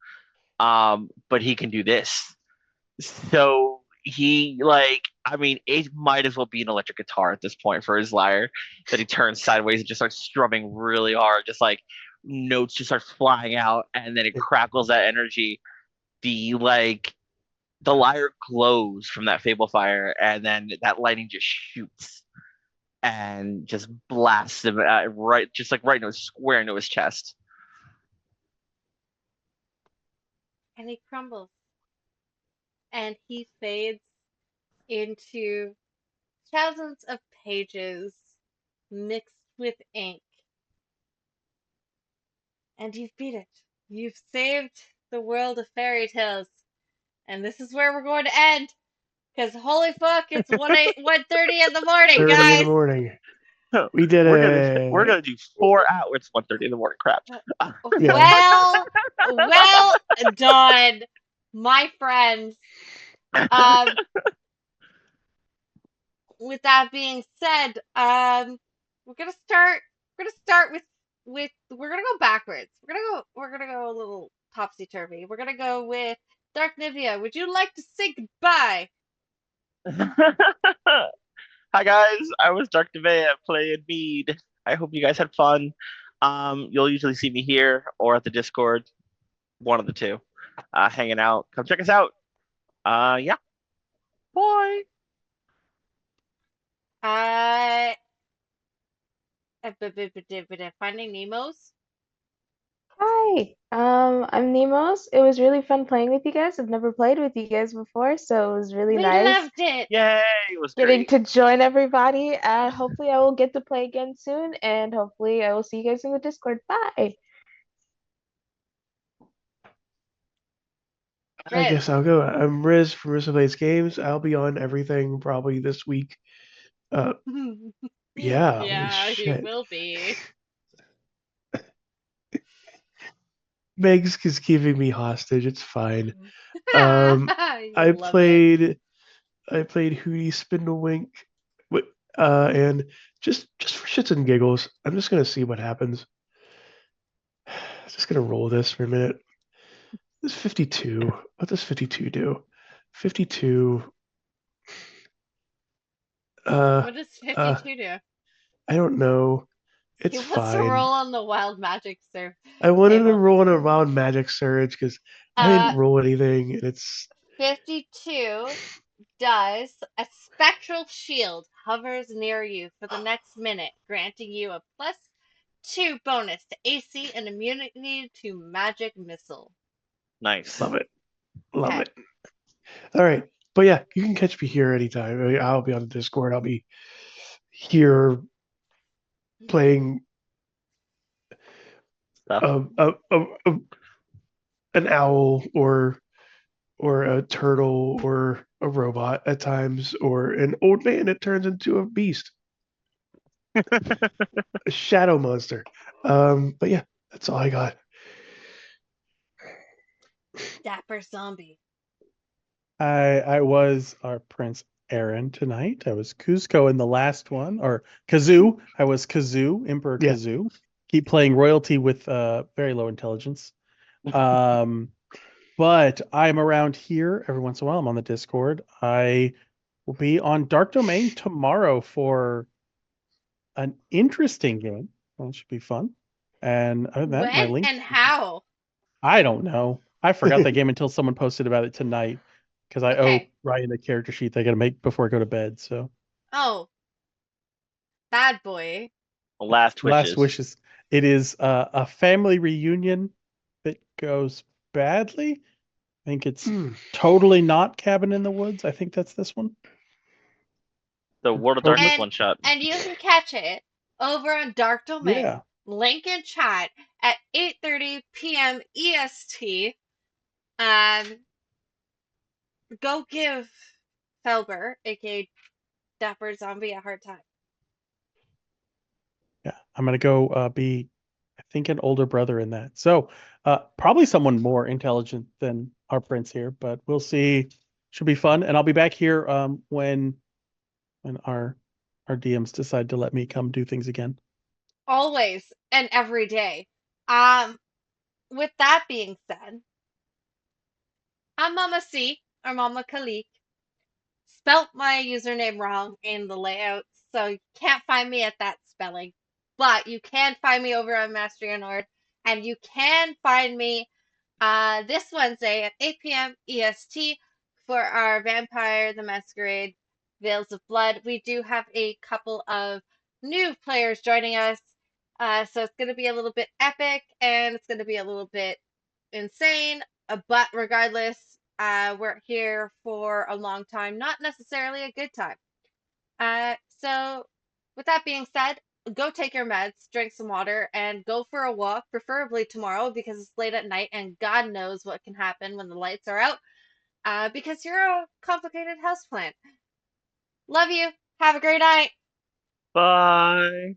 But he can do this. So he like, I mean, it might as well be an electric guitar at this point for his lyre that he turns sideways and just starts strumming really hard, just like notes just start flying out, and then it crackles that energy. The like the lyre glows from that fable fire, and then that lightning just shoots and just blasts him right, just like right into his square into his chest. And he crumbles. And he fades into thousands of pages mixed with ink. And you've beat it. You've saved the world of fairy tales. And this is where we're going to end. Because holy fuck, it's 1:30 in the morning, 30 in the guys. morning. We did We're gonna do 4 hours. 1:30 in the morning. Crap. Well, well done, my friends. Um, with that being said, we're gonna start. We're gonna start with. We're gonna go backwards. We're gonna go a little topsy turvy. We're gonna go with Dark Nivea. Would you like to say goodbye? Hi guys, I was Dark Devea playing Mead. I hope you guys had fun. You'll usually see me here or at the Discord, one of the two, hanging out. Come check us out. Yeah. Bye. Uh, Finding Nemo's. Hi, I'm Nemos. It was really fun playing with you guys. I've never played with you guys before, so it was really We nice loved it. Yay, it was getting great. to join everybody. Hopefully, I will get to play again soon, and hopefully, I will see you guys in the Discord. Bye. I Riz. guess I'll go. I'm Riz from Riz Plays Games. I'll be on everything probably this week. Uh, yeah, holy Yeah, you shit. will be. Megs is keeping me hostage. It's fine. You I love it. played Hootie Spindlewink, wi- and just for shits and giggles, I'm just gonna see what happens. Just gonna roll this for a minute. This 52. What does 52 do? 52. Uh, What does uh, 52 do? I don't know. He It's wants to roll fine. on the wild magic serve I wanted to table. roll on a wild magic surge because I Uh, didn't roll anything, and it's 52 does a spectral shield hovers near you for the next minute, granting you a +2 bonus to AC and immunity to magic missile. Nice. love it, love Okay. it. All right, but yeah, you can catch me here anytime. I mean, I'll be on the Discord. I'll be here playing Stuff. a an owl or a turtle or a robot at times or an old man that turns into a beast, a shadow monster. But yeah, that's all I got. Dapper zombie. I was our Prince Aaron tonight. I was Kuzco in the last one, or Kazoo. I was Kazoo, Emperor Yeah. Kazoo. keep playing royalty with very low intelligence. Um, but I'm around here every once in a while. I'm on the Discord. I will be on Dark Domain tomorrow for an interesting game. Well, it should be fun. And other than that, my When link, and how? I don't know. I forgot that game until someone posted about it tonight because I owe Okay. Ryan a character sheet that I got to make before I go to bed. So, Oh, bad boy. Last last wishes. wishes. It is a family reunion that goes badly. I think it's totally not Cabin in the Woods. I think that's this one. The World of Totally. Darkness And one shot. you can catch it over on Dark Domain. Yeah. Link in chat at 8:30 p.m. EST. Um, go give Felber, aka Dapper Zombie, a hard time. Yeah. I'm gonna go be, I think, an older brother in that. So probably someone more intelligent than our prince here, but we'll see. Should be fun. And I'll be back here when our DMs decide to let me come do things again. Always and every day. Um, with that being said, I'm Mama C or Mama Kalik. Spelt my username wrong in the layout, so you can't find me at that spelling. But you can find me over on Mastery and Ord, and you can find me this Wednesday at 8 p.m. EST for our Vampire the Masquerade Veils of Blood. We do have a couple of new players joining us, so it's going to be a little bit epic and it's going to be a little bit insane. But regardless, we're here for a long time, not necessarily a good time. So, with that being said, go take your meds, drink some water, and go for a walk, preferably tomorrow because it's late at night and God knows what can happen when the lights are out. Because you're a complicated houseplant. Love you. Have a great night. Bye.